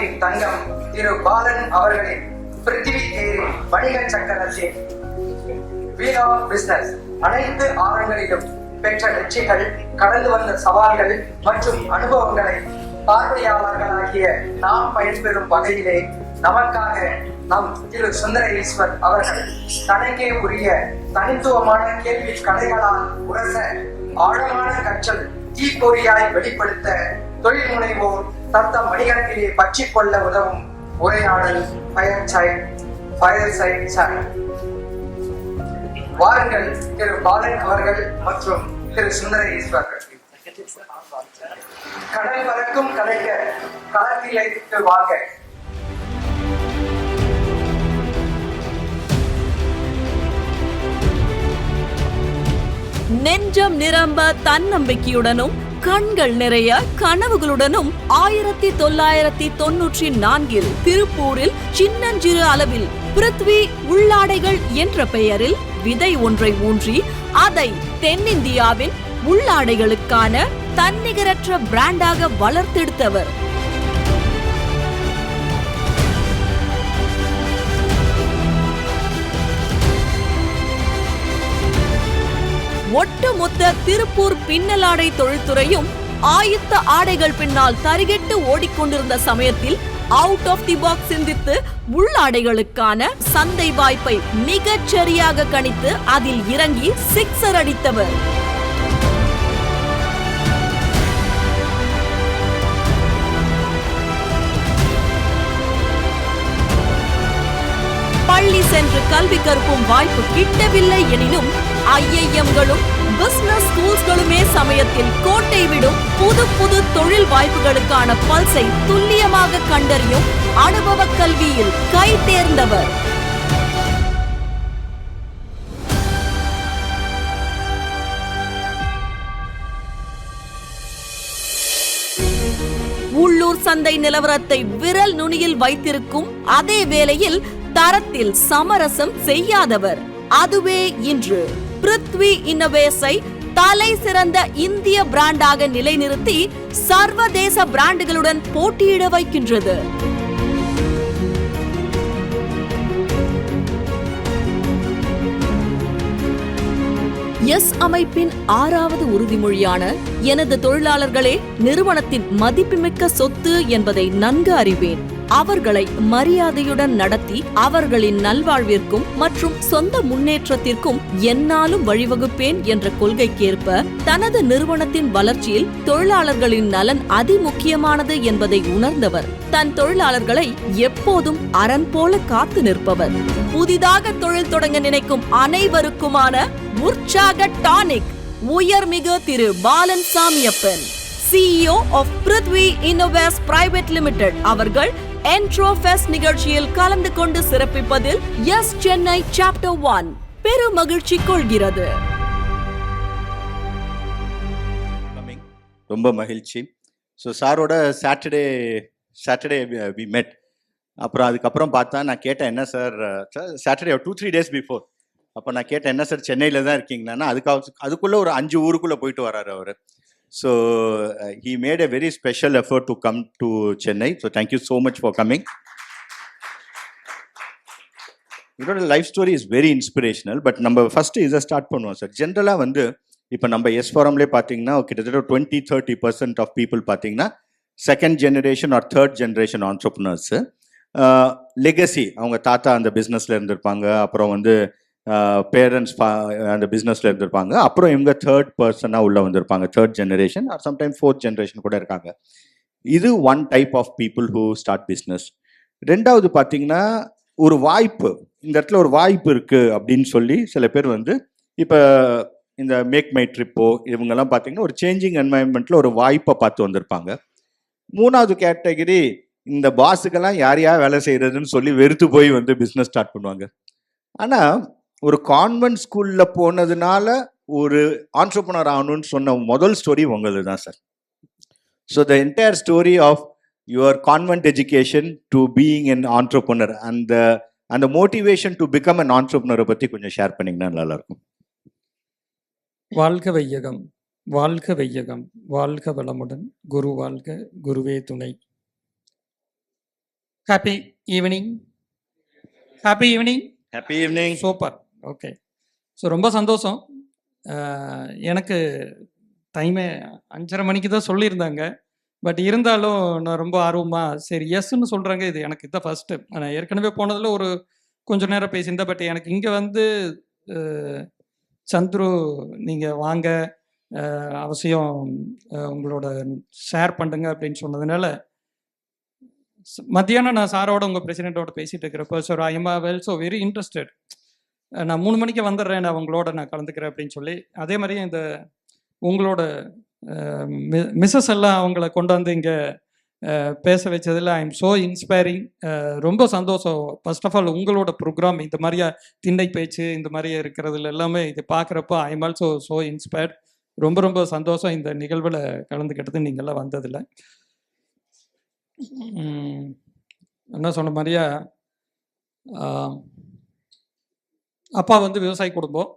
தமிழ்நாட்டின் தங்கம் திரு பாலன் அவர்களின் பிருத்திவி தேரி வணிக சக்கரத்தில் வீல் ஆஃப் பிசினஸ் அனைத்து ஆரங்களிலும் பெற்ற வெற்றிகள், கடந்து வந்த சவால்கள் மற்றும் அனுபவங்களை பார்வையாளர்களாகிய நாம் பயன்பெறும் வகையிலே நமக்காக நம் திரு சுந்தர ஈஸ்வர் அவர்கள் தனக்கே உரிய தனித்துவமான கேள்வி கலைகளால் உரச ஆழமான கற்றல் தீப்பொறியாய் வெளிப்படுத்த தொழில் முனைவோர் தத்தம் வணிகத்திலே பற்றிக் கொள்ள உதவும் உரையாடல் வாருங்கள் திரு பாலன் அவர்கள் மற்றும் திரு சுந்தர ஈஸ்வர்கள். கடல் பறக்கும் கலைஞர் களத்திലേക്ക് வாங்க. நெஞ்சம் நிரம்ப தன்னம்பிக்கையுடனும் கண்கள் நிறைய கனவுகளுடனும் 1994 திருப்பூரில் சின்னஞ்சிறு அளவில் பிருத்வி உள்ளாடைகள் என்ற பெயரில் விதை ஒன்றை ஊன்றி அதை தென்னிந்தியாவின் உள்ளாடைகளுக்கான தன்னிகரற்ற பிராண்டாக வளர்த்தெடுத்தவர். ஒட்டுமொத்த திருப்பூர் பின்னலாடை தொழில்துறையும் ஆயத்த ஆடைகள் பின்னால் தரிகெட்டு ஓடிக்கொண்டிருந்த சமயத்தில் அவுட் ஆஃப் தி பாக்ஸ் சிந்தித்து உள்ளாடைகளுக்கான சந்தை வாய்ப்பை மிகச் சரியாக கணித்து அதில் இறங்கி சிக்ஸர் அடித்தவர். பள்ளி சென்று கல்வி கற்கும் வாய்ப்பு கிட்டவில்லை எனினும் ஐஐஎம்களும் பிசினஸ் ஸ்கூல்களுமே சமயத்தில் கோட்டை விடும் புது புது தொழில் வாய்ப்புகளுக்கான பல்சை துல்லியமாக கண்டறியும் அனுபவ கல்வியில் கை தேர்ந்தவர். உள்ளூர் சந்தை நிலவரத்தை விரல் நுனியில் வைத்திருக்கும் அதே வேளையில் தரத்தில் சமரசம் செய்யாதவர். அதுவே இன்று பிருத்வி இன்னோவேஸை தலை சிறந்த இந்திய பிராண்டாக நிலைநிறுத்தி சர்வதேச பிராண்டுகளுடன் போட்டியிட வைக்கின்றது. எஸ் அமைப்பின் 6வது உறுதிமொழியான எனது தொழிலாளர்களே நிறுவனத்தின் மதிப்புமிக்க சொத்து என்பதை நன்கு அறிவேன். அவர்களை மரியாதையுடன் நடத்தி அவர்களின் நல்வாழ்விற்கும் மற்றும் சொந்த முன்னேற்றத்திற்கும் என்னாலும் வழிவகுப்பேன் என்ற கொள்கைக்கேற்ப தனது நிறுவனத்தின் வளர்ச்சியில் தொழிலாளர்களின் நலன் அதிமுக்கியமானது என்பதை உணர்ந்தவர். தன் தொழிலாளர்களை எப்போதும் அரண் போல காத்து நிற்பவர். புதிதாக தொழில் தொடங்க நினைக்கும் அனைவருக்குமான உற்சாக டானிக் உயர்மிகு திரு பாலன் சாமியப்பன், CEO ஆஃப் பிருத்வி இன்னோவேஸ் பிரைவேட் லிமிடெட் அவர்கள் என்ட்ரோஃபெஸ்ட் நிகழ்ச்சியில் கலந்து கொண்டு சிறப்பிப்பதில் எஸ் சென்னை சாப்டர் 1 பெரும் மகிழ்ச்சி கொள்கிறது. ரொம்ப மகிழ்ச்சி. ஸோ சாரோட சாட்டர்டே வி மெட். அப்புறம் அதுக்கப்புறம் பார்த்தா நான் கேட்டேன், என்ன சார் சாட்டர்டே 2-3 days பிஃபோர். அப்போ நான் கேட்டேன், என்ன சார் சென்னையில் தான் இருக்கீங்களான்னா அதுக்குள்ளே ஒரு 5 ஊருக்குள்ளே போயிட்டு வராரு அவர். So he made a very special effort to come to Chennai. So thank you so much for coming. Your life story is very inspirational. But number first is a start பண்ணுவோம் sir. ஜென்ரலாக வந்து இப்போ நம்ம S ஃபாரம்லேயே பார்த்தீங்கன்னா கிட்டத்தட்ட 20-30% of people பார்த்தீங்கன்னா second generation or third generation entrepreneurs. Legacy அவங்க தாத்தா அந்த பிஸ்னஸில் இருந்திருப்பாங்க, அப்புறம் வந்து பேரண்ட்ஸ் அந்த பிஸ்னஸில் இருந்திருப்பாங்க, அப்புறம் இவங்க தேர்ட் பர்சனாக உள்ளே வந்திருப்பாங்க, third generation or sometime fourth generation கூட இருக்காங்க. இது one type of people who start business. ரெண்டாவது பார்த்தீங்கன்னா ஒரு வாய்ப்பு, இந்த இடத்துல ஒரு வாய்ப்பு இருக்குது அப்படின்னு சொல்லி சில பேர் வந்து இப்போ இந்த மேக் மை ட்ரிப்போ இவங்கெல்லாம் பார்த்தீங்கன்னா ஒரு சேஞ்சிங் என்வாயன்மெண்ட்டில் ஒரு வாய்ப்பை பார்த்து வந்திருப்பாங்க. மூணாவது கேட்டகரி இந்த பாஸுக்கெல்லாம் யார் வேலை செய்கிறதுன்னு சொல்லி வெறுத்து போய் வந்து பிஸ்னஸ் ஸ்டார்ட் பண்ணுவாங்க. ஆனால் ஒரு கான்வென்ட் ஸ்கூலில் போனதுனால ஒரு ஆண்டர்ப்ரனர் ஆகணும்னு சொன்ன முதல் ஸ்டோரி உங்களது தான் sir. So the entire story of your convent education to being an entrepreneur, அந்த மோட்டிவேஷன் டு பிகம் அன் ஆண்டர்ப்ரனரை பற்றி கொஞ்சம் ஷேர் பண்ணிங்கன்னா நல்லாயிருக்கும். வாழ்க வையகம், வாழ்க வையகம், வாழ்க வளமுடன், குரு வாழ்க, குருவே துணை. Happy evening. Happy evening. Happy evening. Super. Okay. So ரொம்ப சந்தோஷம். எனக்கு டைமே 5:30 மணிக்கு தான் சொல்லியிருந்தாங்க. பட் இருந்தாலும் நான் ரொம்ப ஆர்வமாக சரி எஸ்ன்னு சொல்கிறாங்க. இது எனக்கு இதான் ஃபஸ்ட்டு. நான் ஏற்கனவே போனதில் ஒரு கொஞ்சம் நேரம் பேசியிருந்தேன். பட் எனக்கு இங்கே வந்து சந்துரு நீங்கள் வாங்க, அவசியம் உங்களோட ஷேர் பண்ணுங்க அப்படின்னு சொன்னதுனால மத்தியானம் நான் சாரோட உங்கள் பிரசிடெண்ட்டோட பேசிகிட்டு இருக்கிறப்போ sir I am also very interested. நான் 3 மணிக்கு வந்துடுறேன், நான் உங்களோட நான் கலந்துக்கிறேன் அப்படின்னு சொல்லி, அதே மாதிரியே இந்த உங்களோட மிஸ்ஸஸ் எல்லாம் அவங்கள கொண்டு வந்து இங்கே பேச வச்சதில் ஐ எம் ஸோ இன்ஸ்பைரிங். ரொம்ப சந்தோஷம். ஃபர்ஸ்ட் ஆஃப் ஆல் உங்களோட ப்ரோக்ராம் இந்த மாதிரியா திண்ணை பேச்சு இந்த மாதிரியே இருக்கிறதுல எல்லாமே இது பார்க்குறப்போ I am also so inspired. ரொம்ப ரொம்ப சந்தோஷம் இந்த நிகழ்வில் கலந்துக்கிட்டது நீங்கள்லாம் வந்ததில்லை. என்ன சொன்ன மாதிரியா அப்பா வந்து விவசாய குடும்பம்.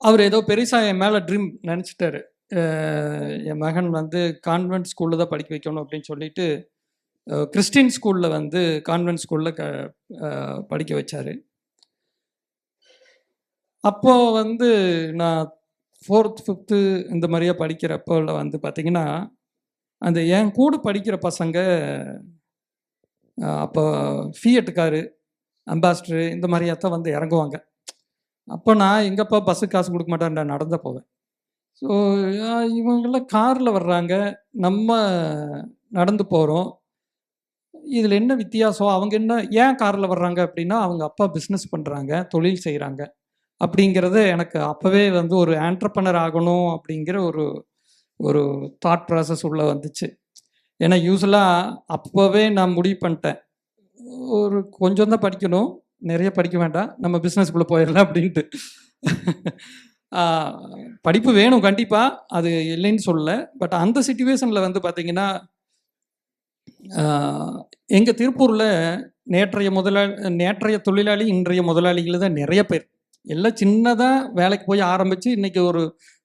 அவர் ஏதோ பெருசாக என் மேலே ட்ரீம் நினச்சிட்டாரு. என் மகன் வந்து கான்வென்ட் ஸ்கூலில் தான் படிக்க வைக்கணும் அப்படின்னு சொல்லிட்டு கிறிஸ்டின் ஸ்கூலில் வந்து கான்வென்ட் ஸ்கூலில் படிக்க வச்சார். அப்போது வந்து நான் 4th 5th இந்த மாதிரியா படிக்கிறப்போ வந்து பார்த்திங்கன்னா அந்த என் கூட படிக்கிற பசங்க அப்போ ஃபியட்டுக்காரு, அம்பாஸ்டரு இந்த மாதிரியாத்தான் வந்து இறங்குவாங்க. அப்போ நான் எங்கப்பா பஸ்ஸு காசு கொடுக்க மாட்டேன், நான் நடந்து போவேன். ஸோ இவங்கெல்லாம் காரில் வர்றாங்க, நம்ம நடந்து போகிறோம். இதில் என்ன வித்தியாசம்? அவங்க என்ன ஏன் காரில் வர்றாங்க அப்படின்னா அவங்க அப்பா பிஸ்னஸ் பண்ணுறாங்க, தொழில் செய்கிறாங்க அப்படிங்கிறத எனக்கு அப்போவே வந்து ஒரு ஆண்டர்ப்ரனர் ஆகணும் அப்படிங்கிற ஒரு ஒரு தாட் ப்ராசஸ் உள்ளே வந்துச்சு. ஏன்னா யூஸ்வலாக அப்போவே நான் முடிவு பண்ணிட்டேன், ஒரு கொஞ்சம் தான் படிக்கணும், நிறைய படிக்க வேண்டாம், நம்ம பிஸ்னஸ்குள்ளே போயிடலாம் அப்படின்ட்டு. படிப்பு வேணும் கண்டிப்பாக, அது இல்லைன்னு சொல்லலை. பட் அந்த சிச்சுவேஷனில் வந்து பார்த்திங்கன்னா எங்கள் திருப்பூரில் நேற்றைய தொழிலாளி இன்றைய முதலாளிகள் தான் நிறைய பேர். எல்லாம் சின்னதாக வேலைக்கு போய் ஆரம்பித்து இன்றைக்கி ஒரு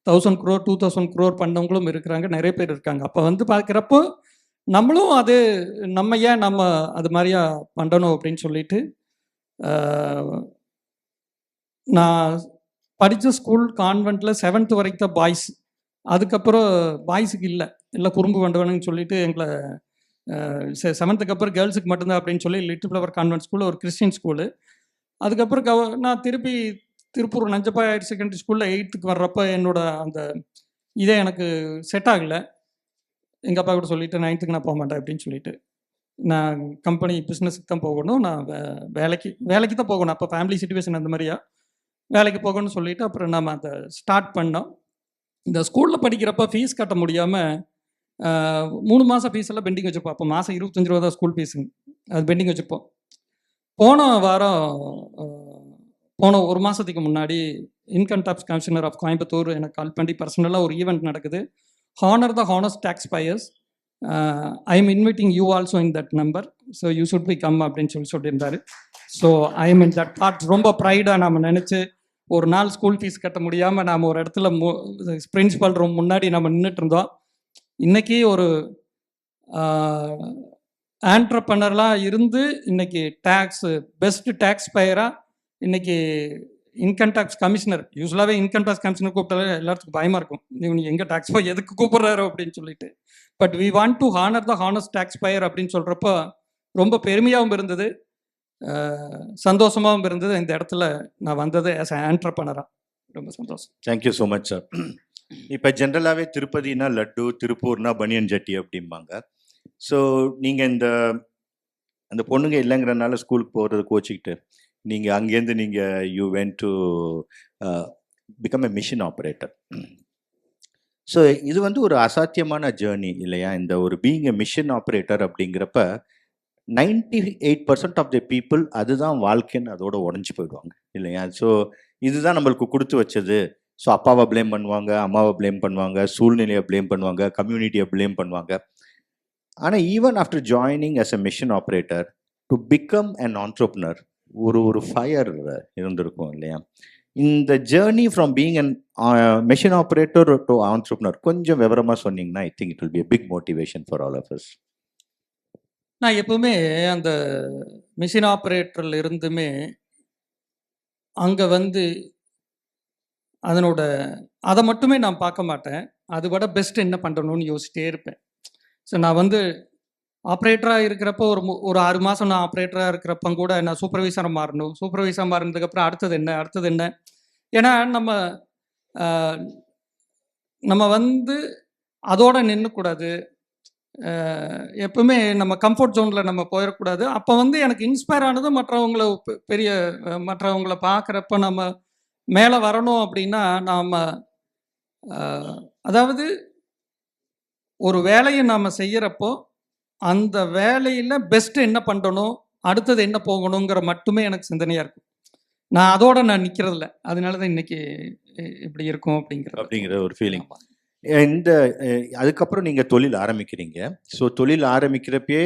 1000 crore 2000 crore பண்ணவங்களும் இருக்கிறாங்க, நிறைய பேர் இருக்காங்க. அப்போ வந்து பார்க்குறப்போ நம்மளும் அது நம்ம ஏன் நம்ம அது மாதிரியா பண்ணணும் அப்படின்னு சொல்லிட்டு நான் படித்த ஸ்கூல் கான்வென்ட்டில் 7th வரைக்கும் தான் பாய்ஸ். அதுக்கப்புறம் பாய்ஸுக்கு இல்லை குறும்பு வேண்டுவேன்னு சொல்லிட்டு எங்களை 7th அப்புறம் கேர்ள்ஸுக்கு மட்டும்தான் அப்படின்னு சொல்லி லிட்டில் ஃப்ளவர் கான்வென்ட் ஸ்கூல் ஒரு கிறிஸ்டின் ஸ்கூலு. அதுக்கப்புறம் நான் திருப்பி திருப்பூர் நஞ்சப்பா ஹையர் செகண்டரி ஸ்கூலில் 8th வர்றப்போ என்னோட அந்த இதே எனக்கு செட் ஆகலை. எங்கள் அப்பா கூட சொல்லிவிட்டு 9th நான் போக மாட்டேன் அப்படின்னு சொல்லிட்டு, நான் கம்பெனி பிஸ்னஸுக்கு தான் போகணும், நான் வேலைக்கு தான் போகணும். அப்போ ஃபேமிலி சிச்சுவேஷன் அந்த மாதிரியா வேலைக்கு போகணும்னு சொல்லிவிட்டு அப்புறம் நம்ம அதை ஸ்டார்ட் பண்ணோம். இந்த ஸ்கூலில் படிக்கிறப்ப ஃபீஸ் கட்ட முடியாமல் 3 மாதம் ஃபீஸ் எல்லாம் பெண்டிங் வச்சுருப்போம். அப்போ மாதம் 25 ரூபா தான் ஸ்கூல் ஃபீஸுங்க, அது பெண்டிங் வச்சுருப்போம். போன ஒரு மாதத்துக்கு முன்னாடி income tax commissioner of Coimbatore எனக்கு கால் பண்ணி பர்சனலாக ஒரு ஈவெண்ட் நடக்குது, honour the honest tax payers, I am inviting you also in that number, so you should be come அப்படின்னு சொல்லியிருந்தாரு. So I am in that thought. ரொம்ப ப்ரைடாக நம்ம நினச்சி ஒரு நாள் ஸ்கூல் ஃபீஸ் கட்ட முடியாமல் நாம் ஒரு இடத்துல பிரின்சிபல் ரூம் முன்னாடி நம்ம நின்றுட்டு இருந்தோம். இன்றைக்கி ஒரு ஆண்டர்ப்ரனர்லாம் இருந்து இன்றைக்கி பெஸ்ட் டேக்ஸ் பேயராக இன்றைக்கி இன்கம் டேக்ஸ் கமிஷனர், யூஸ்வலாகவே இன்கம் டேக்ஸ் கமிஷனர் கூப்பிட்டாலே எல்லாத்துக்கும் பயமாக இருக்கும், இவங்க எங்கே டேக்ஸ் பே எதுக்கு கூப்பிட்றாரு அப்படின்னு சொல்லிட்டு. But we want to honour the honest tax payer அப்படின்னு சொல்கிறப்போ ரொம்ப பெருமையாகவும் இருந்தது, சந்தோஷமாகவும் இருந்தது. இந்த இடத்துல நான் வந்தது ஆஸ் அ ஆண்டர்ப்ரனராக ரொம்ப சந்தோஷம். Thank you so much sir. இப்போ ஜென்ரலாகவே திருப்பதினா லட்டு, திருப்பூர்னா பனியன் ஜட்டி அப்படிம்பாங்க. ஸோ நீங்கள் அந்த பொண்ணுங்க இல்லைங்கிறனால ஸ்கூலுக்கு போகிறது கோச்சிக்கிட்டு நீங்கள் அங்கேருந்து you went to become a machine operator. So இது வந்து ஒரு அசாத்தியமான ஜேர்னி இல்லையா? இந்த ஒரு பீயிங் எ மிஷின் ஆப்ரேட்டர் அப்படிங்கிறப்ப 98% ஆஃப் த பீப்புள் அதுதான் வாழ்க்கைன்னு அதோட உடஞ்சி போயிடுவாங்க இல்லையா? ஸோ இதுதான் நம்மளுக்கு கொடுத்து வச்சது. ஸோ அப்பாவை ப்ளேம் பண்ணுவாங்க, அம்மாவை ப்ளேம் பண்ணுவாங்க, சூழ்நிலையை ப்ளேம் பண்ணுவாங்க, கம்யூனிட்டியை ப்ளேம் பண்ணுவாங்க. ஆனால் even after joining as a machine operator to become an entrepreneur ஒரு ஃபயர் இருந்திருக்கும் இல்லையா? இந்த journey from being an machine operator to entrepreneur கொஞ்சம் விவரமா சொன்னீங்கன்னா I think it will be a big motivation for all of us. நான் எப்பவுமே அந்த மிஷின் ஆப்ரேட்டர்ல இருந்துமே அங்கே வந்து அதனோட அதை மட்டுமே நான் பார்க்க மாட்டேன், அது விட பெஸ்ட் என்ன பண்ணணும்னு யோசிச்சிட்டே இருப்பேன். ஸோ நான் வந்து ஆப்ரேட்டராக இருக்கிறப்போ ஒரு 6 மாதம் நான் ஆப்ரேட்டராக இருக்கிறப்ப கூட நான் சூப்பர்வைசராக மாறணும். சூப்பர்வைசராக மாறினதுக்கப்புறம் அடுத்தது என்ன. ஏன்னா நம்ம வந்து அதோட நின்றுக்கூடாது, எப்பவுமே நம்ம கம்ஃபர்ட் ஜோனில் நம்ம போயிடக்கூடாது. அப்போ வந்து எனக்கு இன்ஸ்பயர் ஆனது மற்றவங்களை பார்க்குறப்ப நம்ம மேலே வரணும் அப்படின்னா நாம் அதாவது ஒரு வேலையை நாம் செய்கிறப்போ அந்த வேலையில் பெஸ்ட்டு என்ன பண்ணணும், அடுத்தது என்ன போகணுங்கிற மட்டுமே எனக்கு சிந்தனையாக இருக்கும். நான் அதோட நான் நிற்கிறதில்ல, அதனால தான் இன்னைக்கு இப்படி இருக்கும் அப்படிங்கிற ஒரு ஃபீலிங். இந்த அதுக்கப்புறம் நீங்கள் தொழில் ஆரம்பிக்கிறீங்க. ஸோ தொழில் ஆரம்பிக்கிறப்பே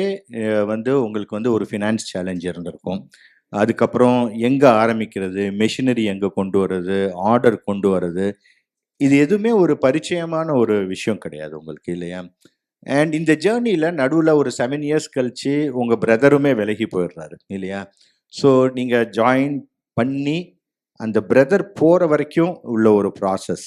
வந்து உங்களுக்கு வந்து ஒரு ஃபினான்ஸ் சேலஞ்ச் இருந்திருக்கும். அதுக்கப்புறம் எங்கே ஆரம்பிக்கிறது, மெஷினரி எங்கே கொண்டு வர்றது, ஆர்டர் கொண்டு வர்றது, இது எதுவுமே ஒரு பரிச்சயமான ஒரு விஷயம் கிடையாது உங்களுக்கு, இல்லையா? அண்ட் இந்த ஜேர்னியில் நடுவில் ஒரு 7 years கழிச்சு உங்கள் பிரதருமே விலகி போயிடுறாரு, இல்லையா? ஸோ நீங்கள் ஜாயின் பண்ணி அந்த பிரதர் போகிற வரைக்கும் உள்ள ஒரு ப்ராசஸ்,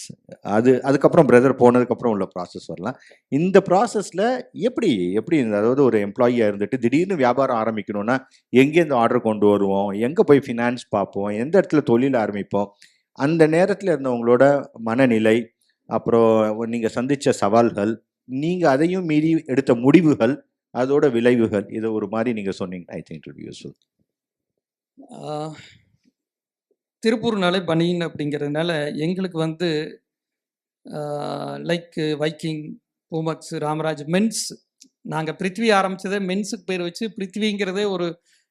அதுக்கப்புறம் பிரதர் போனதுக்கப்புறம் உள்ள ப்ராசஸ் வரலாம். இந்த ப்ராசஸில் எப்படி அதாவது ஒரு எம்ப்ளாயியாக இருந்துட்டு திடீர்னு வியாபாரம் ஆரம்பிக்கணும்னா எங்கேருந்து ஆர்டர் கொண்டு வருவோம், எங்கே போய் ஃபினான்ஸ் பார்ப்போம், எந்த இடத்துல தொழில் ஆரம்பிப்போம், அந்த நேரத்தில் இருந்தவங்களோட மனநிலை, அப்புறம் நீங்கள் சந்தித்த சவால்கள், நீங்கள் அதையும் மீறி எடுத்த முடிவுகள், அதோட விளைவுகள், இதை ஒரு மாதிரி நீங்கள் சொன்னீங்கன்னா I think it will be useful. திருப்பூர்னாலே பனியன் அப்படிங்கிறதுனால எங்களுக்கு வந்து like Viking, Poomex, Ramraj, men's, நாங்கள் பிருத்வி ஆரம்பித்ததே மென்ஸுக்கு பேர் வச்சு, பிருத்விங்கிறதே ஒரு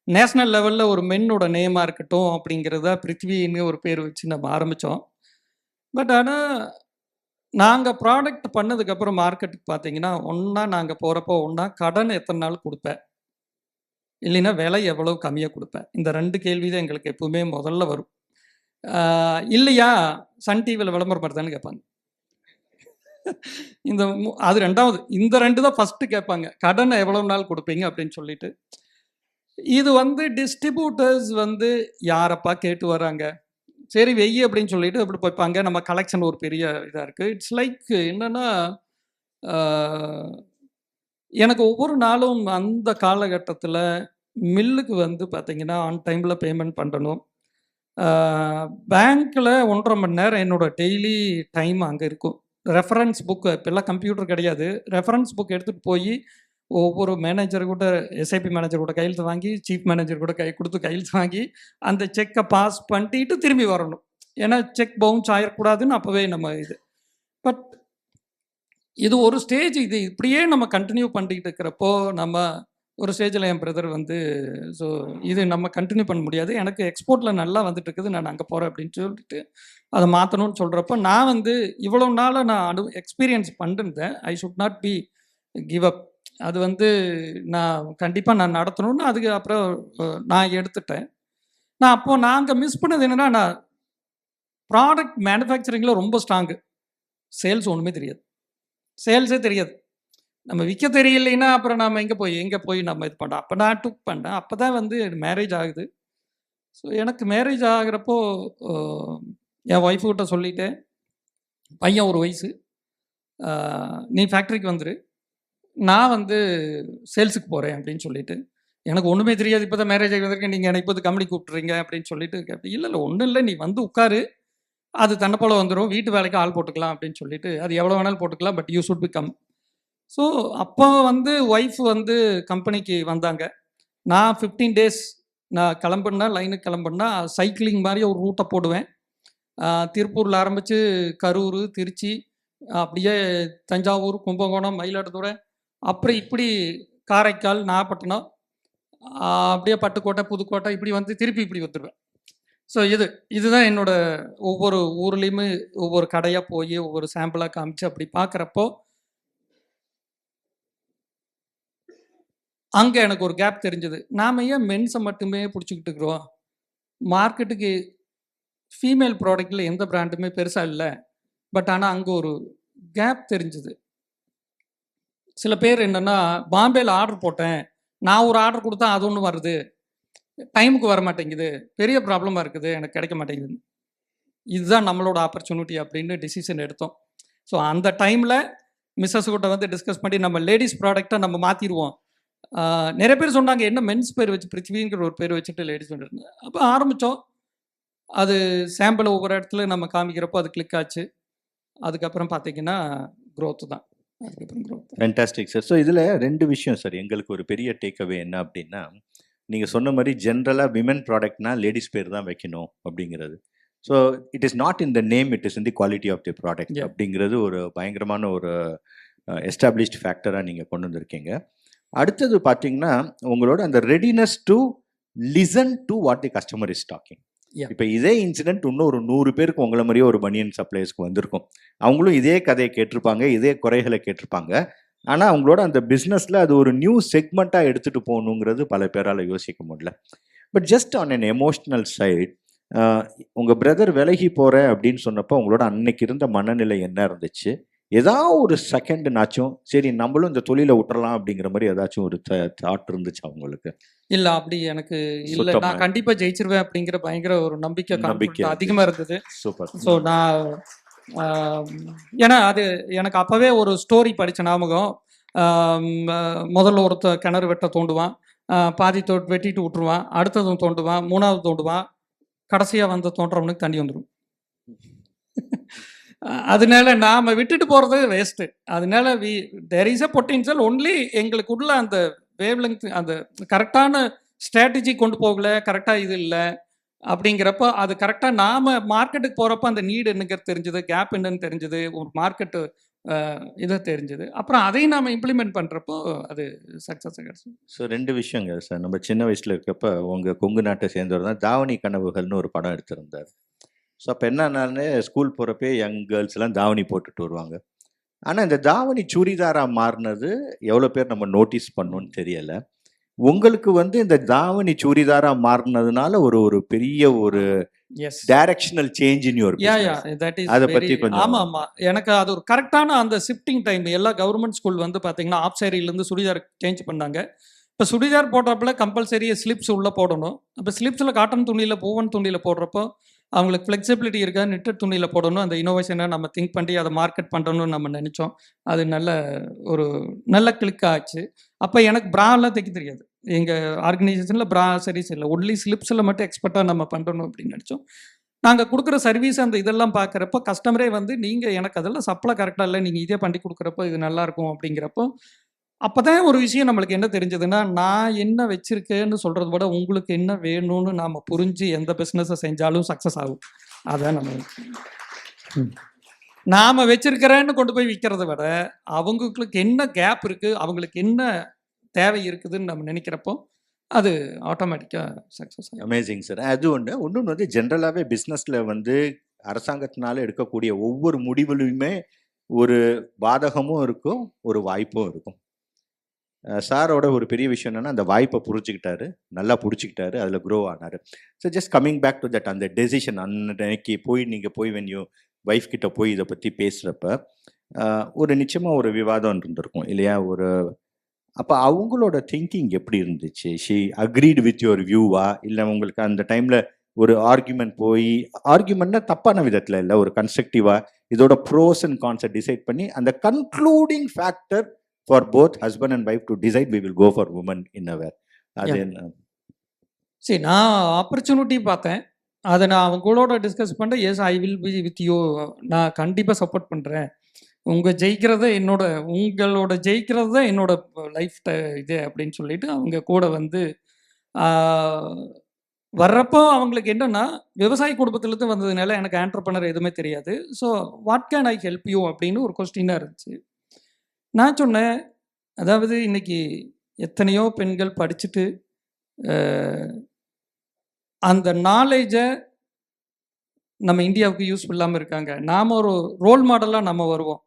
நேஷ்னல் லெவலில் ஒரு மென்னோட நேமாக இருக்கட்டும் அப்படிங்கிறத பிருத்வின்னு ஒரு பேர் வச்சு நம்ம ஆரம்பித்தோம். பட் ஆனால் நாங்கள் ப்ராடக்ட் பண்ணதுக்கப்புறம் மார்க்கெட்டுக்கு பார்த்தீங்கன்னா நாங்கள் போகிறப்போ கடன் எத்தனை நாள் கொடுப்பேன், இல்லைன்னா விலை எவ்வளோ கம்மியாக கொடுப்பேன், இந்த 2 கேள்வி தான் எங்களுக்கு எப்பவுமே முதல்ல வரும். இல்லையா சன் டிவியில் விளம்பரம் வருதான்னு கேட்பாங்க. அது 2வது. இந்த 2 தான் ஃபஸ்ட்டு கேட்பாங்க, கடன் எவ்வளோ நாள் கொடுப்பீங்க அப்படின்னு சொல்லிட்டு. இது வந்து டிஸ்ட்ரிபியூட்டர்ஸ் வந்து யாரப்பா கேட்டு வராங்க, சரி வெய்யி அப்படின்னு சொல்லிட்டு அப்படி போய்ப்பாங்க. நம்ம கலெக்ஷன் ஒரு பெரிய இதாக இருக்குது. இட்ஸ் லைக் என்னன்னா எனக்கு ஒவ்வொரு நாளும் அந்த காலகட்டத்தில் மில்லுக்கு வந்து பார்த்தீங்கன்னா ஆன் டைமில் பேமெண்ட் பண்ணணும். பேங்க்கில் 1.5 மணி நேரம் என்னோட டெய்லி டைம் அங்கே இருக்கும். ரெஃபரன்ஸ் புக்கு, இப்போல்லாம் கம்ப்யூட்டர் கிடையாது, ரெஃபரன்ஸ் புக் எடுத்துகிட்டு போய் ஒவ்வொரு மேனேஜர் கூட, எஸ்ஐபி மேனேஜர் கூட கையெழுத்து வாங்கி, சீஃப் மேனேஜர் கூட கொடுத்து கையெழுத்து வாங்கி அந்த செக்கை பாஸ் பண்ணிட்டு திரும்பி வரணும். ஏன்னா செக் பவுன்ஸ் ஆகிடக்கூடாதுன்னு அப்போவே நம்ம இது. பட் இது ஒரு ஸ்டேஜ், இது இப்படியே நம்ம கண்டினியூ பண்ணிக்கிட்டு இருக்கிறப்போ நம்ம ஒரு ஸ்டேஜில் என் பிரதர் வந்து ஸோ இது நம்ம கண்டினியூ பண்ண முடியாது, எனக்கு எக்ஸ்போர்ட்டில் நல்லா வந்துட்டு இருக்குது, நான் அங்கே போகிறேன் அப்படின்னு சொல்லிட்டு அதை மாற்றணும்னு சொல்கிறப்ப நான் வந்து இவ்வளோ நாளாக நான் எக்ஸ்பீரியன்ஸ் பண்ணிருந்தேன். I should not be give up. அது வந்து நான் கண்டிப்பாக நான் நடத்தணும்னு அதுக்கு அப்புறம் நான் எடுத்துட்டேன். நாங்கள் மிஸ் பண்ணது என்னென்னா, நான் ப்ராடக்ட் மேனுஃபேக்சரிங்கில் ரொம்ப ஸ்ட்ராங்கு, சேல்ஸ் ஒன்றுமே தெரியாது, சேல்ஸே தெரியாது. நம்ம விற்க தெரியலைன்னா அப்புறம் நாம் எங்கே போய் நம்ம இது பண்ணோம். அப்போ நான் டுக் பண்ணேன். அப்போ தான் வந்து மேரேஜ் ஆகுது. ஸோ எனக்கு மேரேஜ் ஆகிறப்போ என் ஒய்ஃபுக்கிட்ட சொல்லிட்டேன், பையன் 1 வயசு, நீ ஃபேக்ட்ரிக்கு வந்துரு, நான் வந்து சேல்ஸுக்கு போகிறேன் அப்படின்னு சொல்லிட்டு. எனக்கு ஒன்றுமே தெரியாது, இப்போ தான் மேரேஜ் ஆகி வந்திருக்கேன், நீங்கள் எனக்கு இப்போ கம்பெனி கூப்பிட்றீங்க அப்படின்னு சொல்லிட்டு கேட்டேன். இல்லை ஒன்றும் இல்லை, நீ வந்து உட்காரு, அது தன்னை போல் வந்துடும், வீட்டு வேலைக்கு ஆள் போட்டுக்கலாம் அப்படின்னு சொல்லிட்டு. அது எவ்வளோ வேணாலும் போட்டுக்கலாம், but you should be come. So அப்போ வந்து ஒய்ஃப் வந்து கம்பெனிக்கு வந்தாங்க. நான் 15 days நான் கிளம்புனா, லைனுக்கு கிளம்புனா சைக்கிளிங் மாதிரி ஒரு ரூட்டை போடுவேன். திருப்பூரில் ஆரம்பித்து கரூர், திருச்சி, அப்படியே தஞ்சாவூர், கும்பகோணம், மயிலாடுதுறை, அப்புறம் இப்படி காரைக்கால், நாகப்பட்டினம், அப்படியே பட்டுக்கோட்டை, புதுக்கோட்டை, இப்படி வந்து திருப்பி இப்படி வந்துடுவேன். ஸோ இதுதான் என்னோட ஒவ்வொரு ஊர்லேயுமே ஒவ்வொரு கடையாக போய் ஒவ்வொரு சாம்பிளாக காமிச்சு அப்படி பார்க்குறப்போ அங்கே எனக்கு ஒரு கேப் தெரிஞ்சது. நாம் ஏன் மென்ஸை மட்டுமே பிடிச்சிக்கிட்டு இருக்கிறோம், மார்க்கெட்டுக்கு ஃபீமேல் ப்ராடக்ட்டில் எந்த பிராண்டுமே பெருசாக இல்லை. பட் ஆனால் அங்கே ஒரு கேப் தெரிஞ்சுது. சில பேர் என்னென்னா, பாம்பேயில் ஆர்டர் போட்டேன், நான் ஒரு ஆர்டர் கொடுத்தா அது ஒன்று வருது, டைமுக்கு வர மாட்டேங்குது, பெரிய ப்ராப்ளமாக இருக்குது, எனக்கு கிடைக்க மாட்டேங்குது. இதுதான் நம்மளோட ஆப்பர்ச்சுனிட்டி அப்படின்னு டிசிஷன் எடுத்தோம். ஸோ அந்த டைமில் மிஸ்ஸஸ் கிட்ட வந்து டிஸ்கஸ் பண்ணி நம்ம லேடிஸ் ப்ராடக்டை நம்ம மாற்றிடுவோம். நிறைய பேர் சொன்னாங்க, என்ன மென்ஸ் பேர் வச்சு பிருத்திவிங்கிற ஒரு பேர் வச்சுட்டு லேடிஸ் வந்துருந்தேன். அப்போ ஆரம்பித்தோம். அது சாம்பிள் ஒவ்வொரு இடத்துல நம்ம காமிக்கிறப்போ அது கிளிக் ஆச்சு. அதுக்கப்புறம் பார்த்தீங்கன்னா க்ரோத்து தான். அதுக்கப்புறம் க்ரோத். Fantastic sir. ஸோ இதில் 2 விஷயம் சார் எங்களுக்கு ஒரு பெரிய டேக்அவே என்ன அப்படின்னா, நீங்கள் சொன்ன மாதிரி ஜென்ரலாக விமன் ப்ராடக்ட்னா லேடிஸ் பேர் தான் வைக்கணும் அப்படிங்கிறது. So it is not in the name, it is in the quality of the product அப்படிங்கிறது ஒரு பயங்கரமான ஒரு எஸ்டாப்ளிஷ்ட் ஃபேக்டராக நீங்கள் கொண்டு வந்திருக்கீங்க. அடுத்தது பார்த்தீங்கன்னா, உங்களோட அந்த readiness to listen to what the customer is talking. இப்போ இதே இன்சிடென்ட் இன்னும் ஒரு 100 பேருக்கு உங்களை மாதிரியே ஒரு பனியன் சப்ளையர்ஸ்க்கு வந்திருக்கும். அவங்களும் இதே கதையை கேட்டிருப்பாங்க, இதே குறைகளை கேட்டிருப்பாங்க. ஆனால் அவங்களோட அந்த பிஸ்னஸில் அது ஒரு நியூ செக்மெண்ட்டாக எடுத்துகிட்டு போகணுங்கிறது பல பேரால் யோசிக்க முடியல. But just on an emotional side, உங்கள் பிரதர் விலகி போகிறேன் அப்படின்னு சொன்னப்போ உங்களோட அன்னைக்கு இருந்த மனநிலை என்ன இருந்துச்சு? ஏதாவது ஒரு செகண்ட்னாச்சும் சரி நம்மளும் இந்த தொழிலை விட்டுறலாம் அப்படிங்கிற மாதிரி ஏதாச்சும் ஒரு தாட் இருந்துச்சு அவங்களுக்கு? இல்லை, அப்படி எனக்கு இல்லை. நான் கண்டிப்பாக ஜெயிச்சிருவேன் அப்படிங்கிற பயங்கர ஒரு நம்பிக்கை அதிகமாக இருந்தது. சூப்பர். ஸோ நான் ஏன்னா அது எனக்கு அப்போவே ஒரு ஸ்டோரி படித்த ஞாபகம். முதல்ல ஒருத்தர் கிணறு வெட்ட தோண்டுவான், பாதி வெட்டிட்டு விட்டுருவான், அடுத்ததும் தோண்டுவான், மூணாவது தோண்டுவான், கடைசியாக வந்து தோன்றவனுக்கு தண்ணி வந்துடும். அதனால நாம் விட்டுட்டு போகிறது வேஸ்ட்டு. அதனால there is a potential only. எங்களுக்குள்ள அந்த வேவ் லெங்த், அந்த கரெக்டான ஸ்ட்ராட்டஜி கொண்டு போகல, கரெக்டாக இது இல்லை அப்படிங்கிறப்போ அது கரெக்டாக நாம் மார்க்கெட்டுக்கு போகிறப்போ அந்த நீடு என்னங்கிறது தெரிஞ்சுது, கேப் என்னன்னு தெரிஞ்சுது, ஒரு மார்க்கெட்டு இதை தெரிஞ்சுது. அப்புறம் அதையும் நாம் இம்ப்ளிமெண்ட் பண்ணுறப்போ அது சக்ஸஸ் ஆகிடுச்சு. ஸோ 2 விஷயங்க சார். நம்ம சின்ன வயசில் இருக்கப்போ உங்கள் கொங்கு நாட்டை சேர்ந்தவர் தான் தாவணி கனவுகள்னு ஒரு படம் எடுத்திருந்தார். ஸோ அப்போ என்னன்னாலே ஸ்கூல் போகிறப்பே யங் கேர்ள்ஸ்லாம் தாவணி போட்டுட்டு வருவாங்க. ஆனால் இந்த தாவணி சுடிதாராக மாறினது எவ்வளோ பேர் நம்ம நோட்டீஸ் பண்ணோன்னு தெரியலை. உங்களுக்கு வந்து இந்த தாவணி சுடிதாராக மாறினதுனால ஒரு பெரிய ஒரு directional change in your business. அதை பற்றி கொஞ்சம். ஆமாம், எனக்கு அது ஒரு கரெக்டான அந்த ஷிஃப்டிங் டைம். எல்லா கவர்மெண்ட் ஸ்கூல் வந்து பார்த்தீங்கன்னா ஆஃப் சாரிலேருந்து சுடிதார் சேஞ்ச் பண்ணாங்க. இப்போ சுடிதார் போடுறப்பல கம்பல்சரி ஸ்லிப்ஸ் உள்ளே போடணும். அப்போ ஸ்லிப்ஸில் காட்டன் துணியில், பூவன் துணியில் போடுறப்போ அவங்களுக்கு ஃப்ளெக்சிபிலிட்டி இருக்கா, நிட்டட் துணியில் போடணும். அந்த இனோவேஷனை நம்ம திங்க் பண்ணி அதை மார்க்கெட் பண்ணணும்னு நம்ம நினச்சோம். அது நல்ல கிளிக் ஆச்சு. அப்போ எனக்கு ப்ராலாம் தைக்க தெரியாது. எங்கள் ஆர்கனைசேஷனில் ப்ரா சரிஸ் இல்லை, ஒன்லி ஸ்லிப்ஸில் மட்டும் எக்ஸ்பர்ட்டாக நம்ம பண்ணணும் அப்படின்னு நினச்சோம். நாங்கள் கொடுக்குற சர்வீஸ் அந்த இதெல்லாம் பார்க்குறப்போ கஸ்டமரே வந்து நீங்கள் எனக்கு அதெல்லாம் சப்ளை கரெக்டாக இல்லை, நீங்கள் இதே பண்ணி கொடுக்குறப்போ இது நல்லாயிருக்கும் அப்படிங்கிறப்போ அப்போ தான் ஒரு விஷயம் நம்மளுக்கு என்ன தெரிஞ்சதுன்னா, நான் என்ன வச்சுருக்கேன்னு சொல்கிறத விட உங்களுக்கு என்ன வேணும்னு நாம் புரிஞ்சு எந்த பிஸ்னஸை செஞ்சாலும் சக்ஸஸ் ஆகும். அதான் நாம் வச்சுருக்கிறேன்னு கொண்டு போய் விற்கிறத விட அவங்களுக்கு என்ன கேப் இருக்குது, அவங்களுக்கு என்ன தேவை இருக்குதுன்னு நம்ம நினைக்கிறப்போ அது ஆட்டோமேட்டிக்காக சக்ஸஸ் ஆகும். Amazing sir. அது இன்னொன்று வந்து ஜென்ரலாகவே பிஸ்னஸில் வந்து அரசாங்கத்தினால எடுக்கக்கூடிய ஒவ்வொரு முடிவுலையுமே ஒரு பாதகமும் இருக்கும், ஒரு வாய்ப்பும் இருக்கும். சாரோட ஒரு பெரிய விஷயம் என்னென்னா அந்த வாய்ப்பை புரிஞ்சுக்கிட்டாரு, நல்லா பிடிச்சிக்கிட்டாரு, அதில் க்ரோ ஆனார். So just coming back to that, அந்த டெசிஷன் அன்னைக்கு நீங்கள் போய் வென் யூ ஒய்ஃப் கிட்ட போய் இதை பற்றி பேசுகிறப்ப ஒரு நிச்சயமாக ஒரு விவாதம் இருந்திருக்கும் இல்லையா? அப்போ அவங்களோட திங்கிங் எப்படி இருந்துச்சு? ஷி அக்ரீட் வித் யுவர் வியூவா, இல்லை உங்களுக்கு அந்த டைமில் ஒரு ஆர்கியூமெண்ட்னா தப்பான விதத்தில் இல்லை, ஒரு கன்ஸ்ட்ரக்டிவாக இதோட ப்ரோஸ் அண்ட் கான்ஸை டிசைட் பண்ணி அந்த concluding factor for both husband and wife to decide we will go for women innerwear. அது என்ன? சரி, நான் ஆப்பர்ச்சுனிட்டி பார்த்தேன். அதை நான் அவங்களோட டிஸ்கஸ் பண்ணுறேன். Yes, I will be with you, நான் கண்டிப்பாக சப்போர்ட் பண்ணுறேன். உங்களோட ஜெயிக்கிறது தான் என்னோட லைஃப் இது அப்படின்னு சொல்லிட்டு அவங்க கூட வந்து வர்றப்போ அவங்களுக்கு என்னென்னா, விவசாய குடும்பத்துலேருந்து வந்ததுனால எனக்கு ஆண்டர்ப்ரனர் எதுவுமே தெரியாது. So what can I help you அப்படின்னு ஒரு கொஸ்டினாக இருந்துச்சு. நான் சொன்னேன், அதாவது இன்றைக்கி எத்தனையோ பெண்கள் படிச்சுட்டு அந்த நாலேஜை நம்ம இந்தியாவுக்கு யூஸ் இல்லாமல் இருக்காங்க. நாம் ஒரு ரோல் மாடலாக நம்ம வருவோம்.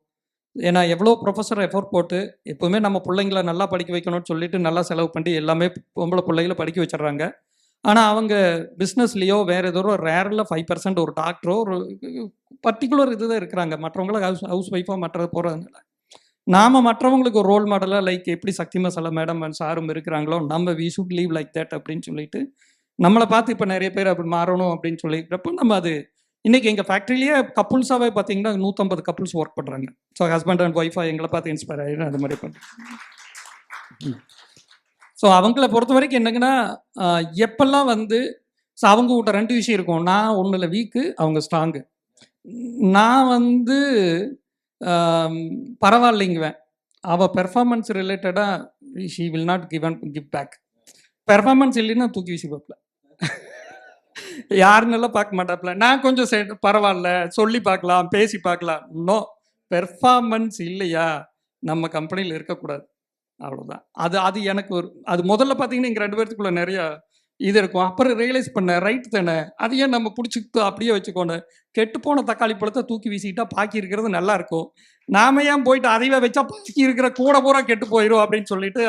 ஏன்னா எவ்வளோ ப்ரொஃபஸர் எஃபோர்ட் போட்டு எப்போவுமே நம்ம பிள்ளைங்கள நல்லா படிக்க வைக்கணும்னு சொல்லிட்டு நல்லா செலவு பண்ணி எல்லாமே பொம்பளை பிள்ளைகளை படிக்க வச்சிடுறாங்க. ஆனால் அவங்க பிஸ்னஸ்லேயோ வேறு ஏதோ ரேரில் 5% ஒரு டாக்டரோ ஒரு பர்டிகுலர் இதுதான் இருக்கிறாங்க. மற்றவங்கள ஹவுஸ் ஒய்ஃபாக மற்றது போகிறதுனால நாம் மற்றவங்களுக்கு ஒரு ரோல் மாடலாக லைக் எப்படி சக்தி மசாலா மேடம் சாரும் இருக்கிறாங்களோ நம்ம we should leave like that அப்படின்னு சொல்லிட்டு நம்மளை பார்த்து இப்போ நிறைய பேர் அப்படி மாறணும் அப்படின்னு சொல்லிக்கிறப்போ நம்ம அது இன்றைக்கி எங்கள் ஃபேக்ட்ரிலேயே கப்புள்ஸாகவே பார்த்தீங்கன்னா 150 கப்புள்ஸ் ஒர்க் பண்ணுறாங்க. ஸோ ஹஸ்பண்ட் அண்ட் ஒய்ஃபாக எங்களை பார்த்து இன்ஸ்பயர் ஆகிடும் அது மாதிரி பண்ணுறேன். ஸோ அவங்கள பொறுத்த வரைக்கும் என்னங்கன்னா எப்பெல்லாம் வந்து ஸோ அவங்க கிட்ட 2 விஷயம் இருக்கும். நான் ஒன்றில் வீக்கு, அவங்க ஸ்ட்ராங்கு. நான் வந்து பரவாயில்லைங்குவேன். அவள் பெர்ஃபார்மன்ஸ் ரிலேட்டடாக she will not give back. Performance இல்லைன்னா தூக்கி வீசி பார்ப்பல, யாருன்னெல்லாம் பார்க்க மாட்டாப்புல. நான் கொஞ்சம் பரவாயில்ல சொல்லி பார்க்கலாம், பேசி பார்க்கலாம். நோ, பெர்ஃபார்மன்ஸ் இல்லையா நம்ம கம்பெனியில் இருக்கக்கூடாது, அவ்வளோதான். அது எனக்கு ஒரு அது முதல்ல பார்த்தீங்கன்னா எங்கள் 2 பேர்த்துக்குள்ள நிறைய இது இருக்கும். அப்புறம் ரியலைஸ் பண்ணேன், ரைட் தானே, அது ஏன் நம்ம பிடிச்சிட்டு அப்படியே வச்சுக்கோங்க. கெட்டுப்போன தக்காளி பழத்தை தூக்கி வீசிக்கிட்டா பாக்கி இருக்கிறது நல்லா இருக்கும். நாம ஏன் போயிட்டு அதைவே வச்சா பாக்கி இருக்கிற கூட பூரா கெட்டு போயிடும் அப்படின்னு சொல்லிட்டு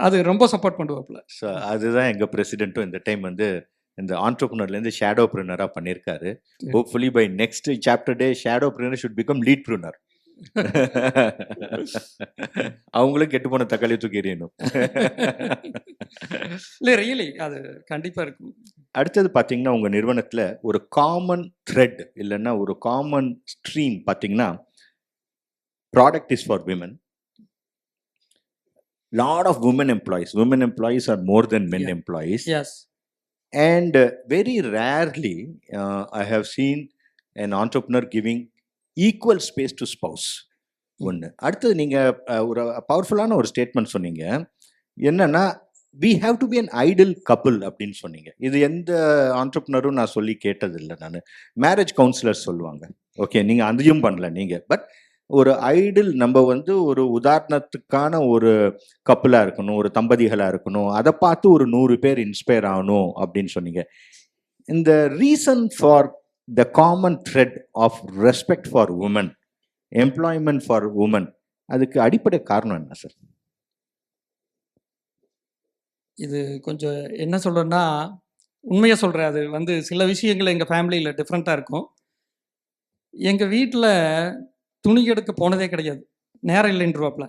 அது ரொம்ப சப்போர்ட் பண்ணுவாப்புல. ஸோ அதுதான் எங்கள் பிரசிடென்ட்டும் இந்த டைம் வந்து இந்த ஆண்டர்ப்ரனர்லேருந்து ஷேடோ ப்ரினராக பண்ணியிருக்காரு. Hopefully by next chapter the shadow preneur should become lead preneur. அவங்களும் கெட்டு போன தக்காளி தூக்கி எறியணும். இல்லை ரியலி அது கண்டிப்பாக இருக்கும். அடுத்தது பார்த்தீங்கன்னா உங்கள் நிறுவனத்தில் ஒரு காமன் த்ரெட் இல்லைன்னா ஒரு காமன் ஸ்ட்ரீம் பார்த்தீங்கன்னா product is for women. Lot of women employees are more than men employees. Yes. And very rarely I have seen an entrepreneur giving equal space to spouse. ஒன்று. அடுத்தது நீங்கள் ஒரு பவர்ஃபுல்லான ஒரு statement சொன்னீங்க, என்னன்னா we have to be an ideal couple அப்படின்னு சொன்னீங்க. இது எந்த ஆண்டர்ப்ரனரும் நான் சொல்லி கேட்டதில்லை. நான் மேரேஜ் கவுன்சிலர் சொல்லுவாங்க, ஓகே நீங்கள் அதையும் பண்ணல நீங்கள், பட் ஒரு ஐடில் நம்ம வந்து ஒரு உதாரணத்துக்கான ஒரு கப்பலாக இருக்கணும், ஒரு தம்பதிகளாக இருக்கணும், அதை பார்த்து ஒரு 100 பேர் இன்ஸ்பயர் ஆகணும் அப்படின்னு சொன்னீங்க. இந்த reason for the common thread of respect for women, employment for women, அதுக்கு அடிப்படை காரணம் என்ன சார்? இது கொஞ்சம் என்ன சொல்கிறேன்னா உண்மையாக சொல்கிறேன். அது வந்து சில விஷயங்கள் எங்கள் ஃபேமிலியில் டிஃப்ரெண்ட்டாக இருக்கும். எங்கள் வீட்டில் துணி எடுக்க போனதே கிடையாது, நேரம் இல்லைன்றவாப்புல.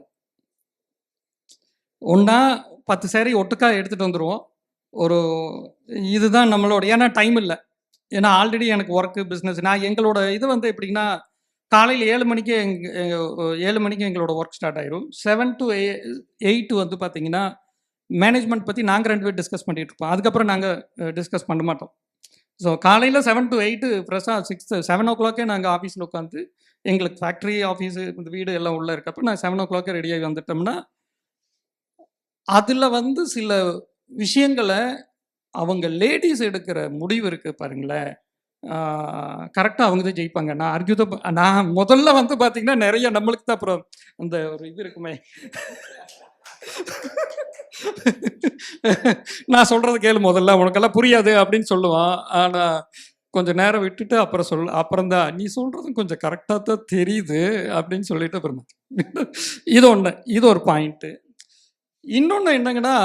ஒன்றா 10 சேரீ ஒட்டுக்கா எடுத்துகிட்டு வந்துடுவோம். ஒரு இதுதான் நம்மளோட, ஏன்னா டைம் இல்லை, ஏன்னா ஆல்ரெடி எனக்கு ஒர்க்கு பிஸ்னஸ். நான் எங்களோட இது வந்து எப்படின்னா காலையில் 7 மணிக்கு 7 மணிக்கு எங்களோட ஒர்க் ஸ்டார்ட் ஆயிரும். 7 to 8 வந்து பார்த்தீங்கன்னா மேனேஜ்மெண்ட் பற்றி நாங்கள் 2 பேர் டிஸ்கஸ் பண்ணிகிட்டு இருப்போம். அதுக்கப்புறம் நாங்கள் டிஸ்கஸ் பண்ண மாட்டோம். ஸோ காலையில் 7 to 8 ஃப்ரெஷ்ஷாக 7 o'clock நாங்கள் ஆஃபீஸில் உட்காந்து, எங்களுக்கு ஃபேக்ட்ரி ஆஃபீஸு இந்த வீடு எல்லாம் உள்ளே இருக்கப்போ நான் 7 o'clock ரெடியாகி வந்துட்டோம்னா அதில் வந்து சில விஷயங்களை அவங்க லேடிஸ் எடுக்கிற முடிவு இருக்குது பாருங்களேன், கரெக்டாக அவங்க தான் ஜெயிப்பாங்க. நான் முதல்ல வந்து பார்த்தீங்கன்னா நிறைய நம்மளுக்கு தான் அப்புறம் அந்த ஒரு இது இருக்குமே, நான் சொல்கிறது கேளு முதல்ல, உனக்கெல்லாம் புரியாது அப்படின்னு சொல்லுவான். ஆனால் கொஞ்சம் நேரம் விட்டுட்டு அப்புறம் தான் நீ சொல்கிறதும் கொஞ்சம் கரெக்டாக தான் தெரியுது அப்படின்னு சொல்லிட்டு அப்புறமா இது ஒன்று, இது ஒரு பாயிண்ட்டு. இன்னொன்று என்னங்கன்னா,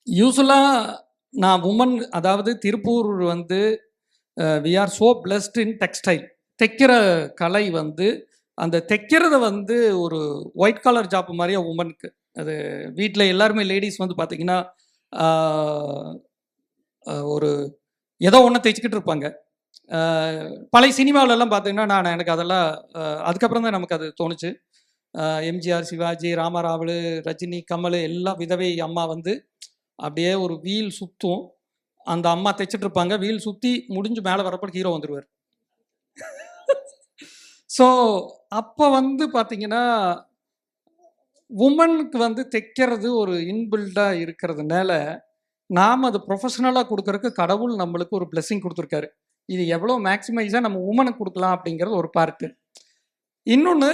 யூஸ்வலாக நான் உமன், அதாவது திருப்பூர் வந்து we are so blessed in textile. தைக்கிற கலை வந்து அந்த தைக்கிறத வந்து ஒரு ஒயிட் காலர் ஜாப் மாதிரியே உமனுக்கு. அது வீட்டில் எல்லாருமே லேடிஸ் வந்து பார்த்திங்கன்னா ஒரு ஏதோ ஒன்று தைச்சிக்கிட்டு இருப்பாங்க. பழைய சினிமாவிலலாம் பார்த்தீங்கன்னா எனக்கு அதெல்லாம் அதுக்கப்புறம் தான் நமக்கு அது தோணுச்சு. எம்ஜிஆர், சிவாஜி, ராமராவல், ரஜினி, கமல் எல்லாம் விதவை அம்மா வந்து அப்படியே ஒரு வீல் சுற்றும், அந்த அம்மா தைச்சிட்டு இருப்பாங்க, வீல் சுற்றி முடிஞ்சு மேலே வரப்போ ஹீரோ வந்துடுவார். ஸோ அப்போ வந்து பார்த்தீங்கன்னா உமனுக்கு வந்து தைக்கிறது ஒரு இன்பில்டாக இருக்கிறதுனால நாம் அது ப்ரொஃபஷனலாக கொடுக்கறதுக்கு கடவுள் நம்மளுக்கு ஒரு பிளெஸிங் கொடுத்துருக்காரு. இது எவ்வளோ மேக்ஸிமைஸாக நம்ம உமனுக்கு கொடுக்கலாம் அப்படிங்கிறது ஒரு பார்ட்டு. இன்னொன்று,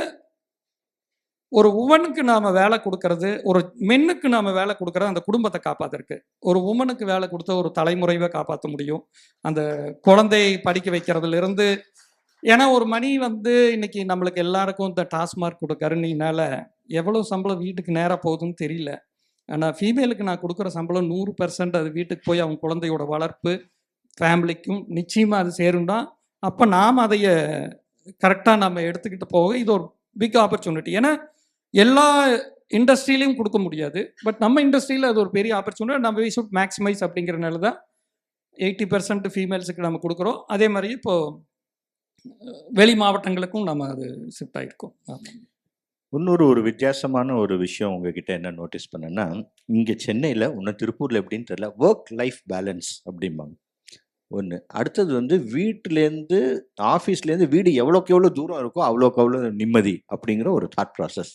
ஒரு உமனுக்கு நாம் வேலை கொடுக்கறது, ஒரு மென்னுக்கு நாம் வேலை கொடுக்கறது அந்த குடும்பத்தை காப்பாற்றுறதுக்கு. ஒரு உமனுக்கு வேலை கொடுத்த ஒரு தலைமுறைவை காப்பாற்ற முடியும், அந்த குழந்தையை படிக்க வைக்கிறதுலேருந்து. ஏன்னா ஒரு மணி வந்து இன்னைக்கு நம்மளுக்கு எல்லாருக்கும் இந்த டாஸ்மார்க் கொடுக்கறனால எவ்வளோ சம்பளம் வீட்டுக்கு நேராக போகுதுன்னு தெரியல. ஆனால் ஃபீமேலுக்கு நான் கொடுக்குற சம்பளம் 100% அது வீட்டுக்கு போய் அவங்க குழந்தையோட வளர்ப்பு ஃபேமிலிக்கும் நிச்சயமாக அது சேரும்னா அப்போ நாம் அதைய கரெக்டாக நம்ம எடுத்துக்கிட்டு போக இது ஒரு பிக் ஆப்பர்ச்சுனிட்டி. ஏன்னா எல்லா இண்டஸ்ட்ரியிலையும் கொடுக்க முடியாது, பட் நம்ம இண்டஸ்ட்ரியில் அது ஒரு பெரிய ஆப்பர்ச்சுனிட்டி. நம்ம வி ஷுட் மேக்ஸிமைஸ் அப்படிங்கிறனால தான் 80% ஃபீமேல்ஸுக்கு நம்ம கொடுக்குறோம். அதே மாதிரி இப்போது வெளி மாவட்டங்களுக்கும் நம்ம அது ஷிஃப்ட் ஆகிருக்கோம். ஒரு வித்தியாசமான ஒரு விஷயம் உங்ககிட்ட என்ன நோட்டீஸ் பண்ணேன்னா, இங்கே சென்னையில் இன்னும் திருப்பூரில் எப்படின்னு தெரியல, ஒர்க் லைஃப் பேலன்ஸ் அப்படிம்பாங்க ஒன்று. அடுத்தது வந்து வீட்டிலேருந்து ஆஃபீஸ்லேருந்து வீடு எவ்வளோக்கு எவ்வளோ தூரம் இருக்கோ அவ்வளோக்கு அவ்வளோ நிம்மதி அப்படிங்கிற ஒரு தாட் ப்ராசஸ்.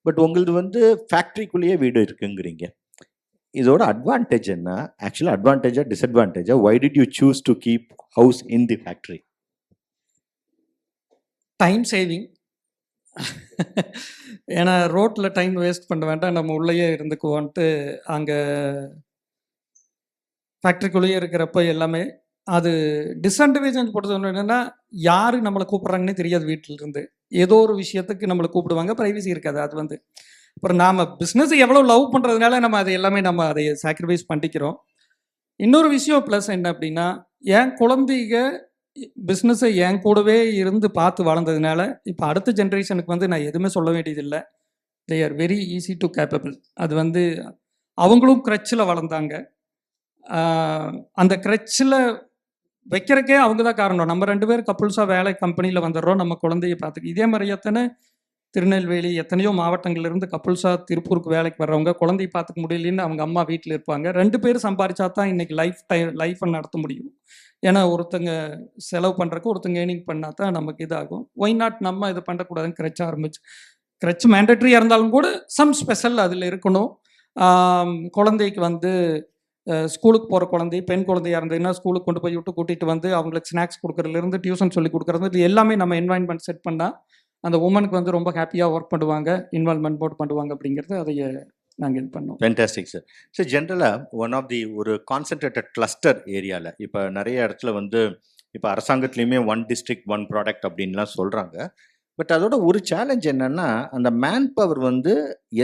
பட் உங்களது வந்து ஃபேக்ட்ரிக்குள்ளேயே வீடு இருக்குங்கிறீங்க. இதோட அட்வான்டேஜ் என்ன? ஆக்சுவலாக அட்வான்டேஜா டிஸ்அட்வான்டேஜா? Why did you choose to keep house in the factory? Time saving. ஏன்னா ரோட்டில் டைம் வேஸ்ட் பண்ண வேண்டாம், நம்ம உள்ளேயே இருந்துக்குவோன்ட்டு அங்கே ஃபேக்ட்ரிக்குள்ளேயே இருக்கிறப்ப எல்லாமே. அது டிஸ்அட்வான்டேஜ் பொறுத்த என்னென்னா, யார் நம்மளை கூப்பிட்றாங்கன்னே தெரியாது. வீட்டில் இருந்து ஏதோ ஒரு விஷயத்துக்கு நம்மளை கூப்பிடுவாங்க, ப்ரைவசி இருக்காது. அது வந்து அப்புறம் நாம் பிஸ்னஸ் எவ்வளோ லவ் பண்ணுறதுனால நம்ம அதை எல்லாமே நம்ம அதை சாக்ரிஃபைஸ் பண்ணிக்கிறோம். இன்னொரு விஷயம் ப்ளஸ் என்ன அப்படின்னா, என் குழந்தைங்க பிஸ்னஸை என் கூடவே இருந்து பார்த்து வளர்ந்ததுனால இப்போ அடுத்த ஜென்ரேஷனுக்கு வந்து நான் எதுவுமே சொல்ல வேண்டியதில்லை. They are very easy to capable. அது வந்து அவங்களும் க்ரட்சில் வளர்ந்தாங்க. அந்த க்ரட்சில் வைக்கிறக்கே அவங்க தான் காரணம். நம்ம 2 பேர் கப்புள்ஸாக வேலை கம்பெனியில் வந்துடுறோம், நம்ம குழந்தைய பார்த்துக்கு. இதே மாதிரி எத்தனை திருநெல்வேலி எத்தனையோ மாவட்டங்கள்லேருந்து கப்புள்ஸாக திருப்பூருக்கு வேலைக்கு வர்றவங்க குழந்தைய பார்த்துக்க முடியலன்னு அவங்க அம்மா வீட்டில் இருப்பாங்க. 2 பேர் சம்பாரிச்சா தான் இன்றைக்கி லைஃப்பை நடத்த முடியும். ஏன்னா ஒருத்தங்க செலவு பண்ணுறக்கு ஒருத்தங்க ஏர்னிங் பண்ணால் தான் நமக்கு இதாகும். ஒய் நாட் நம்ம இது பண்ணக்கூடாதுன்னு க்ரட்ச் ஆரம்பிச்சு. க்ரட்ச் மேண்டட்ரியாக இருந்தாலும் கூட சம் ஸ்பெஷல் அதில் இருக்கணும். குழந்தைக்கு வந்து ஸ்கூலுக்கு போகிற குழந்தை பெண் குழந்தையாக இருந்ததுன்னா ஸ்கூலுக்கு கொண்டு போய் விட்டு கூட்டிகிட்டு வந்து அவங்களுக்கு ஸ்நாக்ஸ் கொடுக்குறதுலேருந்து டியூஷன் சொல்லி கொடுக்குறது, இது எல்லாமே நம்ம என்வாயன்மெண்ட் செட் பண்ணால் அந்த உமனுக்கு வந்து ரொம்ப ஹாப்பியாக ஒர்க் பண்ணுவாங்க, இன்வால்மெண்ட் போட் பண்ணுவாங்க. அப்படிங்கிறது அதைய நாங்கள் இது பண்ணோம். Fantastic sir. ஸோ ஜென்ரலாக ஒன் ஆஃப் தி ஒரு கான்சன்ட்ரேட்டட் கிளஸ்டர் ஏரியாவில் இப்போ நிறைய இடத்துல வந்து இப்போ அரசாங்கத்துலேயுமே 1 district 1 product அப்படின்லாம் சொல்கிறாங்க. பட் அதோட ஒரு சேலஞ்ச் என்னன்னா, அந்த மேன் பவர் வந்து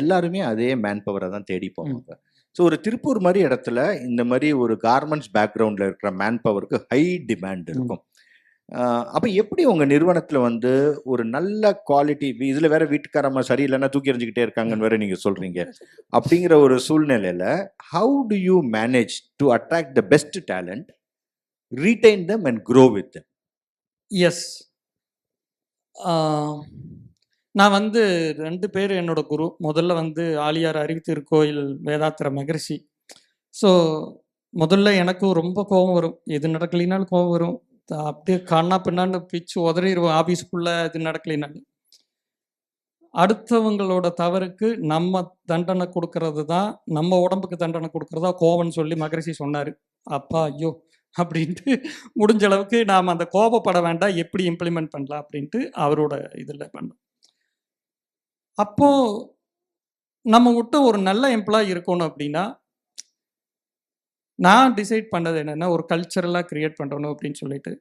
எல்லாருமே அதே மேன் பவரை தான் தேடி போவாங்க. ஸோ ஒரு திருப்பூர் மாதிரி இடத்துல இந்த மாதிரி ஒரு கார்மெண்ட்ஸ் பேக்ரவுண்டில் இருக்கிற மேன் பவருக்கு ஹை டிமாண்ட் இருக்கும். அப்போ எப்படி உங்கள் நிறுவனத்தில் வந்து ஒரு நல்ல குவாலிட்டி, இதில் வேற வீட்டுக்காரம்மா சரியில்லைன்னா தூக்கி எறிஞ்சிக்கிட்டே இருக்காங்கன்னு வேற நீங்கள் சொல்கிறீங்க. அப்படிங்கிற ஒரு சூழ்நிலையில் how do you manage to attract the best talent, retain them and grow with them? Yes, நான் வந்து 2 பேர் என்னோட குரு. முதல்ல வந்து ஆலியார் அறிவித்திருக்கோயில் வேதாத்திர மகரிஷி. ஸோ முதல்ல எனக்கும் ரொம்ப கோபம் வரும், எது நடக்கலைனாலும் கோபம் வரும். அப்படியே கண்ணா பின்னான்னு பிச்சு உதறிடுவோம் ஆஃபீஸுக்குள்ளே இது நடக்கலைனாலும். அடுத்தவங்களோட தவறுக்கு நம்ம தண்டனை கொடுக்கறது தான், நம்ம உடம்புக்கு தண்டனை கொடுக்கறதா கோபம்னு சொல்லி மகரிஷி சொன்னார். அப்பா ஐயோ அப்படின்ட்டு முடிஞ்ச அளவுக்கு நாம் அந்த கோபப்பட வேண்டாம், எப்படி இம்ப்ளிமெண்ட் பண்ணலாம் அப்படின்ட்டு அவரோட இதில் பண்ணோம். அப்போது நம்ம விட்டு ஒரு நல்ல எம்ப்ளாயி இருக்கணும் அப்படின்னா நான் டிசைட் பண்ணது என்னென்னா, ஒரு கல்ச்சரலாக க்ரியேட் பண்ணணும் அப்படின்னு சொல்லிட்டு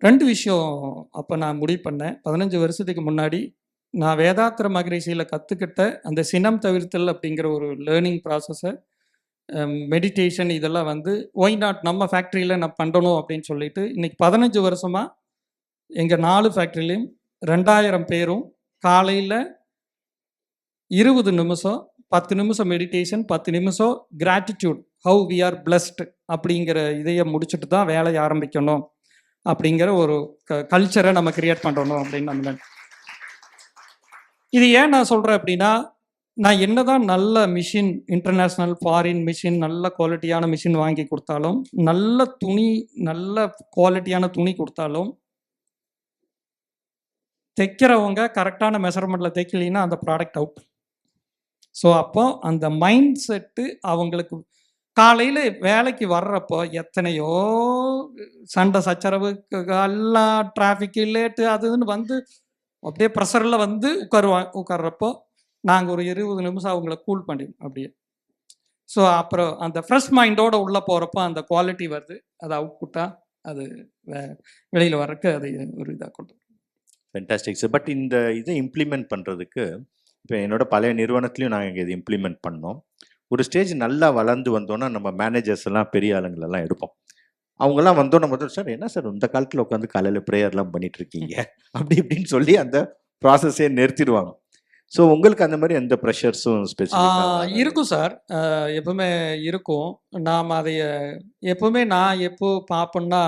2 விஷயம் அப்போ நான் முடிவு பண்ணேன். 15 வருஷத்துக்கு முன்னாடி நான் வேதாத்திர மகரிஷியில் கற்றுக்கிட்ட அந்த சினம் தவிர்த்தல் அப்படிங்கிற ஒரு லேர்னிங் ப்ராசஸை, மெடிடேஷன், இதெல்லாம் வந்து ஒய் நாட் நம்ம ஃபேக்ட்ரியில் நான் பண்ணணும் அப்படின்னு சொல்லிட்டு இன்றைக்கி 15 வருஷமாக எங்கள் 4 ஃபேக்ட்ரிலையும் 2000 பேரும் காலையில் 20 நிமிஷம் 10 நிமிஷம் மெடிடேஷன், 10 நிமிஷம் gratitude, how we are blessed அப்படிங்கிற இதையை முடிச்சுட்டு தான் வேலையை ஆரம்பிக்கணும் அப்படிங்கிற ஒரு கல்ச்சரை நம்ம கிரியேட் பண்ணணும் அப்படின்னு நம்ம. இது ஏன் நான் சொல்கிறேன் அப்படின்னா, நான் என்னதான் நல்ல மிஷின், இன்டர்நேஷ்னல் ஃபாரின் மிஷின், நல்ல குவாலிட்டியான மிஷின் வாங்கி கொடுத்தாலும், நல்ல துணி, நல்ல குவாலிட்டியான துணி கொடுத்தாலும், தைக்கிறவங்க கரெக்டான மெஷர்மெண்ட்டில் தைக்கலைன்னா அந்த ப்ராடக்ட் அவுட். ஸோ அப்போ அந்த மைண்ட் செட்டு அவங்களுக்கு காலையில் வேலைக்கு வர்றப்போ எத்தனையோ சண்டை சச்சரவு, எல்லாம் டிராஃபிக்கு லேட்டு அதுன்னு வந்து அப்படியே ப்ரெஷரில் வந்து உட்கார்றப்போ நாங்கள் ஒரு 20 நிமிஷம் அவங்கள கூல் பண்ணிடுவோம் அப்படியே. ஸோ அப்புறம் அந்த ஃப்ரெஷ் மைண்டோடு உள்ளே போகிறப்போ அந்த குவாலிட்டி வருது, அதை அவுட்புட்டாக அது வெளியில் வர்றதுக்கு அது ஒரு இதாக கொண்டு. Fantastic sir. பட் இந்த இதை இம்ப்ளிமெண்ட் பண்ணுறதுக்கு இப்போ என்னோட பழைய நிறுவனத்துலையும் நாங்கள் இது இம்ப்ளிமெண்ட் பண்ணோம். ஒரு ஸ்டேஜ் நல்லா வளர்ந்து வந்தோன்னா நம்ம மேனேஜர்ஸ் எல்லாம் பெரிய ஆளுங்களெல்லாம் எடுப்போம். அவங்கெல்லாம் வந்தோன்னா முதல், சார் என்ன சார் இந்த காலத்தில் உட்காந்து காலையில் ப்ரேயர்லாம் பண்ணிட்டு இருக்கீங்க அப்படி இப்படின்னு சொல்லி அந்த ப்ராசஸே நிறுத்திடுவாங்க. ஸோ உங்களுக்கு அந்த மாதிரி எந்த ப்ரெஷர்ஸும் ஸ்பெசிஃபிக்காக இருக்கும் சார். எப்பவுமே இருக்கும். நாம் அதை எப்பவுமே நான் எப்போ பார்ப்போன்னா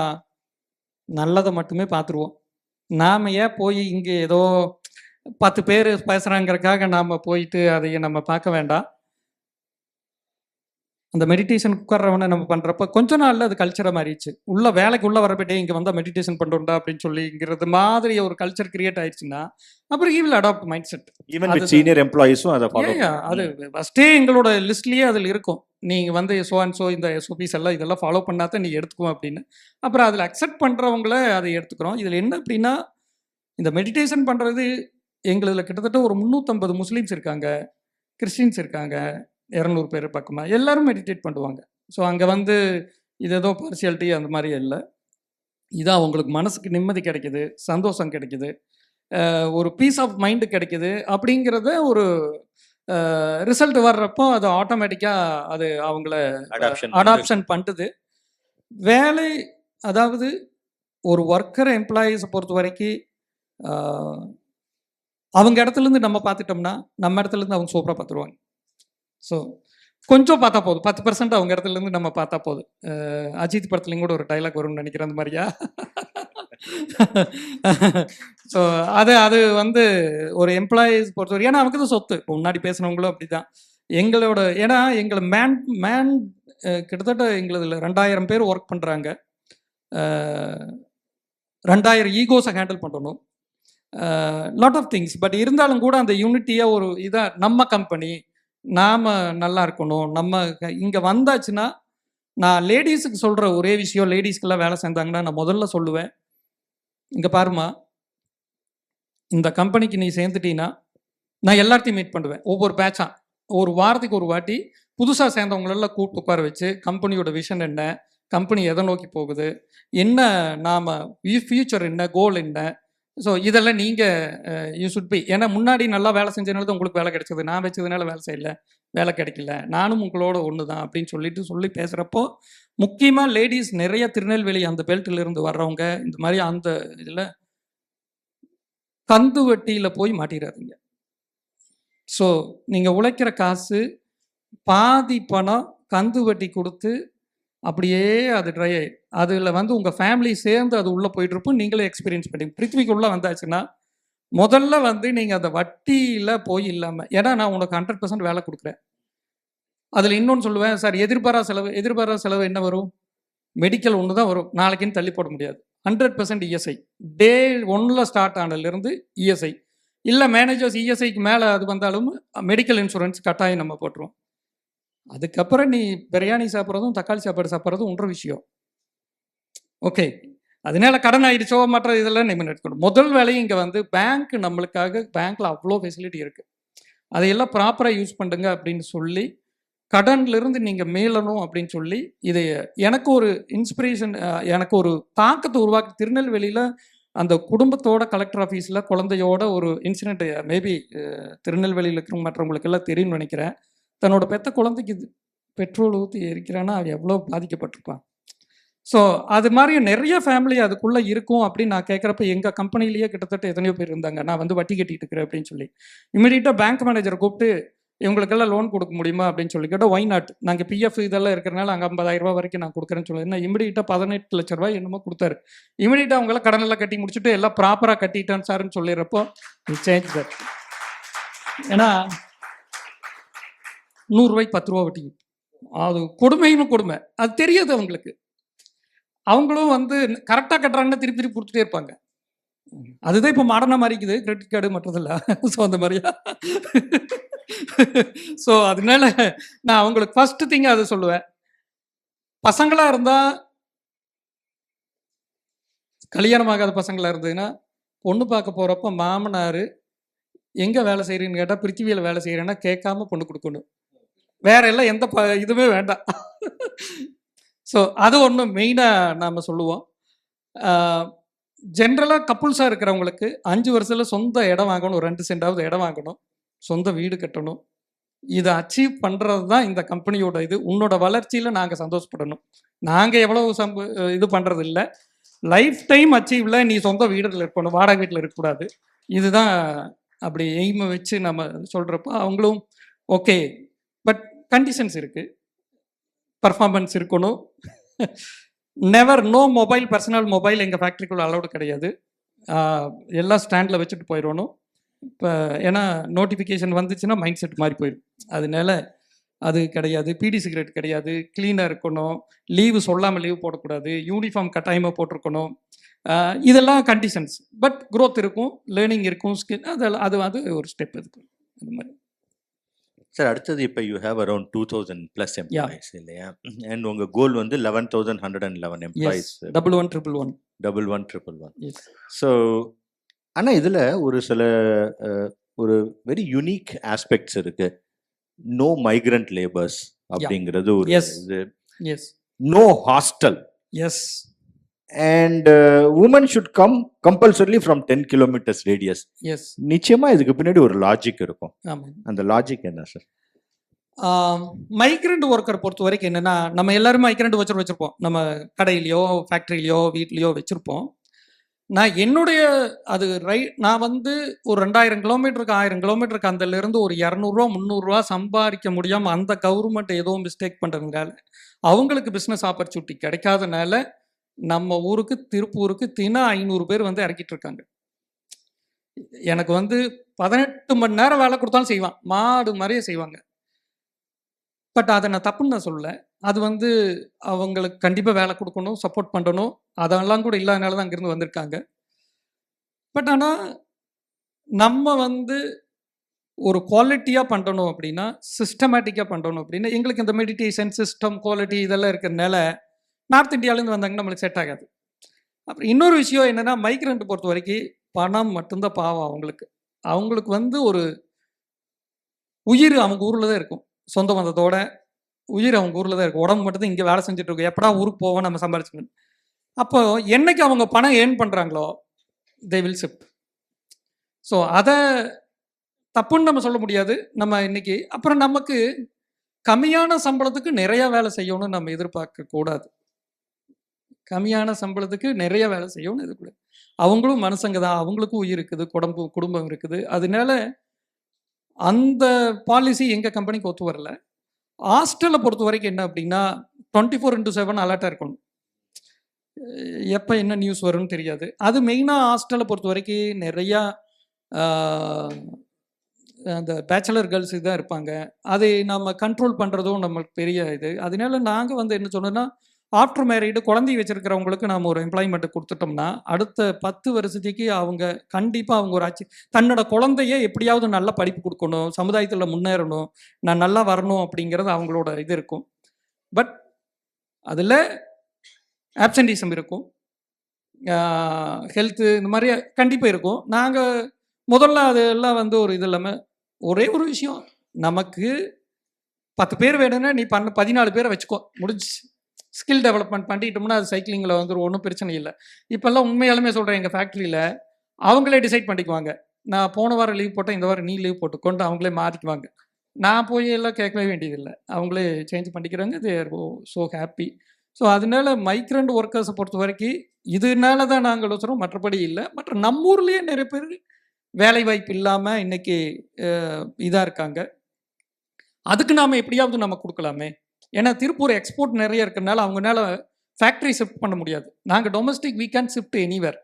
நல்லதை மட்டுமே பார்த்துருவோம். நாம் ஏன் போய் இங்கே ஏதோ 10 பேர் பேசுகிறாங்கிறதுக்காக நாம் போயிட்டு அதையை நம்ம பார்க்க வேண்டாம். அந்த மெடிடேஷன் உட்கார்றவனை நம்ம பண்ணுறப்ப கொஞ்ச நாளில் அது கல்ச்சரை மாறிடுச்சு. உள்ள வேலைக்கு உள்ள வரப்பட்டே இங்கே வந்தால் மெடிடேஷன் பண்ணுறோம்டா அப்படின்னு சொல்லிங்கிறது மாதிரி ஒரு கல்ச்சர் கிரியேட் ஆயிடுச்சுன்னா அப்புறம் he will adapt mindset. Even with senior எம்ப்ளாயிஸும் அதை ஃபாலோ அது ஃபஸ்ட்டே எங்களோட லிஸ்ட்லேயே அதில் இருக்கும். நீங்கள் வந்து ஸோ இந்த எஸ்ஓபிஸ் எல்லாம் இதெல்லாம் ஃபாலோ பண்ணாதான் நீ எடுத்துக்குவோம் அப்படின்னு. அப்புறம் அதில் அக்செப்ட் பண்ணுறவங்கள அதை எடுத்துக்கிறோம். இதில் என்ன அப்படின்னா இந்த மெடிடேஷன் பண்ணுறது எங்களில் கிட்டத்தட்ட ஒரு 350 முஸ்லீம்ஸ் இருக்காங்க, கிறிஸ்டின்ஸ் இருக்காங்க, 200 பேர் பக்கமாக எல்லாரும் மெடிடேட் பண்ணுவாங்க. ஸோ அங்கே வந்து இது ஏதோ பார்சியாலிட்டி அந்த மாதிரி இல்லை. இதான் அவங்களுக்கு மனசுக்கு நிம்மதி கிடைக்குது, சந்தோஷம் கிடைக்குது, ஒரு பீஸ் ஆஃப் மைண்டு கிடைக்குது. அப்படிங்கிறத ஒரு ரிசல்ட் வர்றப்போ அது ஆட்டோமேட்டிக்காக அது அவங்கள அடாப்ஷன் பண்ணுது. வேலை அதாவது ஒரு ஒர்க்கர் எம்ப்ளாயீஸை பொறுத்த வரைக்கும் அவங்க இடத்துலேருந்து நம்ம பார்த்துட்டோம்னா நம்ம இடத்துலேருந்து அவங்க சூப்பராக பார்த்துருவாங்க. ஸோ கொஞ்சம் பார்த்தா போதும், 10% அவங்க இடத்துலேருந்து நம்ம பார்த்தா போதும். அஜித் படத்துலையும் கூட ஒரு டைலாக் வரும்னு நினைக்கிறேன் அந்த மாதிரியா. ஸோ அது வந்து ஒரு எம்ப்ளாயீஸ் பொறுத்தவரை ஏன்னா அவங்களுக்கு தான் சொத்து. இப்போ முன்னாடி பேசுனவங்களும் அப்படி தான் எங்களோட. ஏன்னா எங்களை மேன் கிட்டத்தட்ட எங்களதில் 2000 பேர் ஒர்க் பண்ணுறாங்க. 2000 ஈகோஸை ஹேண்டில் பண்ணணும், லாட் ஆஃப் திங்ஸ். பட் இருந்தாலும் கூட அந்த யூனிட்டியாக ஒரு இதாக நம்ம கம்பெனி நாம் நல்லா இருக்கணும். நம்ம இங்கே வந்தாச்சுன்னா நான் லேடிஸுக்கு சொல்கிற ஒரே விஷயம், லேடிஸ்க்கெல்லாம் வேலை செஞ்சாங்கன்னா நான் முதல்ல சொல்லுவேன், இங்கே பாருமா, இந்த கம்பெனிக்கு நீ சேர்ந்துட்டீங்கன்னா நான் எல்லாத்தையும் மீட் பண்ணுவேன். ஒவ்வொரு பேட்சாக ஒரு வாரத்துக்கு ஒரு வாட்டி புதுசாக சேர்ந்தவங்களெல்லாம் கூப்பிட்டு உட்கார வச்சு கம்பெனியோட விஷன் என்ன, கம்பெனி எதை நோக்கி போகுது, என்ன நாம் ஃபியூச்சர் என்ன, கோல் என்ன. ஸோ இதெல்லாம் நீங்கள் யூ சுட் பி. ஏன்னா முன்னாடி நல்லா வேலை செஞ்சதுனால தான் உங்களுக்கு வேலை கிடைச்சது, நான் வச்சதுனால வேலை செய்யலை, வேலை கிடைக்கல, நானும் உங்களோட ஒன்று தான் அப்படின்னு சொல்லி பேசுகிறப்போ முக்கியமாக லேடிஸ் நிறைய திருநெல்வேலி அந்த பெல்ட்டிலிருந்து வர்றவங்க இந்த மாதிரி அந்த இதில் கந்து வட்டியில் போய் மாட்டிடாதீங்க. ஸோ நீங்கள் உழைக்கிற காசு பாதி பணம் கந்து வட்டி கொடுத்து அப்படியே அது ட்ரை ஆகி அதில் வந்து உங்கள் ஃபேமிலி சேர்ந்து அது உள்ளே போயிட்டுருப்போம். நீங்களே எக்ஸ்பீரியன்ஸ் பண்ணி பிருத்திவிக்குள்ளே வந்தாச்சுன்னா முதல்ல வந்து நீங்கள் அந்த வட்டியில் போய் இல்லாமல், ஏன்னா நான் உனக்கு 100% வேலை கொடுக்குறேன். அதில் இன்னொன்று சொல்லுவேன் சார், எதிர்பாரா செலவு என்ன வரும்? மெடிக்கல் ஒன்று தான் வரும், நாளைக்குன்னு தள்ளி போட முடியாது. 100% இஎஸ்ஐ டே 1 ஸ்டார்ட் ஆனதுலேருந்து இஎஸ்ஐ இல்லை. மேனேஜர்ஸ் இஎஸ்ஐக்கு மேலே அது வந்தாலும் மெடிக்கல் இன்சூரன்ஸ் கட்டாயம் நம்ம போட்டுருவோம். அதுக்கப்புறம் நீ பிரியாணி சாப்பிட்றதும் தக்காளி சாப்பாடு சாப்பிட்றதும் ஒன்ற விஷயம். ஓகே, அதனால கடன் ஆயிடுச்சோ மற்ற இதெல்லாம் நம்ம எடுக்கணும். முதல் வேலையும் இங்கே வந்து பேங்க் நம்மளுக்காக, பேங்க்கில் அவ்வளோ ஃபெசிலிட்டி இருக்குது, அதையெல்லாம் ப்ராப்பராக யூஸ் பண்ணுங்க அப்படின்னு சொல்லி கடன்லேருந்து நீங்கள் மீளணும் அப்படின்னு சொல்லி இது எனக்கு ஒரு இன்ஸ்பிரேஷன், எனக்கு ஒரு தாக்கத்தை உருவாக்கி. திருநெல்வேலியில் அந்த குடும்பத்தோட கலெக்டர் ஆஃபீஸில் குழந்தையோட ஒரு இன்சிடென்ட் மேபி திருநெல்வேலியில் இருக்கிற மற்றவங்களுக்கெல்லாம் தெரியும்னு நினைக்கிறேன். தன்னோட பெத்த குழந்தைக்கு பெட்ரோல் ஊற்றி எரிக்கிறான்னா அவன் எவ்வளோ பாதிக்கப்பட்டிருப்பான். ஸோ அது மாதிரி நிறைய ஃபேமிலி அதுக்குள்ளே இருக்கும் அப்படின்னு நான் கேட்குறப்ப எங்கள் கம்பெனிலேயே கிட்டத்தட்ட எத்தனையோ பேர் இருந்தாங்க. நான் வந்து வட்டி கட்டிட்டு இருக்கிறேன் அப்படின்னு சொல்லி இமீடியட்டாக பேங்க் மேனேஜரை கூப்பிட்டு இவங்களுக்கெல்லாம் லோன் கொடுக்க முடியுமா அப்படின்னு சொல்லி கேட்டால் ஒய் நாட், நாங்கள் பிஎஃப் இதெல்லாம் இருக்கிறனால அங்கே 50,000 ரூபா வரைக்கும் நான் கொடுக்குறேன்னு சொல்லி என்ன இமீடியட்டாக 18 லட்ச ரூபாய் என்னமோ கொடுத்தாரு. இமீடியட்டாக அவங்களாம் கடனெல்லாம் கட்டி முடிச்சுட்டு எல்லாம் ப்ராப்பராக கட்டிட்டேன் சார்ன்னு சொல்லிடுறப்போ சேஞ்ச் தட். ஏன்னா 100 ரூபாய்க்கு 10 ரூபா வட்டி, அது கொடுமைன்னு கொடுமை, அது தெரியாது அவங்களுக்கு. அவங்களும் வந்து கரெக்டாக கட்டுறாங்கன்னா திருப்பி கொடுத்துட்டே இருப்பாங்க. அதுதான் இப்போ மாடர்னாக மாறிக்குது, கிரெடிட் கார்டு மற்றதில்ல. ஸோ அந்த மாதிரியா. ஸோ அதனால நான் அவங்களுக்கு ஃபர்ஸ்ட் திங் அதை சொல்லுவேன். பசங்களாக இருந்தால், கல்யாணமாகாத பசங்களாக இருந்ததுன்னா பொண்ணு பார்க்க போகிறப்ப மாமனார் எங்கே வேலை செய்கிறீன்னு கேட்டால் பிருத்திவியில் வேலை செய்கிறேன்னா கேட்காம பொண்ணு கொடுக்கணும். வேற எல்லாம் எந்த இதுவுமே வேண்டாம். ஸோ அது ஒன்று மெயினாக நாம் சொல்லுவோம். ஜென்ரலாக கப்புள்ஸாக இருக்கிறவங்களுக்கு 5 வருஷத்தில் சொந்த இடம் வாங்கணும், 2 சென்டாவது இடம் வாங்கணும். சொந்த வீடு கட்டணும். இதை அச்சீவ் பண்ணுறது தான் இந்த கம்பெனியோட இது. உன்னோட வளர்ச்சியில் நாங்கள் சந்தோஷப்படணும். நாங்கள் எவ்வளவு இது பண்ணுறது இல்லை. லைஃப் டைம் அச்சீவில் நீ சொந்த வீடுல இருக்கணும், வாடகை வீட்டில் இருக்கக்கூடாது. இதுதான் அப்படி எய்மை வச்சு நம்ம சொல்கிறப்போ அவங்களும் ஓகே. பட் கண்டிஷன்ஸ் இருக்குது. பர்ஃபார்மன்ஸ் இருக்கணும். Never know mobile, personal mobile எங்கள் ஃபேக்ட்ரிக்குள்ளே அலௌடு கிடையாது. எல்லாம் ஸ்டாண்டில் வச்சுட்டு போயிடணும். இப்போ ஏன்னா நோட்டிஃபிகேஷன் வந்துச்சுன்னா மைண்ட் செட் மாறி போயிடும். அதனால அது கிடையாது. பிடி சிகரெட் கிடையாது. க்ளீனாக இருக்கணும். லீவு சொல்லாமல் லீவு போடக்கூடாது. யூனிஃபார்ம் கட்டாயமாக போட்டிருக்கணும். இதெல்லாம் கண்டிஷன்ஸ். பட் க்ரோத் இருக்கும், லேர்னிங் இருக்கும், ஸ்கில் அதெல்லாம் அது ஒரு ஸ்டெப் இருக்கு. அது மாதிரி சார் அடுத்தது இப்போ யூ ஹேவ் அரௌண்ட் 2000+ எம்ப்ளாயிஸ் இல்லையா? அண்ட் உங்கள் கோல் வந்து 11,111 எம்ப்ளாயிஸ். 11,111. 11,111. ஸோ ஆனால் இதில் ஒரு சில ஒரு வெரி யூனிக் ஆஸ்பெக்ட்ஸ் இருக்கு. நோ மைக்ரண்ட் லேபர்ஸ் அப்படிங்கிறது ஒரு இது. No hostel. Yes. And women should come compulsorily from 10 kilometers radius. Yes. நிச்சயமா இதுக்கு பின்னாடி ஒரு லாஜிக் இருக்கும். ஆமாம். அந்த லாஜிக் என்ன சார்? மைக்ரண்ட் ஒர்க்கர் பொறுத்த வரைக்கும் என்னென்னா, நம்ம எல்லாரும் மைக்ரண்ட் வச்சுருப்போம். நம்ம கடையிலையோ ஃபேக்ட்ரியிலையோ வீட்லேயோ வச்சுருப்போம். நான் என்னுடைய அது நான் வந்து ஒரு 2000 கிலோமீட்டருக்கு 1000 கிலோமீட்டருக்கு அந்தலேருந்து ஒரு 200 300 சம்பாதிக்க முடியாமல் அந்த கவர்மெண்ட் ஏதோ மிஸ்டேக் பண்ணுறதுனால, அவங்களுக்கு பிஸ்னஸ் ஆப்பர்ச்சுனிட்டி கிடைக்காதனால நம்ம ஊருக்கு திருப்பூருக்கு 500 பேர் வந்து இறக்கிட்டு இருக்காங்க. எனக்கு வந்து 18 மணி நேரம் வேலை கொடுத்தாலும் செய்வான், மாடு மாதிரியே செய்வாங்க. பட் அதை நான் தப்புன்னு நான் சொல்லலை. அது வந்து அவங்களுக்கு கண்டிப்பாக வேலை கொடுக்கணும், சப்போர்ட் பண்ணணும். அதெல்லாம் கூட இல்லாதனால தான் அங்கேருந்து வந்திருக்காங்க. பட் ஆனால் நம்ம வந்து ஒரு குவாலிட்டியாக பண்ணணும் அப்படின்னா, சிஸ்டமேட்டிக்காக பண்ணணும் அப்படின்னா, எங்களுக்கு இந்த மெடிடேஷன் சிஸ்டம் குவாலிட்டி இதெல்லாம் இருக்கிறதுனால நார்த் இந்தியாவிலேருந்து வந்தாங்கன்னா நம்மளுக்கு செட் ஆகாது. அப்புறம் இன்னொரு விஷயம் என்னென்னா, மைக்ரண்ட் பொறுத்த வரைக்கும் பணம் மட்டும்தான் பாவம் அவங்களுக்கு. அவங்களுக்கு வந்து ஒரு உயிர் அவங்க ஊரில் தான் இருக்கும். சொந்த பந்தத்தோட உயிர் அவங்க ஊரில் தான் இருக்கும். உடம்பு மட்டும்தான் இங்கே வேலை செஞ்சுட்டு இருக்கும். எப்படா ஊருக்கு போவோம் நம்ம சம்பாரிச்சுக்கணும். அப்போ என்னைக்கு அவங்க பணம் ஏர்ன் பண்ணுறாங்களோ தே வில் ஷிஃப்ட். ஸோ அதை தப்புன்னு நம்ம சொல்ல முடியாது. நம்ம இன்னைக்கு அப்புறம் நமக்கு கம்மியான சம்பளத்துக்கு நிறையா வேலை செய்யணும்னு நம்ம எதிர்பார்க்க கூடாது. கம்மியான சம்பளத்துக்கு நிறைய வேலை செய்யணும்னு எதிர்க்கூடாது. அவங்களும் மனுஷங்க தான், அவங்களுக்கும் உயிர் இருக்குது, குடும்பம் இருக்குது. அதனால அந்த பாலிசி எங்கள் கம்பெனிக்கு ஒத்து வரல. ஹாஸ்டலை பொறுத்த வரைக்கும் என்ன அப்படின்னா, 24/7 அலர்ட்டாக இருக்கணும். எப்போ என்ன நியூஸ் வரும்னு தெரியாது. அது மெயினாக ஹாஸ்டலை பொறுத்த வரைக்கும் நிறையா அந்த பேச்சுலர் கேர்ள்ஸ் தான் இருப்பாங்க. அதை நம்ம கண்ட்ரோல் பண்ணுறதும் நம்மளுக்கு பெரிய இது. அதனால நாங்கள் வந்து என்ன சொன்னோன்னா, ஆஃப்டர் மேரீடு குழந்தை வச்சிருக்கிறவங்களுக்கு நம்ம ஒரு எம்ப்ளாய்மெண்ட்டு கொடுத்துட்டோம்னா, அடுத்த 10 வருஷத்துக்கு அவங்க கண்டிப்பாக அவங்க ஒரு தன்னோட குழந்தைய எப்படியாவது நல்ல படிப்பு கொடுக்கணும், சமுதாயத்தில் முன்னேறணும், நான் நல்லா வரணும் அப்படிங்கிறது அவங்களோட இது இருக்கும். பட் அதில் ஆப்சன்டிசம் இருக்கும், ஹெல்த்து இந்த மாதிரி கண்டிப்பாக இருக்கும். நாங்கள் முதல்ல அதெல்லாம் வந்து ஒரு இது இல்லாமல், ஒரே ஒரு விஷயம், நமக்கு 10 பேர் வேணும்னா நீ 14 பேரை வச்சுக்கோ, முடிஞ்சு. ஸ்கில் டெவலப்மெண்ட் பண்ணிட்டோம்னா அது சைக்கிளிங்கில் வந்துடும், ஒன்றும் பிரச்சனை இல்லை. இப்போல்லாம் உண்மையாலுமே சொல்கிறேன், எங்கள் ஃபேக்ட்ரியில் அவங்களே டிசைட் பண்ணிக்குவாங்க. நான் போன வாரம் லீவ் போட்டேன், இந்த வாரம் நீ லீவ் போட்டு கொண்டு அவங்களே மாற்றிக்குவாங்க. நான் போய் எல்லாம் கேட்கவே வேண்டியதில்லை, அவங்களே சேஞ்ச் பண்ணிக்கிறாங்க. They are so happy. So அதனால மைக்ரண்ட் ஒர்க்கர்ஸை பொறுத்த வரைக்கும் இதனால தான் நாங்கள் யோசிக்கிறோம், மற்றபடி இல்லை. மற்ற நம்ம ஊர்லேயே நிறைய பேர் வேலை வாய்ப்பு இல்லாமல் இன்னைக்கு இதாக இருக்காங்க. அதுக்கு நாம் எப்படியாவது நம்ம கொடுக்கலாமே. ஏன்னா திருப்பூர் எக்ஸ்போர்ட் நிறைய இருக்கிறதுனால அவங்களால ஃபேக்ட்ரி ஷிஃப்ட் பண்ண முடியாது. நாங்கள் domestic we can shift anywhere.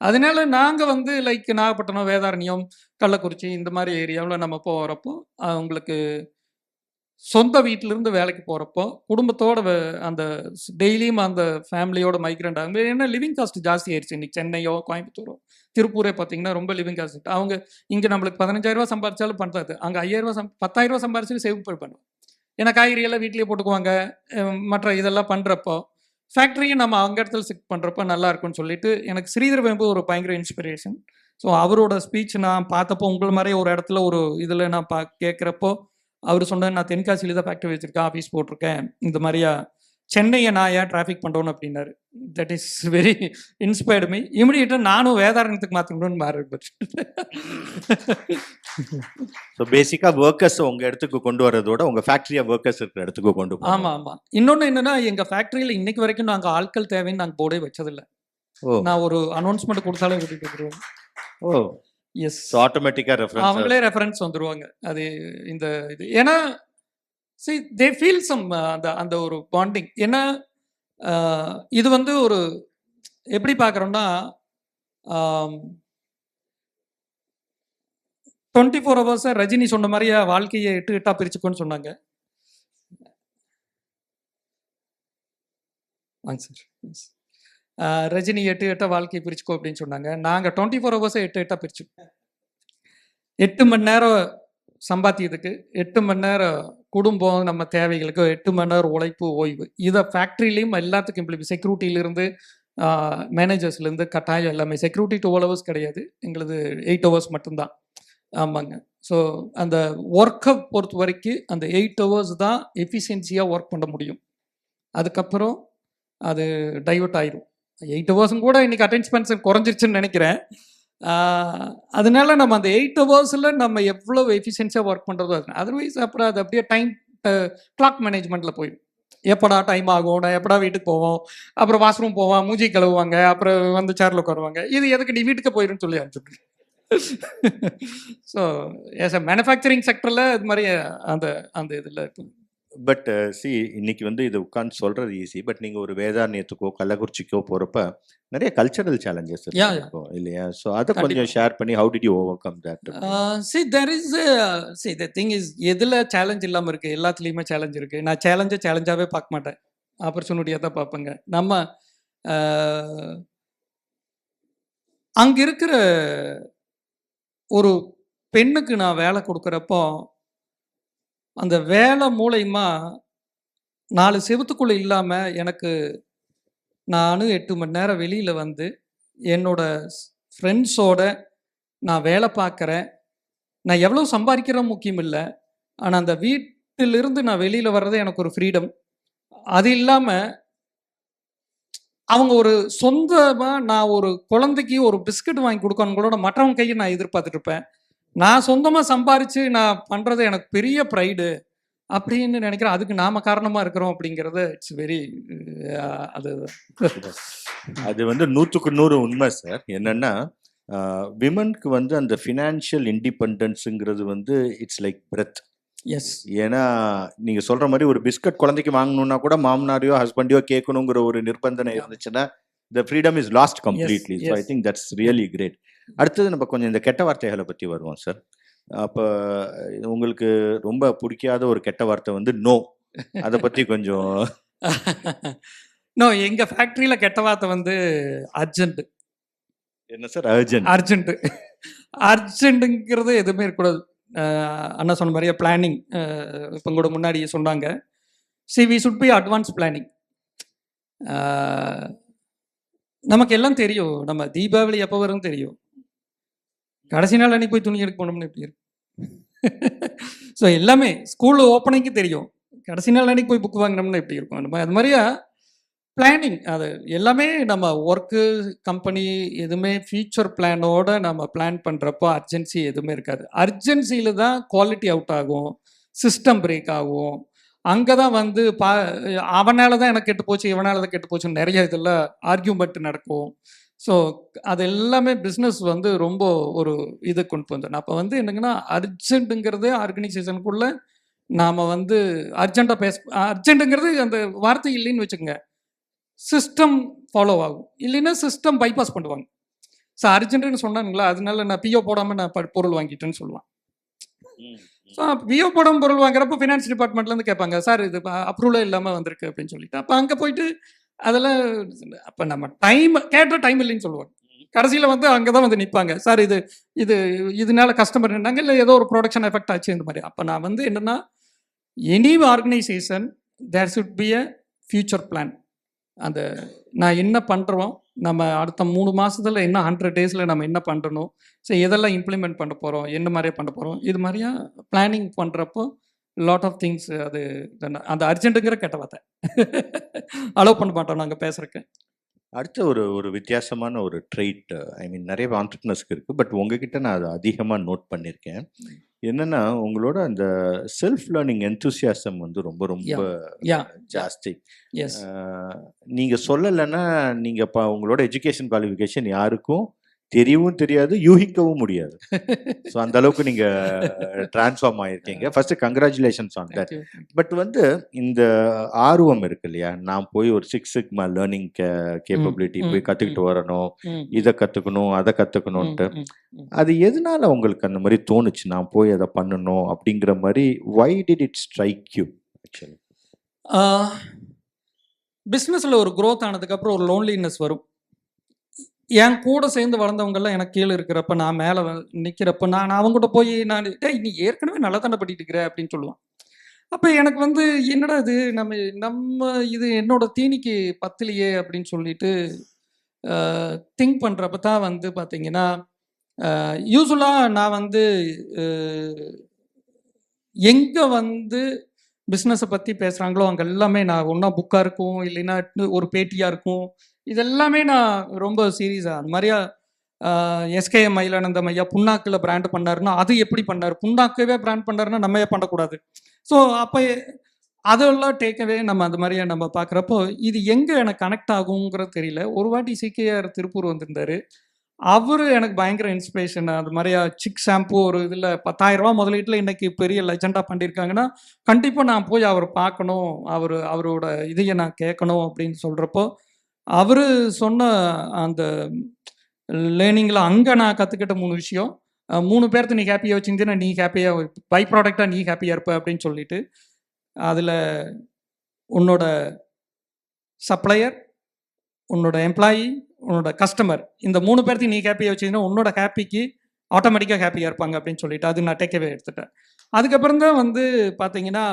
அதனால நாங்கள் வந்து லைக் நாகப்பட்டினம், வேதாரண்யம், கள்ளக்குறிச்சி இந்த மாதிரி ஏரியாவில் நம்ம போகிறப்போ, அவங்களுக்கு சொந்த வீட்டிலிருந்து வேலைக்கு போகிறப்போ குடும்பத்தோட அந்த டெய்லியும் அந்த ஃபேமிலியோட மைக்ரண்ட் ஆகும். ஏன்னா லிவிங் காஸ்ட் ஜாஸ்தி ஆயிடுச்சு. இன்றைக்கி சென்னையோ கோயம்புத்தூரோ திருப்பூரே பார்த்தீங்கன்னா ரொம்ப லிவிங் காஸ்ட். அவங்க இங்கே நம்மளுக்கு 15,000 சம்பாரிச்சாலும் பண்ணுறது, அங்கே 5,000 10,000 சம்பாரிச்சாலும் சேவ் பண்ணுவோம். ஏன்னா காய்கறியெல்லாம் வீட்லேயே போட்டுக்குவாங்க. மற்ற இதெல்லாம் பண்ணுறப்போ ஃபேக்ட்ரியும் நம்ம அங்கே இடத்துல ஷிஃப்ட் பண்ணுறப்போ நல்லா இருக்கும்னு சொல்லிட்டு, எனக்கு ஸ்ரீதர் வேம்பு ஒரு பயங்கர இன்ஸ்பிரேஷன். ஸோ அவரோட ஸ்பீச் நான் பார்த்தப்போ, உங்களை மாதிரி ஒரு இடத்துல ஒரு இதில் நான் கேட்குறப்போ அவர் சொன்னேன், நான் தென்காசியில் தான் ஃபேக்ட்ரி வச்சுருக்கேன், ஆஃபீஸ் போட்டிருக்கேன், இந்த மாதிரியா சென்னையை நான் ஏன் டிராஃபிக் பண்ணுறோன்னு அப்படின்னாரு. That is very inspired me. இமிடியேட்டாக நானும் வேதாரண்யத்துக்கு மாற்றணும்னு மாறிடுச்சு. ஸோ பேசிக்காக ஒர்க்கர்ஸ் உங்கள் இடத்துக்கு கொண்டு வரதோட உங்கள் ஃபேக்ட்ரியாக ஒர்க்கர்ஸ் இருக்கிற இடத்துக்கு கொண்டு போகணும். ஆமாம் ஆமாம். இன்னொன்று என்னென்னா, எங்கள் ஃபேக்ட்ரியில் இன்னைக்கு வரைக்கும் நாங்கள் ஆட்கள் தேவைன்னு நாங்கள் போர்டே வச்சதில்லை. ஓ நான் ஒரு அனௌன்ஸ்மெண்ட் கொடுத்தாலே கூட்டிகிட்டு வந்துடுவோம். ஓ எஸ், ஸோ ஆட்டோமேட்டிக்காக ரெஃபரன்ஸ் அவங்களே ரெஃபரன்ஸ் வந்துடுவாங்க. அது இந்த இது ஏன்னா see they feel some அந்த ஒரு பாண்டிங். ஏன்னா இது வந்து ஒரு எப்படி பார்க்குறோம்னா 24 ஹவர்ஸை ரஜினி சொன்ன மாதிரியே வாழ்க்கையை 8 8 பிரிச்சுக்கோன்னு சொன்னாங்க. வாங்க சார். ரஜினி 8 8 வாழ்க்கையை பிரிச்சுக்கோ அப்படின்னு சொன்னாங்க. நாங்கள் 24 ஹவர்ஸை 8 8 பிரிச்சு 8 மணி நேரம் சம்பாத்தியத்துக்கு, 8 மணி நேரம் குடும்பம் நம்ம தேவைகளுக்கு, 8 மணி நேரம் உழைப்பு ஓய்வு. இதை ஃபேக்ட்ரிலையும் எல்லாத்துக்கும் இம்ப்ளிமெண்ட், செக்யூரிட்டியிலேருந்து மேனேஜர்ஸ்லேருந்து கட்டாயம் எல்லாமே. செக்யூரிட்டி 12 ஹவர்ஸ் கிடையாது, எங்களது 8 ஹவர்ஸ் மட்டும்தான். ஆமாங்க. ஸோ அந்த ஒர்க்கை பொறுத்த வரைக்கும் அந்த 8 ஹவர்ஸ் தான் எஃபிஷியன்சியாக ஒர்க் பண்ண முடியும். அதுக்கப்புறம் அது டைவர்ட் ஆயிரும். 8 ஹவர்ஸும் கூட இன்றைக்கி அட்டென்ஷன்ஸ் குறைஞ்சிருச்சுன்னு நினைக்கிறேன். அதனால நம்ம அந்த 8 ஹவர்ஸில் நம்ம எவ்வளோ எஃபிஷியன்சியாக ஒர்க் பண்ணுறதோ அது. அதர்வைஸ் அப்புறம் அது அப்படியே டைம் கிளாக் மேனேஜ்மெண்ட்டில் போயிடும். எப்படா டைம் ஆகும், நான் எப்படா வீட்டுக்கு போவோம், அப்புறம் வாஷ்ரூம் போவான், மூஞ்சி கழுவுவாங்க, அப்புறம் வந்து சேரில் உட்காருவாங்க. இது எதுக்கு நீ வீட்டுக்கு போயிடுன்னு சொல்லி அனுப்பிச்சுட்டு. ஸோ ஏஸ் அ மேனுஃபேக்சரிங் செக்டரில் இது மாதிரி அந்த அந்த இதில் இருக்கும். பட் சி இன்னைக்கு வந்து இது உட்காந்து சொல்றது ஈஸி. பட் நீங்க ஒரு வேதாரண்யத்துக்கோ கள்ளக்குறிச்சிக்கோ போறப்ப நிறைய கல்ச்சரல் சேலஞ்சஸ் இருக்கும் இல்லையா? ஸோ அதை கொஞ்சம் ஷேர் பண்ணி how did you over come that? The thing is, எதில் சேலஞ்ச் இல்லாமல் இருக்குது? எல்லாத்துலேயுமே சேலஞ்ச் இருக்குது. நான் சேலஞ்சாகவே பார்க்க மாட்டேன், ஆப்பர்ச்சுனிட்டியாக தான் பார்ப்பேங்க. நம்ம அங்கே இருக்கிற ஒரு பெண்ணுக்கு நான் வேலை கொடுக்குறப்போ அந்த வேலை மூலயமா 4 செவத்துக்குள்ளே இல்லாமல் எனக்கு நான் 8 மணி நேரம் வெளியில் வந்து என்னோட ஃப்ரெண்ட்ஸோட நான் வேலை பார்க்குறேன். நான் எவ்வளோ சம்பாதிக்கிறேன் முக்கியம் இல்லை, ஆனால் அந்த வீட்டிலிருந்து நான் வெளியில் வர்றதே எனக்கு ஒரு ஃப்ரீடம். அது இல்லாமல் அவங்க ஒரு சொந்தமாக, நான் ஒரு குழந்தைக்கு ஒரு பிஸ்கட் வாங்கி கொடுக்கணும் கூட மற்றவங்க கையை நான் எதிர்பார்த்துட்டு இருப்பேன். நான் சொந்தமாக சம்பாரித்து நான் பண்ணுறது எனக்கு பெரிய ப்ரைடு அப்படின்னு நினைக்கிறேன். அதுக்கு நாம காரணமாக இருக்கிறோம் அப்படிங்கிறது இட்ஸ் வெரி அது வந்து 100க்கு 100 உண்மை சார். என்னன்னா விமனுக்கு வந்து அந்த ஃபினான்ஷியல் இண்டிபெண்டன்ஸுங்கிறது வந்து இட்ஸ் லைக் பிரெத். எஸ், ஏன்னா நீங்க சொல்ற மாதிரி ஒரு பிஸ்கட் குழந்தைக்கு வாங்கணும்னா கூட மாமனாரையோ ஹஸ்பண்டையோ கேட்கணுங்கிற ஒரு நிர்பந்தனை இருந்துச்சுன்னா the freedom is lost completely. So I think that's really great. அடுத்தது நம்ம கொஞ்சம் இந்த கெட்ட வார்த்தைகளை பற்றி வருவோம் சார். அப்போ உங்களுக்கு ரொம்ப பிடிக்காத ஒரு கெட்ட வார்த்தை வந்து நோ, அதை பற்றி கொஞ்சம். நோ, எங்கள் ஃபேக்ட்ரியில் கெட்ட வார்த்தை வந்து அர்ஜென்ட். என்ன சார் அர்ஜென்ட்? அர்ஜென்ட்டுங்கிறது எதுவுமே இருக்கக்கூடாது. அண்ணா சொன்ன மாதிரியே பிளானிங், இப்போ கூட முன்னாடியே சொன்னாங்க. We should be advance planning. நமக்கு எல்லாம் தெரியும், நம்ம தீபாவளி எப்போ வரும்னு தெரியும், கடைசி நாள் அன்னைக்கு போய் துணி எடுக்க போனோம்னு எப்படி இருக்கும். ஸோ எல்லாமே ஸ்கூல் ஓப்பனிங்க்கு தெரியும், கடைசி நாள் அன்னைக்கு போய் புக் வாங்கினோம்னா எப்படி இருக்கும். நம்ம அது மாதிரியா பிளானிங், அது எல்லாமே நம்ம ஒர்க்கு கம்பெனி எதுவுமே ஃபியூச்சர் பிளானோட நம்ம பிளான் பண்ணுறப்போ அர்ஜென்சி எதுவுமே இருக்காது. அர்ஜென்சியில் தான் குவாலிட்டி அவுட் ஆகும், சிஸ்டம் பிரேக் ஆகும். அங்கே தான் வந்து அவனால தான் எனக்கு கெட்டு போச்சு, இவனால தான் கெட்டு போச்சுன்னு நிறைய இதில் ஆர்கியூமெண்ட் நடக்கும். ஸோ அது எல்லாமே பிஸ்னஸ் வந்து ரொம்ப ஒரு இதை கொண்டு வந்துடும். அப்போ வந்து என்னங்கன்னா அர்ஜென்ட்டுங்கிறது ஆர்கனைசேஷனுக்குள்ளே நாம் வந்து அர்ஜென்ட்டாக அர்ஜென்ட்டுங்கிறது அந்த வார்த்தை இல்லைன்னு வச்சுக்கோங்க, சிஸ்டம் ஃபாலோ ஆகும். இல்லைன்னா சிஸ்டம் பைபாஸ் பண்ணுவாங்க. ஸோ அர்ஜென்ட்டுன்னு சொன்னானுங்களா, அதனால நான் பிஓ போடாமல் நான் பொருள் வாங்கிட்டேன்னு சொல்லலாம். ஸோ பிஓ போடாமல் பொருள் வாங்குறப்போ ஃபினான்ஸ் டிபார்ட்மெண்ட்லேருந்து கேட்பாங்க, சார் இது அப்ரூவலே இல்லாமல் வந்திருக்கு அப்படின்னு சொல்லிட்டு. அப்போ அங்கே போயிட்டு அதெல்லாம் அப்போ நம்ம டைம் கேட்ட டைம் இல்லைன்னு சொல்லுவாங்க. கடைசியில் வந்து அங்கே தான் வந்து நிற்பாங்க, சார் இது இது இதனால கஸ்டமர் நின்னாங்க, இல்லை ஏதோ ஒரு ப்ரொடக்ஷன் எஃபெக்ட் ஆச்சு இந்த மாதிரி. அப்போ நான் வந்து என்னென்னா, any organisation there should be a future plan. அந்த நான் என்ன பண்ணுறோம், நம்ம அடுத்த 3 மாதத்தில் என்ன 100 டேஸில் நம்ம என்ன பண்ணணும், ஸோ எதெல்லாம் இம்ப்ளிமெண்ட் பண்ண போகிறோம், என்ன மாதிரியே பண்ண போகிறோம், இது மாதிரியா பிளானிங் பண்ணுறப்போ லாட் ஆஃப் திங்ஸ். அது அந்த அர்ஜென்ட்டுங்கிற கெட்ட வார்த்தை அலோவ் பண்ண மாட்டோம் நாங்கள் பேசுறதுக்கு. அடுத்த ஒரு வித்தியாசமான ஒரு ட்ரெயிட், ஐ மீன் நிறைய ஆண்டர்பிரினர்ஸ்க்கு இருக்குது, பட் உங்ககிட்ட நான் அதை அதிகமாக நோட் பண்ணியிருக்கேன். என்னன்னா உங்களோட அந்த செல்ஃப் லேர்னிங் என்தூசியாசம் வந்து ரொம்ப ரொம்ப ஜாஸ்தி. எஸ். நீங்கள் சொல்லலைன்னா நீங்கள் உங்களோட எஜுகேஷன் குவாலிஃபிகேஷன் யாருக்கும் தெரியவும் தெரியாது, யூகிக்கவும் முடியாது. ஸோ அந்த அளவுக்கு நீங்கள் ட்ரான்ஸ்ஃபார்ம் ஆகிருக்கீங்க. First congratulations on that. But வந்து இந்த ஆர்வம் இருக்கு இல்லையா, நான் போய் ஒரு 6 சிக்மா லேர்னிங் கேப்பபிலிட்டி போய் கற்றுக்கிட்டு வரணும், இதை கற்றுக்கணும் அதை கற்றுக்கணுன்ட்டு, அது எதனால உங்களுக்கு அந்த மாதிரி தோணுச்சு நான் போய் அதை பண்ணணும் அப்படிங்கிற மாதிரி? Why did it strike you actually? பிஸ்னஸில் ஒரு க்ரோத் ஆனதுக்கப்புறம் ஒரு லோன்லினஸ் வரும். என் கூட சேர்ந்து வளர்ந்தவங்கெல்லாம் எனக்கு கீழே இருக்கிறப்ப, நான் மேலே நிற்கிறப்ப, நான் அவங்ககிட்ட போய் டேய் நீ ஏற்கனவே நல்லா தானே பண்ணிட்டு இருக்கிற அப்படின்னு சொல்லுவான். அப்போ எனக்கு வந்து என்னடா இது நம்ம இது என்னோட தீனிக்கு பத்தலையே அப்படின்னு சொல்லிட்டு திங்க் பண்ணுறப்ப தான் வந்து பார்த்தீங்கன்னா, யூஸ்வலாக நான் வந்து எங்கே வந்து பிஸ்னஸை பற்றி பேசுகிறாங்களோ அங்கே எல்லாமே நான் ஒன்றா புக்காக இருக்கும், இல்லைன்னா ஒரு பேட்டியாக இருக்கும், இதெல்லாமே நான் ரொம்ப சீரியஸாக அந்த மாதிரியா. எஸ்கேஎம் மயிலானந்தம் ஐயா புண்ணாக்கில் பிராண்ட் பண்ணாருன்னா அது எப்படி பண்ணார், புண்ணாக்கவே பிராண்ட் பண்ணாருன்னா நம்ம ஏன் பண்ணக்கூடாது? ஸோ அப்போ அதெல்லாம் டேக்கவே நம்ம அந்த மாதிரியா நம்ம பார்க்குறப்போ இது எங்கே எனக்கு கனெக்ட் ஆகுங்கிறது தெரியல. ஒரு வாட்டி சிகேஆர் திருப்பூர் வந்திருந்தார். அவர் எனக்கு பயங்கர இன்ஸ்பிரேஷன். அது மாதிரியா சிக் ஷாம்பு ஒரு இதில் 10,000 ரூபா முதலீட்டில் இன்னைக்கு பெரிய லெஜெண்டாக பண்ணியிருக்காங்கன்னா கண்டிப்பாக நான் போய் அவர் பார்க்கணும், அவரோட இதையை நான் கேட்கணும் அப்படின்னு சொல்கிறப்போ, அவர் சொன்ன அந்த லேர்னிங்கில் அங்கே நான் கற்றுக்கிட்ட 3 விஷயம். 3 பேர்த்து நீ ஹாப்பியாக வச்சுருந்தீங்கன்னா நீ ஹாப்பியாக, பை ப்ராடக்டாக நீ ஹாப்பியாக இருப்ப அப்படின்னு சொல்லிட்டு, அதில் உன்னோட சப்ளையர், உன்னோட எம்ப்ளாயி, உன்னோட கஸ்டமர், இந்த 3 பேர்த்தையும் நீ ஹாப்பியாக வச்சுருந்தீங்கன்னா உன்னோட ஹாப்பிக்கு ஆட்டோமேட்டிக்காக ஹாப்பியாக இருப்பாங்க அப்படின்னு சொல்லிட்டு அது நான் டேக்கவே எடுத்துட்டேன். அதுக்கப்புறம் தான் வந்து பார்த்தீங்கன்னா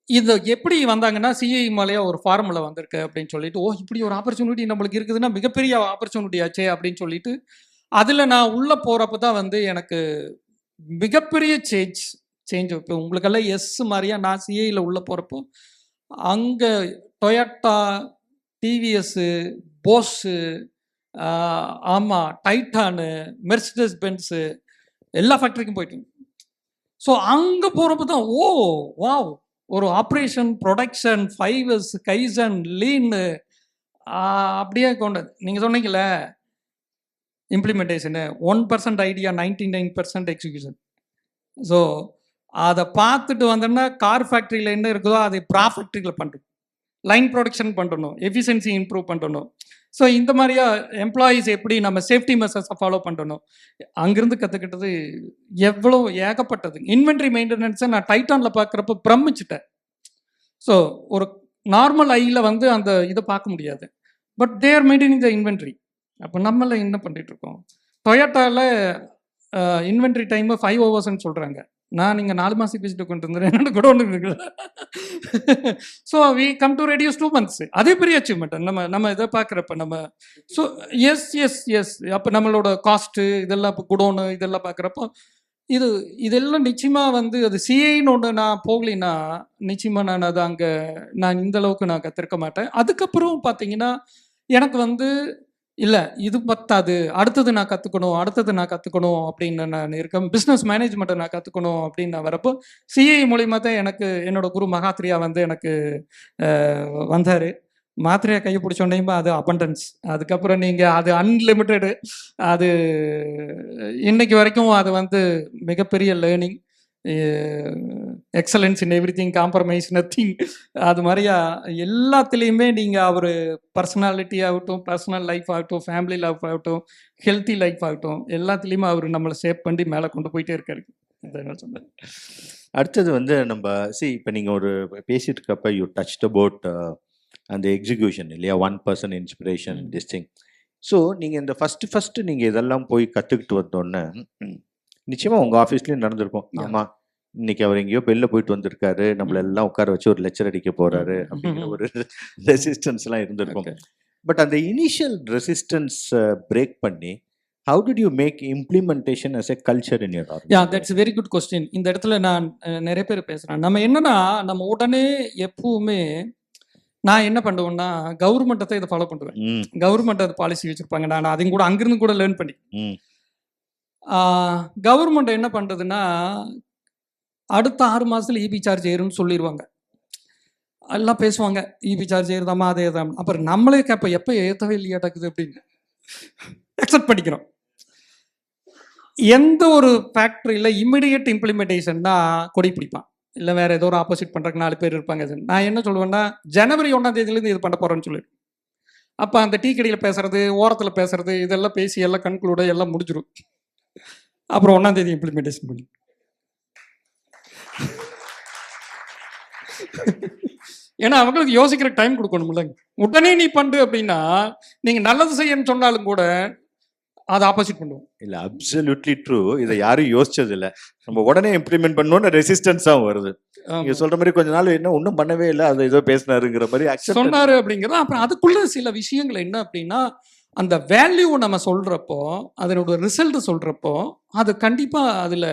இது எப்படி வந்தாங்கன்னா, சிஐ மலையா ஒரு ஃபார்முலா வந்திருக்கு அப்படின்னு சொல்லிட்டு, ஓ இப்படி ஒரு ஆப்பர்ச்சுனிட்டி நம்மளுக்கு இருக்குதுன்னா மிகப்பெரிய ஆப்பர்ச்சுனிட்டி ஆச்சே அப்படின்னு சொல்லிட்டு, அதில் நான் உள்ளே போகிறப்ப தான் வந்து எனக்கு மிகப்பெரிய சேஞ்ச். இப்போ உங்களுக்கெல்லாம் எஸ் மாதிரியா நான் சிஐயில் உள்ளே போகிறப்போ அங்கே டொயோட்டா, டிவிஎஸ்ஸு, போஸ்ஸு, ஆமாம் டைட்டானு, மெர்சிடஸ் பென்ஸு எல்லா ஃபேக்ட்ரிக்கும் போயிட்டு, ஸோ அங்கே போகிறப்ப தான் ஓ வாவ், ஒரு operation, production, 5S, kaizen, Lean அப்படியே கொண்டு நீங்கள் சொன்னீங்களே இம்ப்ளிமெண்டேஷனு 1% ஐடியா, 99% எக்ஸிக்யூஷன். ஸோ அதை பார்த்துட்டு வந்தோன்னா கார் ஃபேக்ட்ரியில் என்ன இருக்குதோ அதை ப்ராஃபேக்ட்ரியில் பண்ணுறோம், லைன் ப்ரொடக்ஷன் பண்ணணும், எஃபிஷியன்சி இம்ப்ரூவ் பண்ணணும். ஸோ இந்த மாதிரியா எம்ப்ளாயீஸ் எப்படி நம்ம சேஃப்டி மெஷர்ஸை ஃபாலோ பண்ணணும், அங்கேருந்து கற்றுக்கிட்டது எவ்வளோ ஏகப்பட்டது. இன்வென்ட்ரி மெயின்டெனன்ஸை நான் டைட்டானில் பார்க்குறப்ப பிரமிச்சிட்டேன். ஸோ ஒரு நார்மல் ஐயில் வந்து அந்த இதை பார்க்க முடியாது, but there maintaining the inventory. அப்போ நம்மள என்ன பண்ணிட்டு இருக்கோம்? டொயோட்டாவில் இன்வென்ட்ரி டைமு 5 hours சொல்கிறாங்க. நான் நீங்கள் 4 மாதத்துக்கு வச்சுட்டு கொண்டு வந்துடுறேன், என்னோட கூட ஒன்று இருக்குது. So we come to reduce 2 months. அதே பெரிய அச்சீவ்மெண்ட் நம்ம இதை பார்க்குறப்ப நம்ம. ஸோ எஸ் அப்போ நம்மளோட காஸ்ட்டு இதெல்லாம் இப்போ குடோனு இதெல்லாம் பார்க்குறப்போ இதெல்லாம் நிச்சயமாக வந்து அது சிஐன்னு ஒன்று நான் போகலின்னா நிச்சயமாக நான் அதை அங்கே நான் இந்த அளவுக்கு நான் கற்றுருக்க மாட்டேன். அதுக்கப்புறம் பார்த்தீங்கன்னா எனக்கு வந்து இல்லை இது பத்தாது, அடுத்தது நான் கற்றுக்கணும் அப்படின்னு நான் இருக்கேன். பிஸ்னஸ் மேனேஜ்மெண்ட்டை நான் கற்றுக்கணும் அப்படின்னு நான் வரப்போ சிஐ மூலிமா தான் எனக்கு என்னோட குரு மகாத்ரியா வந்து எனக்கு வந்தார். மாத்திரையை கையை பிடிச்சோன்னேயுமா அது அபண்டன்ஸ், அதுக்கப்புறம் நீங்கள் அது அன்லிமிட்டெடு, அது இன்னைக்கு வரைக்கும் அது வந்து மிகப்பெரிய learning. Excellence in every thing, compromise nothing. அது மாதிரியா எல்லாத்துலேயுமே நீங்கள் அவர் பர்சனாலிட்டி ஆகட்டும், பர்சனல் லைஃப் ஆகட்டும், ஃபேமிலி லைஃப் ஆகட்டும், ஹெல்த்தி லைஃப் ஆகட்டும், எல்லாத்துலேயுமே அவர் நம்மளை ஷேப் பண்ணி மேலே கொண்டு போயிட்டே இருக்காரு. அதான் சொன்னேன். அடுத்தது வந்து நம்ம இப்போ நீங்கள் ஒரு பேசிட்டு இருக்கப்ப யூ டச்ட் அபவுட் அந்த எக்ஸிக்யூஷன் இல்லையா, 1% இன்ஸ்பிரேஷன் திஸ் திங். ஸோ நீங்கள் இந்த ஃபஸ்ட்டு நீங்கள் இதெல்லாம் போய் கற்றுக்கிட்டு வந்தோன்னே நிச்சயமாக உங்கள் ஆஃபீஸ்லேயும் நடந்திருக்கும், ஆமாம் இன்னைக்கு அவர் எங்கேயோ வெளில போயிட்டு வந்திருக்காரு, நம்மள எல்லாம் உட்கார வச்சு ஒரு லெக்சர் அடிக்க போகிறாரு அப்படிங்கிற ஒரு ரெசிஸ்டன்ஸ்லாம் இருந்திருக்கும். பட் அந்த இனிஷியல் ரெசிஸ்டன்ஸ் பிரேக் பண்ணி How did you make implementation as a culture in your organization? Yeah that's very good question. இந்த இடத்துல நான் நிறைய பேர் பேசுகிறேன். நம்ம என்னன்னா நம்ம உடனே எப்பவுமே நான் என்ன பண்ணுவேன்னா கவர்மெண்ட்டை தான் இதை ஃபாலோ பண்ணுவேன். ம், கவர்மெண்ட் அது பாலிசி வச்சுருப்பாங்க. நான் அதையும் கூட அங்கிருந்து கூட லேர்ன் பண்ணி ம், கவர்மெண்ட் என்ன பண்ணுறதுன்னா அடுத்த 6 மாதத்துல இபி சார்ஜ் ஏறும்னு சொல்லிடுவாங்க. எல்லாம் பேசுவாங்க இபி சார்ஜ் ஏறுதாமா அதே தான். அப்புறம் நம்மளே கேட்போம் எப்போ ஏற்றவே இல்லையாட்டக்குது அப்படின்னு அக்செப்ட் பண்ணிக்கிறோம். எந்த ஒரு ஃபேக்ட்ரியில் இமிடியட் இம்ப்ளிமெண்டேஷன்னா கொடி பிடிப்பான், இல்லை வேற ஏதோ ஒரு ஆப்போசிட் பண்ணுறதுக்கு 4 பேர் இருப்பாங்க. நான் என்ன சொல்லுவேன்னா ஜனவரி 1ஆம் தேதியிலேருந்து இது பண்ண போகிறேன்னு சொல்லிடுவேன். அப்போ அந்த டீ கடையில் பேசுறது, ஓரத்தில் பேசுறது, இதெல்லாம் பேசி எல்லாம் கண்க்ளூட எல்லாம் முடிஞ்சிடும். அப்புறம் 1ஆம் தேதி இம்ப்ளிமெண்டேஷன் பண்ணி ஏன்னா அவங்களுக்கு யோசிக்கிற டைம் கொடுக்கணும்ல. உடனே நீ பண்ணு அப்படின்னா நீங்கள் நல்லது செய்யணும்னு சொன்னாலும் கூட அதை ஆப்போசிட் பண்ணுவோம். இல்ல அப்சல்யூட்லி ட்ரூ. இதை யாரும் யோசிச்சது இல்ல. நம்ம உடனே இம்ப்ளிமெண்ட் பண்ணணும்னு ரெசிஸ்டன்ஸாகவும் வருது. நீங்க சொல்ற மாதிரி கொஞ்ச நாள் என்ன ஒன்றும் பண்ணவே இல்லை, அதை ஏதோ பேசினாருங்கிற மாதிரி சொன்னாரு அப்படிங்கிறது. அப்புறம் அதுக்குள்ள சில விஷயங்கள் என்ன அப்படின்னா அந்த வேல்யூ நம்ம சொல்றப்போ அதனோட ரிசல்ட் சொல்றப்போ அது கண்டிப்பா அதுல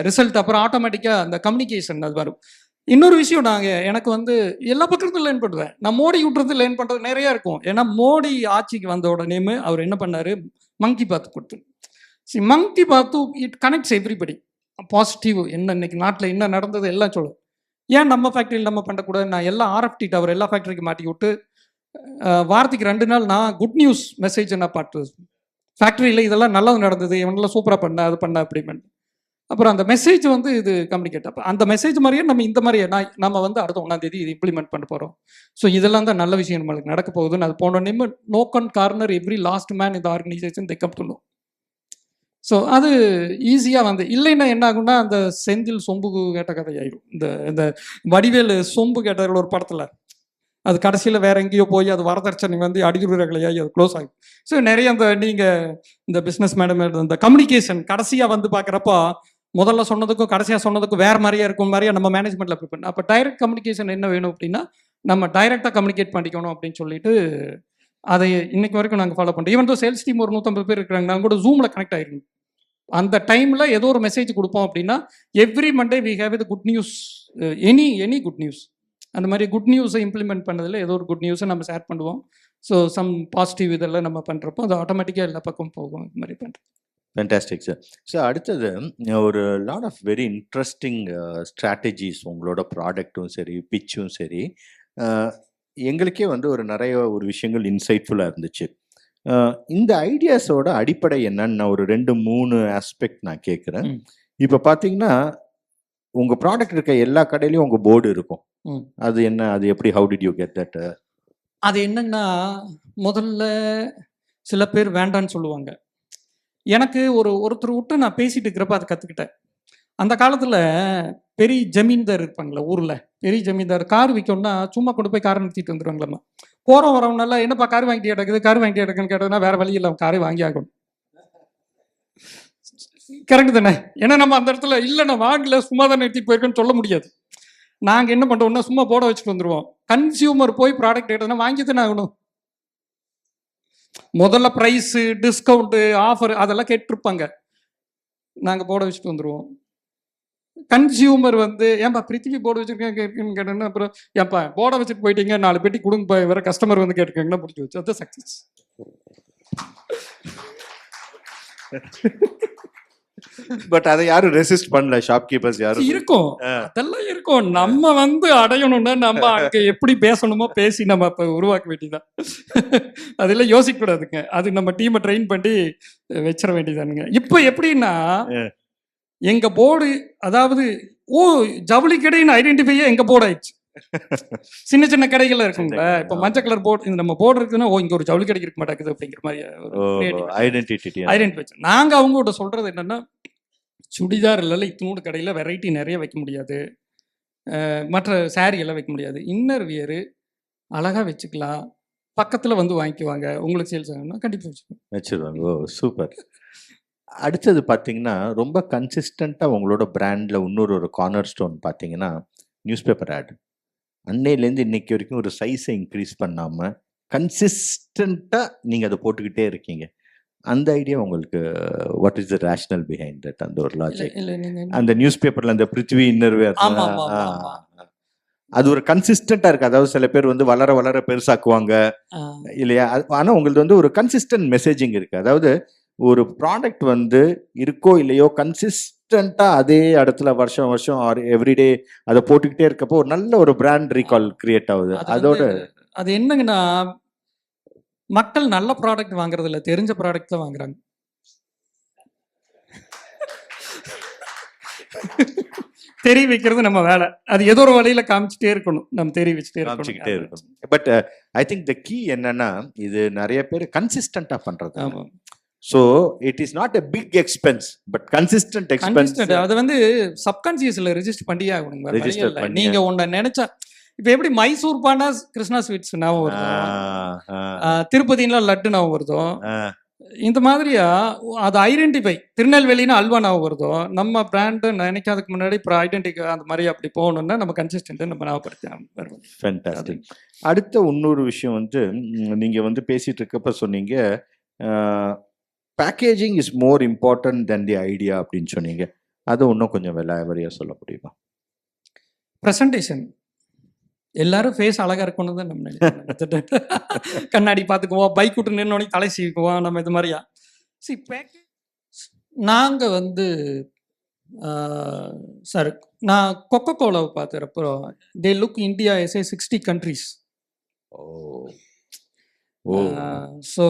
ரிசல்ட் அப்புறம் ஆட்டோமேட்டிக்கா அந்த கம்யூனிகேஷன் அது வரும். இன்னொரு விஷயம் எனக்கு வந்து எல்லா பக்கத்துலையும் லேர்ன் பண்ணுவேன். நான் மோடி விட்டுறது லேர்ன் பண்ணுறது நிறையா இருக்கும். ஏன்னா மோடி ஆட்சிக்கு வந்த உடனே அவர் என்ன பண்ணார், மங்கி பாத் கொடுத்து. மங்கி பாத்து இட் கனெக்ட்ஸ் எவ்ரிபடி. பாசிட்டிவ் என்ன இன்னைக்கு நாட்டில் என்ன நடந்தது எல்லாம் சொல்லும். ஏன் நம்ம ஃபேக்ட்ரியில் நம்ம பண்ணக்கூடாது? நான் எல்லாம் ஆர்எஃப்டி டவர் எல்லா ஃபேக்ட்ரிக்கு மாட்டி விட்டு வாரத்துக்கு 2 நாள் நான் குட் நியூஸ் மெசேஜ் நான் பாட்டு ஃபேக்ட்ரியில் இதெல்லாம் நல்லது நடந்தது, இவனெல்லாம் சூப்பராக பண்ண அது பண்ண அப்படின்னு. அப்புறம் அந்த மெசேஜ் வந்து இது கம்யூனிகேட். அப்போ அந்த மெசேஜ் மாதிரியே நம்ம இந்த மாதிரியே நம்ம வந்து அடுத்த 1ஆம் தேதி இது இம்ப்ளிமெண்ட் பண்ண போகிறோம். ஸோ இதெல்லாம் தான் நல்ல விஷயம் நம்மளுக்கு நடக்க போகுதுன்னு அது போன name nook and corner every last man இந்த organisation they come to know. So அது ஈஸியாக வந்து இல்லைன்னா என்ன ஆகும்னா அந்த செந்தில் சொம்பு கேட்ட கதை ஆயிடும். இந்த வடிவேலு சொம்பு கேட்ட ஒரு படத்தில் அது கடைசியில் வேற எங்கேயோ போய் அது வரதட்சணை வந்து அடிக்கிறகளையாகி அது க்ளோஸ் ஆகும். ஸோ நிறைய நீங்கள் இந்த பிஸ்னஸ் மேடம் இந்த கம்யூனிகேஷன் கடைசியாக வந்து பார்க்குறப்போ முதல்ல சொன்னதுக்கும் கடைசியாக சொன்னதுக்கும் வேறு மாதிரியா இருக்கும் மாதிரியா நம்ம மேனேஜ்மெண்ட்டில் ப்ரிப்பேர். அப்போ டைரக்ட் கம்யூனிகேஷன் என்ன வேணும் அப்படின்னா நம்ம டைரெக்டாக கம்யூனிகேட் பண்ணிக்கணும் அப்படின்னு சொல்லிட்டு அதை இன்னைக்கு வரைக்கும் நாங்கள் ஃபாலோ பண்ணுறோம். ஈவன் தோ சேல்ஸ் டீம் ஒரு 150 பேர் இருக்கிறாங்க. நாங்கள் கூட ஜூமில் கனெக்ட் ஆகிருக்கோம். அந்த டைமில் ஏதோ ஒரு மெசேஜ் கொடுப்போம் அப்படின்னா எவ்ரி மண்டே வி ஹேவ் இது good news, any good news. அந்த மாதிரி குட் நியூஸை இம்ப்ளிமெண்ட் பண்ணதில் ஏதோ ஒரு குட் நியூஸை நம்ம ஷேர் பண்ணுவோம். ஸோ சம் பாசிட்டிவ் இதெல்லாம் நம்ம பண்ணுறப்போ அது ஆட்டோமேட்டிக்காக எல்லா பக்கம் போகும். இது மாதிரி பண்ணுறோம். Fantastic sir. ஸோ அடுத்தது ஒரு lot of very interesting strategies உங்களோட ப்ராடக்ட்டும் சரி பிச்சும் சரி எங்களுக்கே வந்து ஒரு விஷயங்கள் இன்சைட்ஃபுல்லாக இருந்துச்சு. இந்த ஐடியாஸோட அடிப்படை என்னன்னு நான் ஒரு 2-3 ஆஸ்பெக்ட் நான் கேட்குறேன். இப்போ பார்த்தீங்கன்னா உங்கள் ப்ராடக்ட் இருக்க எல்லா கடையிலையும் உங்கள் போர்டு இருக்கும். அது என்ன, அது எப்படி, how did you get that? அது என்னன்னா முதல்ல சில பேர் வேண்டான்னு சொல்லுவாங்க. எனக்கு ஒருத்தர் விட்டு நான் பேசிட்டு இருக்கிறப்ப அதை கற்றுக்கிட்டேன். அந்த காலத்தில் பெரிய ஜமீன்தார் இருப்பாங்களே ஊரில், பெரிய ஜமீன்தார் கார் விற்கணும்னா சும்மா கொண்டு போய் காரை நிறுத்திட்டு வந்துடுவாங்களம்மா. போகிறோம் வரவனால என்னப்பா கார் வாங்கிட்டு கிடக்குது, கார் வாங்கிட்டு கிடக்குன்னு கேட்டதுன்னா வேற வழி இல்லை, காரை வாங்கி ஆகணும். கரெக்டு தானே? ஏன்னா நம்ம அந்த இடத்துல இல்லை நான் வாங்கல சும்மா தான் நிறுத்திட்டு போயிருக்கேன்னு சொல்ல முடியாது. நாங்கள் என்ன பண்ணுறோம்னா சும்மா போட வச்சுட்டு வந்துடுவோம். கன்சியூமர் போய் ப்ராடக்ட் எடுத்தோன்னா வாங்கி தானே ஆகணும். முதல்ல ப்ரைஸு டிஸ்கவுண்ட்டு ஆஃபர் அதெல்லாம் கேட்டிருப்பாங்க. நாங்கள் போட வச்சுட்டு வந்துடுவோம். கன்சியூமர் வந்து ஏன்பா பிருத்திவி போர்டு வச்சுருக்கேன்னு கேட்டேன்னா அப்புறம் ஏன்பா போர்டை வச்சுட்டு போயிட்டீங்க 4 பெட்டி கொடுங்க வேற கஸ்டமர் வந்து கேட்டுருக்காங்கன்னா முடிச்சு வச்சு அதுதான் சக்ஸஸ். பட் அதை யாரும் ரெசிஸ்ட் பண்ணல, ஷாப்கீப்பர்ஸ் யாரும். இருக்கும், அதெல்லாம் இருக்கும். நம்ம வந்து அடையணும்னா நம்ம அங்கே எப்படி பேசணுமோ பேசி நம்ம இப்போ உருவாக்க வேண்டியதான். அதெல்லாம் யோசிக்க கூடாதுங்க. அது நம்ம டீமை ட்ரெயின் பண்ணி வச்சிட வேண்டியதானுங்க. இப்போ எப்படின்னா எங்க போர்டு அதாவது ஜவுளி கடைன்னு ஐடென்டிஃபையே எங்க போர்டு ஆயிடுச்சு. சின்ன சின்ன கடைகள் இருக்குங்களா, இப்போ மஞ்சள் கலர் போர்டு நம்ம போர்டு இருக்குன்னா இங்க ஒரு ஜவுளி கடை இருக்க மாட்டேங்குது அப்படிங்கிற மாதிரி ஐடென்டிஃபை. நாங்க அவங்ககிட்ட சொல்றது என்னன்னா சுடிதார் இல்ல இத்தனோடு கடையில வெரைட்டி நிறைய வைக்க முடியாது, மற்ற சாரி எல்லாம் வைக்க முடியாது, இன்னர் வியரு அழகா வச்சுக்கலாம், பக்கத்துல வந்து வாங்கிக்குவாங்க, உங்களுக்கு சேல்ஸ் ஆகணும்னா கண்டிப்பா வச்சிருவாங்க. ஓ சூப்பர். அடுத்தது பார்த்தீங்கன்னா ரொம்ப கன்சிஸ்டண்ட்டாக உங்களோட பிராண்டில் இன்னொரு கார்னர் ஸ்டோன் பார்த்தீங்கன்னா நியூஸ் பேப்பர் ஆட். அன்னையிலேருந்து இன்னைக்கு வரைக்கும் ஒரு சைஸை இன்க்ரீஸ் பண்ணாமல் கன்சிஸ்டண்ட்டாக நீங்கள் அதை போட்டுக்கிட்டே இருக்கீங்க. அந்த ஐடியா உங்களுக்கு what is the rational behind that, அந்த ஒரு இல்ல லாஜிக்? இல்ல நீங்க அந்த நியூஸ் பேப்பர்ல அந்த பிருத்வி இன்னர்வேர், ஆமா ஆமா ஆமா ஆமா. அது ஒரு கன்சிஸ்டண்டா இருக்கு. அதாவது சில பேர் வந்து வளர வளர பெருசாக்குவாங்க ஆ, இல்லையா? ஆனா உங்களுக்கு வந்து ஒரு கன்சிஸ்டன்ட் மெசேஜிங் இருக்கு. அதாவது ஒரு ப்ராடக்ட் வந்து இருக்கோ இல்லையோ கன்சிஸ்டண்டா அதே இடத்துல வருஷம் வருஷம் ஆர் எவ்ரிடே அதை போட்டுக்கிட்டே இருக்கப்போ ஒரு நல்ல ஒரு பிராண்ட் ரீகால் கிரியேட் ஆகுது. அது அதோட வந்து அது என்னங்கன்னா, மக்கள் நல்ல ப்ராடக்ட் வாங்குறது இல்ல, தெரிஞ்ச ப்ராடக்ட் தான் வாங்குறாங்க. தெரிய வைக்கிறது நம்ம வேலை. அது ஏதோ ஒரு வழியில காமிச்சிட்டே இருக்கணும், நம்ம தெரிய வச்சுட்டே காமிச்சுக்கிட்டே இருக்கணும். இருக்கும். But I think the key என்னன்னா, இது நிறைய பேர் கன்சிஸ்டண்டா பண்றது. ஆமா. So it is not a big expense but consistent expense. Consistent அது வந்து சப்கான்சியஸ்ல ரெஜிஸ்டர் பண்ணியே ஆகணும். வேற வழி Register இல்ல. பண்ணியே. நீங்க ஒன்ன நினைச்சா இப்ப எப்படி மைசூர் பானா கிருஷ்ணா ஸ்வீட்ஸ் ஞாபகம் வருதோ, திருப்பதினா லட்டு ஞாபகம் வருதோ, இந்த மாதிரியா அது ஐடென்டிஃபை, திருநெல்வேலினா அல்வா ஞாபகம் வருதோ, நம்ம பிராண்ட் நினைக்காததுக்கு முன்னாடி இப்போ ஐடென்டிஃபை அந்த மாதிரி அப்படி போகணும்னா நம்ம கன்சிஸ்டன்ட் நம்ம ஞாபகப்படுத்தி. ஃபேண்டாஸ்டிக். அடுத்த இன்னொரு விஷயம் வந்து நீங்க வந்து பேசிட்டு இருக்கப்ப சொன்னீங்க, packaging is more important then the idea அப்படின்னு சொன்னீங்க. அதை இன்னும் கொஞ்சம் விலாவரியா சொல்ல முடியுமா? ப்ரெசன்டேஷன் எல்லாரும் ஃபேஸ் அழகா இருக்கணும் தான் நம்ம நினைக்கிறோம். கண்ணாடி பார்த்துக்குவோம், பைக் விட்டு நின்னோடனே தலை சீக்குவோம், நம்ம இது மாதிரியா. சி பேக்கேஜ் நாங்கள் வந்து சார், நான் கொக்கோ கோலாவை பார்த்துறப்போ they look India as a 60 countries. So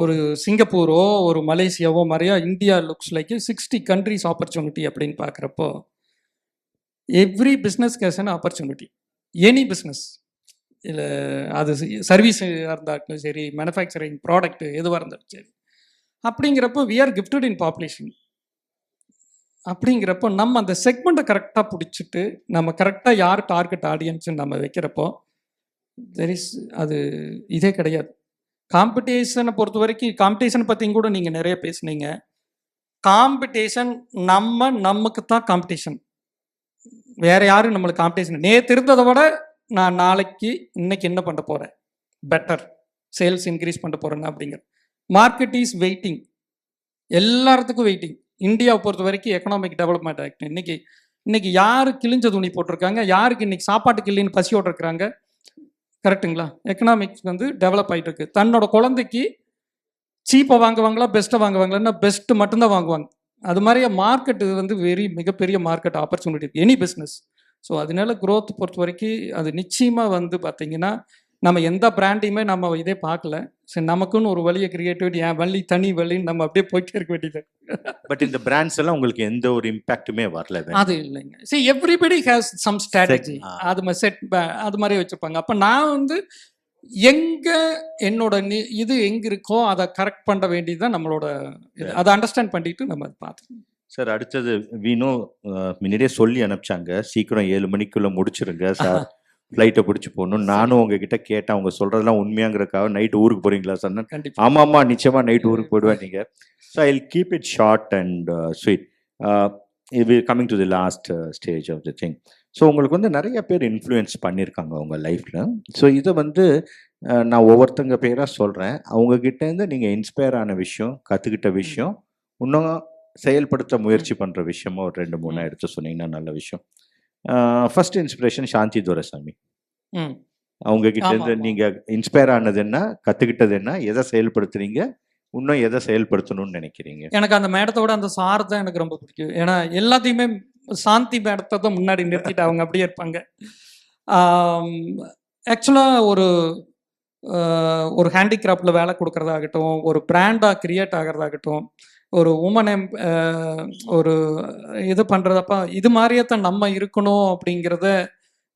ஒரு சிங்கப்பூரோ ஒரு மலேசியாவோ மாதிரியா India looks like 60 countries opportunity அப்படின்னு பார்க்குறப்போ every business case an opportunity. Any business, இல்லை அது சர்வீஸ் இருந்தாலும் சரி, மேனுஃபேக்சரிங் ப்ராடக்ட் எதுவாக இருந்தாலும் சரி. அப்படிங்கிறப்போ we are gifted in population. அப்படிங்கிறப்போ நம்ம அந்த செக்மெண்ட்டை கரெக்டாக பிடிச்சிட்டு நம்ம கரெக்டாக யார் டார்கெட் ஆடியன்ஸ்ன்னு நம்ம வைக்கிறப்போ தெர் இஸ் அது இதே கிடையாது. காம்படிஷனை பொறுத்த வரைக்கும், காம்படிஷன் பற்றியும் கூட நீங்கள் நிறைய பேசுனீங்க. காம்படிஷன் நமக்கு தான் காம்படிஷன், வேற யாரும் நம்மளுக்கு காம்படிஷன். நேற்று இருந்ததை விட நான் நாளைக்கு இன்னைக்கு என்ன பண்ண போகிறேன், பெட்டர் சேல்ஸ் இன்க்ரீஸ் பண்ண போகிறேன்னா அப்படிங்கிற மார்க்கெட் இஸ் வெயிட்டிங், எல்லாத்துக்கும் வெயிட்டிங். இந்தியாவை பொறுத்த வரைக்கும் எக்கனாமிக் டெவலப்மெண்ட் ஆக்ட் இன்னைக்கு யார் கிழிஞ்ச துணி போட்டிருக்காங்க, யாருக்கு இன்னைக்கு சாப்பாட்டுக்கு இல்லைன்னு பசியோடு இருக்கிறாங்க, கரெக்டுங்களா? எக்கனாமிக்ஸ் வந்து டெவலப் ஆகிட்டு இருக்கு. தன்னோட குழந்தைக்கு சீப்பை வாங்குவாங்களா பெஸ்ட்டை வாங்குவாங்களான்னா பெஸ்ட்டு மட்டும்தான் வாங்குவாங்க. அது மாதிரியே மார்க்கெட்டு வந்து மிகப்பெரிய market opportunity any business. So அதனால க்ரோத் பொறுத்த வரைக்கும் அது நிச்சயமாக வந்து பார்த்தீங்கன்னா நம்ம எந்த பிராண்டையுமே நம்ம இதே பார்க்கல. சரி, நமக்குன்னு ஒரு வழியை கிரியேட்டிவிட்டி, என் வழி தனி வழின்னு நம்ம அப்படியே போயிட்டே இருக்க வேண்டியது. பட் இந்த பிராண்ட்ஸ் எல்லாம் உங்களுக்கு எந்த ஒரு இம்பாக்ட்டுமே வரல? அது இல்லைங்க. சரி, எவ்ரிபடி ஹேஸ் சம் ஸ்ட்ராட்டஜி, அது மாதிரி செட் அது மாதிரி வச்சுருப்பாங்க. அப்போ நான் வந்து எங்கே என்னோட இது எங்கே இருக்கோ அதை கரெக்ட் பண்ண வேண்டியது தான் நம்மளோட இது. அதை அண்டர்ஸ்டாண்ட் பண்ணிட்டு நம்ம அதை பார்த்துக்கணும். சார், அடுத்தது வீணோ முன்னாடியே சொல்லி அனுப்பிச்சாங்க, சீக்கிரம் 7 மணிக்குள்ளே முடிச்சிருங்க சார், ஃப்ளைட்டை பிடிச்சி போகணும். நானும் உங்ககிட்ட கேட்டேன், அவங்க சொல்கிறதெல்லாம் உண்மையாங்கிறக்காக நைட் ஊருக்கு போகிறீங்களா சொன்னேன். கண்டிப்பாக. ஆமாம்மா, நிச்சயமாக நைட் ஊருக்கு போயிடுவேன் நீங்கள். So I will keep it short and sweet. இது coming to the last stage of the thing. So உங்களுக்கு வந்து நிறைய பேர் இன்ஃப்ளூயன்ஸ் பண்ணியிருக்காங்க உங்கள் லைஃப்பில். ஸோ இதை வந்து நான் ஒவ்வொருத்தங்க பேராக சொல்கிறேன். அவங்கக்கிட்டேருந்து நீங்கள் இன்ஸ்பயர் ஆன விஷயம், கற்றுக்கிட்ட விஷயம், இன்னும் செயல்படுத்த முயற்சி பண்ணுற விஷயமா ஒரு 2-3 எடுத்து சொன்னீங்கன்னா நல்ல விஷயம். ஃபர்ஸ்ட் இன்ஸ்பிரேஷன் சாந்தி துரைசாமி. அவங்க கிட்டேருந்து நீங்கள் இன்ஸ்பயர் ஆனது என்ன, கற்றுக்கிட்டது என்ன, எதை செயல்படுத்துறீங்க, இன்னும் எதை செயல்படுத்தணும்னு நினைக்கிறீங்க? எனக்கு அந்த மேடத்தோட அந்த சார் தான் எனக்கு ரொம்ப பிடிக்கும். ஏன்னா எல்லாத்தையுமே சாந்தி மேடத்தை தான் முன்னாடி நிறுத்திட்டு அவங்க அப்படியே இருப்பாங்க. ஆக்சுவலாக ஒரு ஹேண்டிகிராஃப்டில் வேலை கொடுக்குறதாகட்டும், ஒரு பிராண்டாக கிரியேட் ஆகிறதாகட்டும், ஒரு உமனை ஒரு இது பண்ணுறதப்ப இது மாதிரியே தான் நம்ம இருக்கணும் அப்படிங்கிறத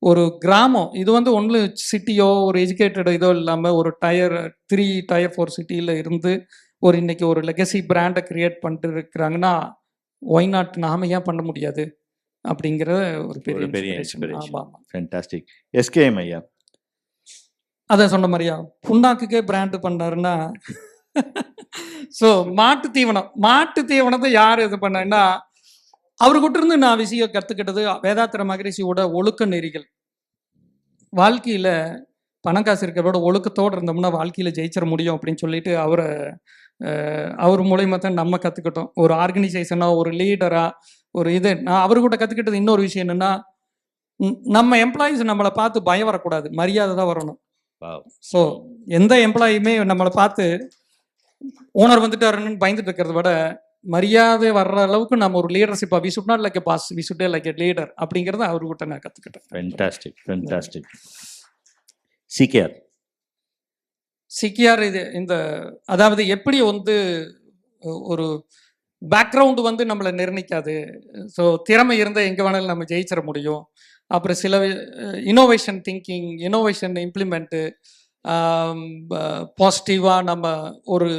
ஒரு கிராமம், இது வந்து ஒன்று சிட்டியோ ஒரு எஜுகேட்டட் இதோ இல்லாமல் ஒரு டயர் 3 Tier 4 சிட்டியில் இருந்து ஒரு இன்னைக்கு ஒரு லெகசி பிராண்டை கிரியேட் பண்ணிட்டு இருக்கிறாங்கன்னா ஒய் நாட் நாம ஏன் பண்ண முடியாது அப்படிங்கிற ஒரு பெரிய இன்ஸ்பிரேஷன். ஆமாம், ஃபேண்டாஸ்டிக். எஸ்கேஎம் ஐயா அதான் சொன்ன மாதிரியா புண்ணாக்குக்கே பிராண்டு பண்ணாருன்னா ஸோ மாட்டு தீவனத்தை யார் இது பண்ணா அவர்கிட்ட இருந்து நான் விஷயம் கற்றுக்கிட்டது வேதாத்திர மகரிஷியோட ஒழுக்க நெறிகள். வாழ்க்கையில் பணம் காசு இருக்கிறதோட ஒழுக்கத்தோடு இருந்தோம்னா வாழ்க்கையில் ஜெயிச்சிட முடியும் அப்படின்னு சொல்லிட்டு அவரை அவர் மூலயமா தான் நம்ம கற்றுக்கிட்டோம். ஒரு ஆர்கனைசேஷனாக, ஒரு லீடராக, ஒரு இது. நான் அவர்கிட்ட கற்றுக்கிட்டது இன்னொரு விஷயம் என்னென்னா, நம்ம எம்ப்ளாயீஸ் நம்மளை பார்த்து பயம் வரக்கூடாது, மரியாதை தான் வரணும். ஸோ எந்த எம்ப்ளாயுமே நம்மளை பார்த்து ஓனர் வந்துட்டாருன்னு பயந்துட்டு இருக்கிறத விட, மரியாதை வர்ற அளவுக்கு நம்ம ஒரு லீடர்ஷிப்பாக, we should not like a boss, we should like a leader அப்படிங்கிறத அவர்கிட்ட நான் கற்றுக்கிட்டேன். ஃபென்டாஸ்டிக். சிகேஆர் சிக்கியார் இந்த அதாவது எப்படி வந்து ஒரு பேக்ரவுண்டு வந்து நம்மளை நிர்ணயிக்காது. ஸோ திறமை இருந்தால் எங்கே வேணாலும் நம்ம ஜெயிச்சிட முடியும். அப்புறம் சில இனோவேஷன் திங்கிங், இனோவேஷன் இம்ப்ளிமெண்ட்டு, பாசிட்டிவாக நம்ம ஒரு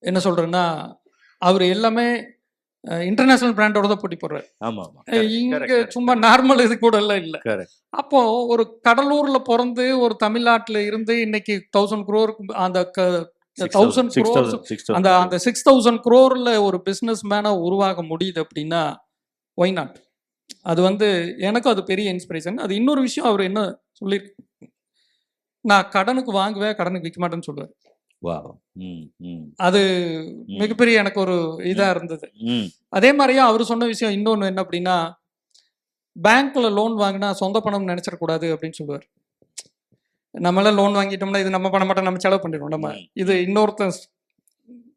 என்ன சொல்கிறேன்னா, அவர் எல்லாமே இன்டர்நேஷனல் பிராண்டோட தான் போட்டி போடுறாரு. இங்கே சும்மா நார்மல் இது கூட எல்லாம் இல்லை. அப்போ ஒரு கடலூர்ல பிறந்து ஒரு தமிழ்நாட்டில் இருந்து இன்னைக்கு 1000 crore அந்த 1000 crore அந்த 6000 crore ஒரு பிஸ்னஸ் மேனாக உருவாக முடியுது அப்படின்னா ஒய் நாட்? அது வந்து எனக்கும் அது பெரிய இன்ஸ்பிரேஷன். அது இன்னொரு விஷயம், அவர் என்ன சொல்லியிருக்கு, நான் கடனுக்கு வாங்குவேன், கடனுக்கு விற்க மாட்டேன்னு சொல்லுவார். அது மிகப்பெரிய எனக்கு ஒரு இதா இருந்தது. அதே மாதிரியே அவர் சொன்ன விஷயம் இன்னொன்று என்ன அப்படின்னா, பேங்க்ல லோன் வாங்கினா சொந்த பணம் நினைச்சிடக்கூடாது அப்படின்னு சொல்லுவார். நம்மளாம் லோன் வாங்கிட்டோம்னா இது நம்ம பண்ண மாட்டோம், நம்ம செலவு பண்ணிடுவோம். நம்ம இது இன்னொருத்த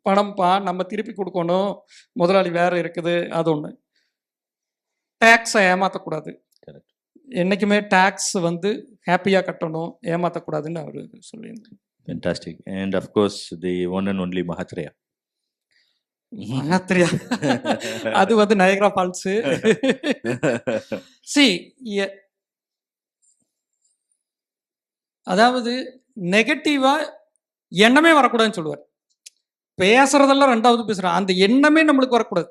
பணம்ப்பா, நம்ம திருப்பி கொடுக்கணும், முதலாளி வேற இருக்குது, அது ஒன்று. டேக்ஸை ஏமாற்றக்கூடாது, என்னைக்குமே டேக்ஸ் வந்து ஹாப்பியாக கட்டணும், ஏமாற்றக்கூடாதுன்னு அவர் சொல்லியிருந்தார். Fantastic. And of course, the one and only Mahathrea. Mahathrea. அது வந்து நயகரா ஃபால்ஸ். அதாவது நெகட்டிவா எண்ணமே வரக்கூடாதுன்னு சொல்லுவார். பேசுறதெல்லாம் ரெண்டாவது பேசுறான், அந்த எண்ணமே நம்மளுக்கு வரக்கூடாது.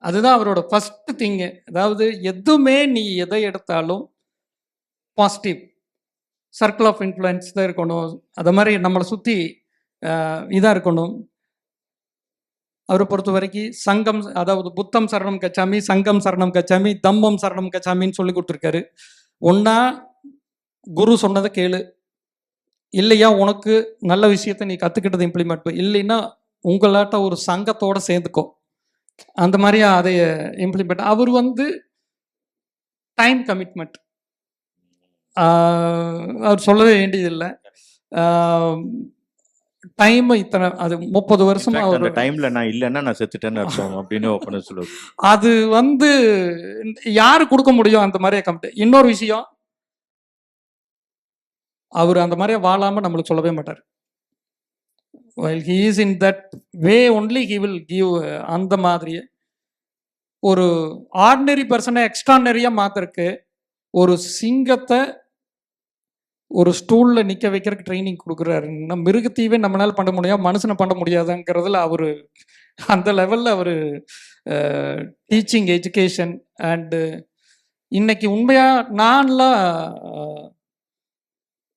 அதுதான் அவரோட ஃபர்ஸ்ட் திங்கு. அதாவது எதுவுமே நீ எதை எடுத்தாலும் பாசிட்டிவ் சர்க்கிள் ஆஃப் இன்ஃப்ளூயன்ஸ் தான் இருக்கணும். அதை மாதிரி நம்மளை சுற்றி இதாக இருக்கணும். அவரை பொறுத்த வரைக்கும் சங்கம், அதாவது புத்தம் சரணம் கச்சாமி, சங்கம் சரணம் கச்சாமி, தம்மம் சரணம் கச்சாமின்னு சொல்லி கொடுத்துருக்காரு. ஒன்றா குரு சொன்னதை கேளு, இல்லையா உனக்கு நல்ல விஷயத்த நீ கற்றுக்கிட்டதை இம்ப்ளிமெண்ட், இல்லைன்னா உங்களாட்ட ஒரு சங்கத்தோடு சேர்ந்துக்கோ, அந்த மாதிரி அதை இம்ப்ளிமெண்ட். அவர் வந்து டைம் கமிட்மெண்ட் அவர் சொல்லவே வேண்டியதில்லை. டைம் இத்தனை, அது 30 வருஷமா ஒரு டைம்ல நான் இல்லைன்னா நான் செத்துட்டேன்னு அர்த்தம் அப்படின்னு ஓப்பனா சொல்லுவாங்க. அது வந்து யாரு கொடுக்க முடியும் அந்த மாதிரியே கமிட். இன்னொரு விஷயம், அவர் அந்த மாதிரியே வாழாம நம்மளுக்கு சொல்லவே மாட்டார். while he is in that way only he will give. அந்த மாதிரியே ஒரு ஆர்டினரி பர்சனை எக்ஸ்ட்ரானரியா மாத்திருக்கு. ஒரு சிங்கத்தை ஒரு ஸ்டூல்ல நிக்க வைக்கிறதுக்கு ட்ரைனிங் கொடுக்குறாருன்னா, மிருகத்தையவே நம்மளால பண்ண முடியாது, மனுஷனை பண்ண முடியாதுங்கிறதுல அவரு அந்த லெவல்ல அவரு டீச்சிங் எஜுகேஷன். அண்டு இன்னைக்கு உண்மையா நான்லாம்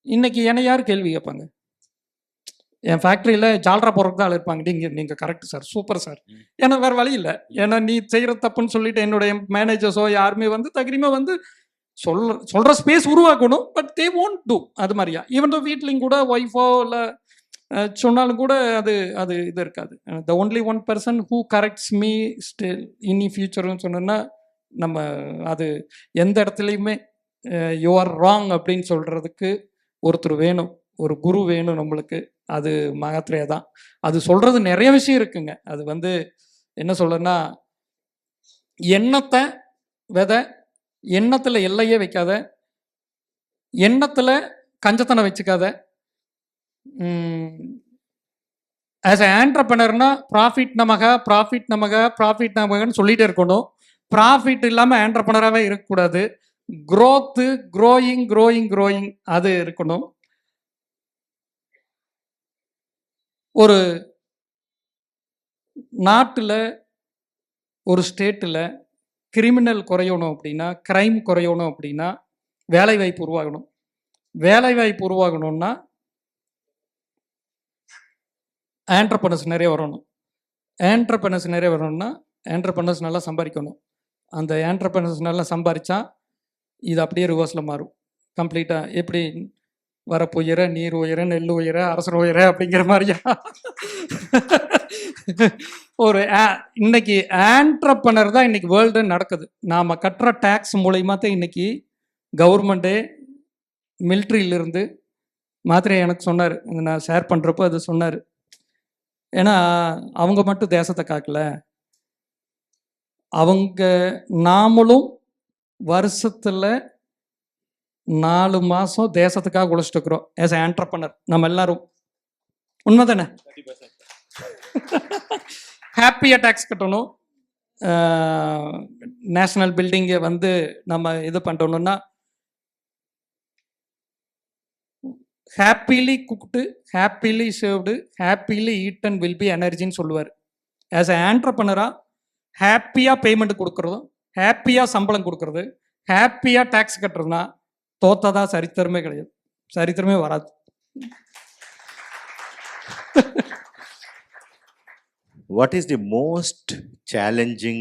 இன்னைக்கு என்னை யார் கேள்வி கேட்பாங்க? என் ஃபேக்ட்ரியில் ஜால்ரா போகிறதுக்கு தான் இருப்பாங்க. நீங்கள் கரெக்ட் சார், சூப்பர் சார். ஏன்னா வேறு வழி இல்லை. ஏன்னா நீ செய்கிற தப்புன்னு சொல்லிட்டு என்னுடைய மேனேஜர்ஸோ யாருமே வந்து தகுதியுமே வந்து சொல்கிற ஸ்பேஸ் உருவாக்கணும். But they won't do. அது மாதிரியா ஈவன் தோ வீட்லையும் கூட ஒய்ஃபோ இல்லை சொன்னாலும் கூட அது அது இது இருக்காது. The only one person who corrects me still இனி ஃபியூச்சர்னு சொன்னோன்னா, நம்ம அது எந்த இடத்துலையுமே யூ ஆர் ராங் அப்படின்னு சொல்கிறதுக்கு ஒருத்தர் வேணும், ஒரு குரு வேணும் நம்மளுக்கு. அது மகாத்ரே தான். அது சொல்கிறது நிறைய விஷயம் இருக்குங்க. அது வந்து என்ன சொல்கிறேன்னா, எண்ணத்தை விதை, எண்ணத்தில் எல்லையே வைக்காத, எண்ணத்தில் கஞ்சத்தனை வச்சுக்காத. ஆஸ் அ ஆண்டர்பிரனர்னா ப்ராஃபிட் நமக, ப்ராஃபிட் நமக, ப்ராஃபிட் நமகன்னு சொல்லிகிட்டே இருக்கணும். ப்ராஃபிட் இல்லாமல் ஆண்டர்பிரனராகவே இருக்கக்கூடாது. க்ரோத்து, க்ரோயிங் க்ரோயிங் க்ரோயிங் அது இருக்கணும். ஒரு நாட்டில், ஒரு ஸ்டேட்டில் கிரிமினல் குறையணும் அப்படின்னா, கிரைம் குறையணும் அப்படின்னா வேலைவாய்ப்பு உருவாகணும். வேலைவாய்ப்பு உருவாகணும்னா ஆண்டர்பிரனர்ஸ் நிறைய வரணும். ஆண்டர்பிரனர்ஸ் நிறைய வரணும்னா ஆண்டர்பிரனர்ஸ் நல்லா சம்பாதிக்கணும். அந்த ஆண்டர்பிரனர்ஸ் நல்லா சம்பாதிச்சா இது அப்படியே ரிவர்ஸில் மாறும் கம்ப்ளீட்டாக. எப்படி வரப்பு உயர, நீர் உயர, நெல் உயர, அரசர் உயர அப்படிங்கிற மாதிரியா ஒரு இன்னைக்கு ஆண்டர்பனர் தான் இன்னைக்கு வேர்ல்டு நடக்குது. நாம கட்டுற டேக்ஸ் மூலயமா தான் இன்னைக்கு கவர்மெண்ட்டே மிலிட்ரியிலிருந்து மாத்திரை எனக்கு சொன்னார், நான் ஷேர் பண்ணுறப்போ அது சொன்னார். ஏன்னா அவங்க மட்டும் தேசத்தை காக்கல, அவங்க நாமளும் வருஷத்தில் 4 மாதம் தேசத்துக்காக உழைச்சிட்டு இருக்கிறோம் ஆஸ் ஏ ஆண்டர்பனர் நம்ம எல்லாரும். உண்மை தானே? ஹாப்பியாக டேக்ஸ் கட்டணும். நேஷ்னல் பில்டிங்கை வந்து நம்ம இது பண்ணணும்னா happily cooked, happily served, happily eaten will be எனர்ஜின்னு சொல்லுவார். ஆஸ் ஏ ஆண்டர்பனராக ஹாப்பியாக பேமெண்ட் கொடுக்குறதும், ஹாப்பியாக சம்பளம் கொடுக்குறது, ஹாப்பியாக டேக்ஸ் கட்டுறதுனா தோத்ததா சரித்திரமே கிடையாது, சரித்திரமே வராது. What is the most challenging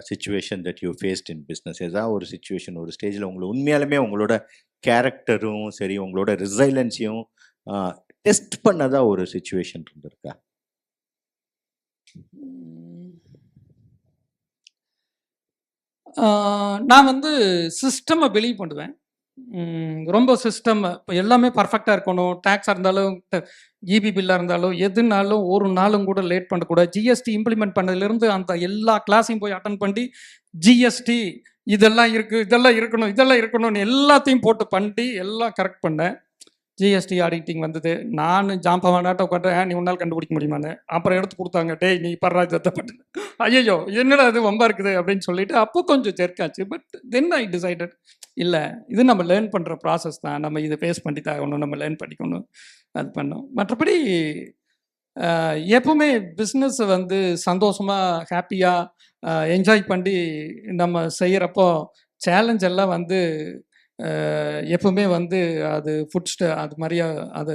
situation that you faced in business? ஏதாவது ஒரு சுச்சுவேஷன், ஒரு ஸ்டேஜில் உங்களுக்கு உண்மையாலுமே உங்களோட கேரக்டரும் சரி உங்களோட ரிசைலன்ஸையும் டெஸ்ட் பண்ணதா ஒரு சுச்சுவேஷன் இருந்திருக்கா? நான் வந்து சிஸ்டமை பிலீவ் பண்ணுவேன். ரொம்ப சிஸ்டம் இப்போ எல்லாமே பர்ஃபெக்டாக இருக்கணும். டேக்ஸாக இருந்தாலும் இபி பில்லாக இருந்தாலும் எதுனாலும் ஒரு நாளும் கூட லேட் பண்ணக்கூடாது. ஜிஎஸ்டி இம்ப்ளிமெண்ட் பண்ணதுலேருந்து அந்த எல்லா கிளாஸையும் போய் அட்டன் பண்ணி ஜிஎஸ்டி இதெல்லாம் இருக்குது, இதெல்லாம் இருக்கணும், இதெல்லாம் இருக்கணும்னு எல்லாத்தையும் போட்டு பண்ணி எல்லாம் கரெக்ட் பண்ணேன். ஜிஎஸ்டி ஆடிட்டிங் வந்தது. நான் ஜாம்பவானாட்ட உட்காந்து நீ உன்னால் கண்டுபிடிக்க முடியுமான்னு. அப்புறம் எடுத்து கொடுத்தாங்க, டேய் நீ பர்றா இதை பண்ணு. ஐயோ என்னடா அது வம்பா இருக்குது அப்படின்னு சொல்லிட்டு அப்போ கொஞ்சம் ஜெர்க்காச்சு. பட் தென் ஐ டிசைடட், இல்லை இது நம்ம லேர்ன் பண்ணுற ப்ராசஸ் தான், நம்ம இதை ஃபேஸ் பண்ணி தாகணும், நம்ம லேர்ன் பண்ணிக்கணும், அது பண்ணோம். மற்றபடி எப்பவுமே பிஸ்னஸ் வந்து சந்தோஷமாக ஹாப்பியாக என்ஜாய் பண்ணி நம்ம செய்கிறப்போ சேலஞ்ச் எல்லாம் வந்து எப்பவுமே வந்து அது அது மாதிரியா அது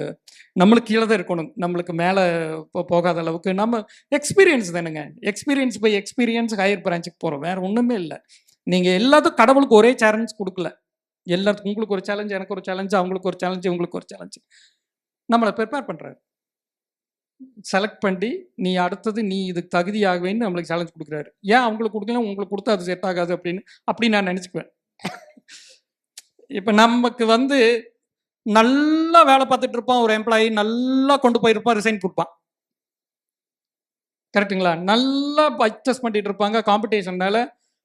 நம்மளுக்கு கீழே தான் இருக்கணும், நம்மளுக்கு மேலே போகாத அளவுக்கு. நம்ம எக்ஸ்பீரியன்ஸ் தானுங்க, எக்ஸ்பீரியன்ஸ் பை எக்ஸ்பீரியன்ஸ் ஹையர் பிரான்ச்சுக்கு போகிறோம், வேறு ஒன்றுமே இல்லை. நீங்கள் எல்லாத்துக்கும் கடவுளுக்கு ஒரே சேலஞ்ச் கொடுக்கல, எல்லாத்துக்கும் உங்களுக்கு ஒரு சேலஞ்ச், எனக்கு ஒரு சேலஞ்சு, அவங்களுக்கு ஒரு சேலஞ்சு, உங்களுக்கு ஒரு சேலஞ்சு. நம்மளை ப்ரிப்பேர் பண்ணுறாரு, செலக்ட் பண்ணி நீ அடுத்தது நீ இதுக்கு தகுதியாகவேன்னு நம்மளுக்கு சேலஞ்ச் கொடுக்குறாரு. ஏன் அவங்களுக்கு கொடுக்கல, உங்களுக்கு கொடுத்தா அது செட் ஆகாது அப்படி நான் நினச்சிக்குவேன். இப்போ நமக்கு வந்து நல்லா வேலை பார்த்துட்டு இருப்பான் ஒரு எம்ப்ளாயி, நல்லா கொண்டு போயிருப்பான், ரிசைன் கொடுப்பான், கரெக்டுங்களா? நல்லா அட்ஜஸ்ட் பண்ணிட்டு இருப்பாங்க, காம்படிஷன்னால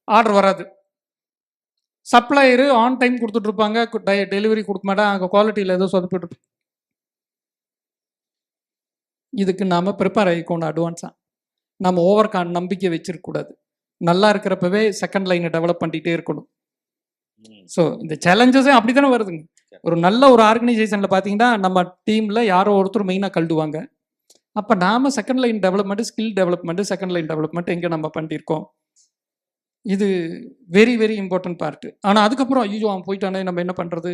ஆர்டர் வராது. சப்ளையரு ஆன் டைம் கொடுத்துட்டு இருப்பாங்க, டெலிவரி கொடுக்க மாட்டேன், அங்கே குவாலிட்டியில் ஏதோ சொதப்பிட்டு. இதுக்கு நாம் ப்ரிப்பேர் ஆகிக்கணும் அட்வான்ஸாக. நம்ம ஓவர் நம்பிக்கை வச்சிருக்கக்கூடாது. நல்லா இருக்கிறப்பவே செகண்ட் லைனை டெவலப் பண்ணிகிட்டே இருக்கணும். ஸோ இந்த சேலஞ்சஸே அப்படி தானே வருதுங்க. ஒரு நல்ல ஒரு ஆர்கனைசேஷனில் பார்த்தீங்கன்னா நம்ம டீமில் யாரோ ஒருத்தர் மெயினாக கழுடுவாங்க. அப்போ நாம் second line development, skill development, second line development எங்கே நம்ம பண்ணியிருக்கோம், இது வெரி வெரி இம்பார்ட்டன்ட் பார்ட்டு. ஆனால் அதுக்கப்புறம் ஐயோ அவன் போயிட்டானே நம்ம என்ன பண்ணுறது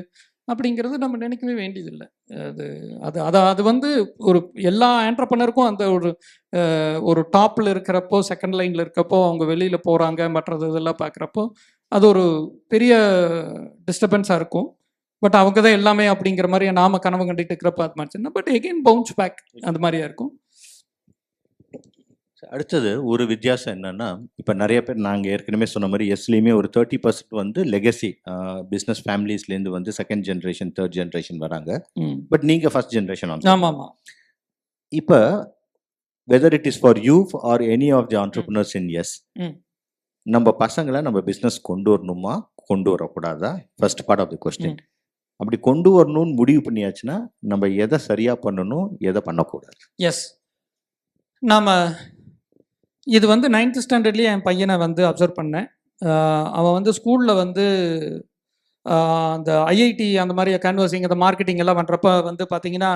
அப்படிங்கிறது நம்ம நினைக்கவே வேண்டியதில்லை. அது அது அது அது வந்து ஒரு எல்லா ஆண்டர்ப்ரனருக்கும் அந்த ஒரு டாப்பில் இருக்கிறப்போ, செகண்ட் லைனில் இருக்கப்போ, அவங்க வெளியில் போகிறாங்க, மற்றது இதெல்லாம் பார்க்குறப்போ அது ஒரு பெரிய டிஸ்டர்பன்ஸாக இருக்கும். பட் அவங்க தான் எல்லாமே அப்படிங்கிற மாதிரி நாம கனவு கண்டுட்டு இருக்கிறப்ப அது மாதிரி, பட் எகெயின் பவுன்ஸ் பேக் அந்த மாதிரியா இருக்கும். அடுத்தது ஒரு வித்தியாசம் என்னன்னா, இப்போ நிறைய பேர் நாங்கள் ஏற்கனவே சொன்ன மாதிரி எஸ்லேயுமே ஒரு 30% வந்து லெகசி பிஸ்னஸ் ஃபேமிலிஸ்லேருந்து வந்து செகண்ட் ஜென்ரேஷன், தேர்ட் ஜென்ரேஷன் வராங்க. பட் நீங்கள் ஃபர்ஸ்ட் ஜென்ரேஷன் வந்து. ஆமாம். இப்போ whether it is for you or any of the entrepreneurs in S, நம்ம பசங்களை நம்ம பிஸ்னஸ் கொண்டு வரணுமா கொண்டு வரக்கூடாதா? First part of the question. அப்படி கொண்டு வரணும்னு முடிவு பண்ணியாச்சுன்னா நம்ம எதை சரியாக பண்ணணும், எதை பண்ணக்கூடாது? எஸ், நாம் இது வந்து 9th ஸ்டாண்டர்ட்லேயே என் பையனை வந்து அப்சர்வ் பண்ணேன். அவன் வந்து ஸ்கூலில் வந்து அந்த ஐஐடி அந்த மாதிரி கேன்வசிங், அந்த மார்க்கெட்டிங் எல்லாம் பண்ணுறப்ப வந்து பார்த்தீங்கன்னா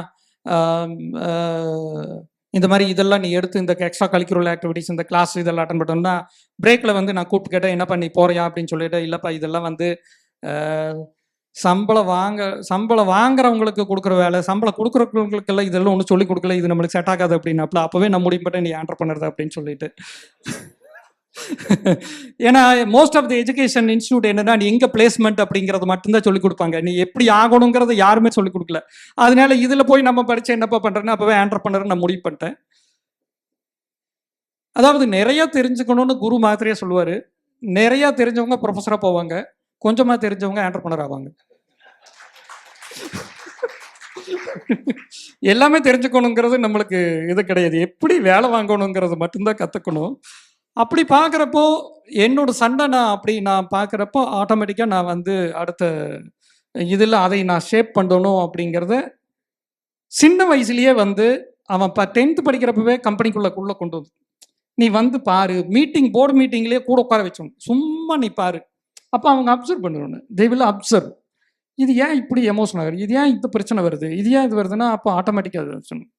இந்த மாதிரி இதெல்லாம் நீ எடுத்து இந்த எக்ஸ்ட்ரா கரிக்குலர் ஆக்டிவிட்டிஸ், இந்த கிளாஸ் இதெல்லாம் அட்டன் பண்ணோம்னா பிரேக்கில் வந்து நான் கூப்பிட்டு கேட்டேன் என்ன பண்ணி போறியா அப்படின்னு சொல்லிட்டு, இல்லைப்பா இதெல்லாம் வந்து சம்பளம் வாங்குறவங்களுக்கு கொடுக்குற வேலை, சம்பளம் கொடுக்குறவங்களுக்கெல்லாம் இதெல்லாம் ஒன்றும் சொல்லி கொடுக்கல, இது நம்மளுக்கு செட் ஆகாது அப்படின்னாப்புல. அப்போவே நான் முடிவு பண்ணேன் நீ ஆண்டர்ப்ரனர் தான் அப்படின்னு சொல்லிட்டு. ஏன்னா most of the education institute என்னன்னா நீ எங்க பிளேஸ்மெண்ட் அப்படிங்கறது மட்டும்தான் சொல்லிக் கொடுப்பாங்க. நீ எப்படி ஆகணுங்கிறத யாருமே சொல்லிக் கொடுக்கல. அதனால இதுல போய் நம்ம படிச்சு என்னப்பா பண்றேன்னா அப்பவே ஆண்டர்பிரனர் நான் முடிவு பண்ணிட்டேன். அதாவது நிறைய தெரிஞ்சுக்கணும்னு குரு மாதிரியே சொல்லுவாரு. நிறைய தெரிஞ்சவங்க ப்ரொஃபஸரா போவாங்க, கொஞ்சமா தெரிஞ்சவங்க ஆண்டர்பிரனர் ஆவாங்க. எல்லாமே தெரிஞ்சுக்கணுங்கிறது நம்மளுக்கு இது கிடையாது. எப்படி வேலை வாங்கணுங்கிறது மட்டும்தான் கற்றுக்கணும். அப்படி பார்க்குறப்போ என்னோட சண்டை நான் பார்க்குறப்போ ஆட்டோமேட்டிக்காக நான் வந்து அடுத்த இதில் அதை நான் ஷேப் பண்ணணும் அப்படிங்கிறத சின்ன வயசுலேயே வந்து அவன் 10th படிக்கிறப்பவே கம்பெனிக்குள்ளே கொண்டு வந்து நீ வந்து பாரு, போர்டு மீட்டிங்லேயே கூட உட்கார வச்சோம், சும்மா நீ பாரு. அப்போ அவங்க அப்சர்வ் பண்ணுவாங்க, தே வில் அப்சர்வ். இது ஏன் இப்படி எமோஷன் ஆகுது, இது ஏன் இந்த பிரச்சனை வருது, இது ஏன் இது வருதுன்னா அப்போ ஆட்டோமேட்டிக்காக சொல்லணும்.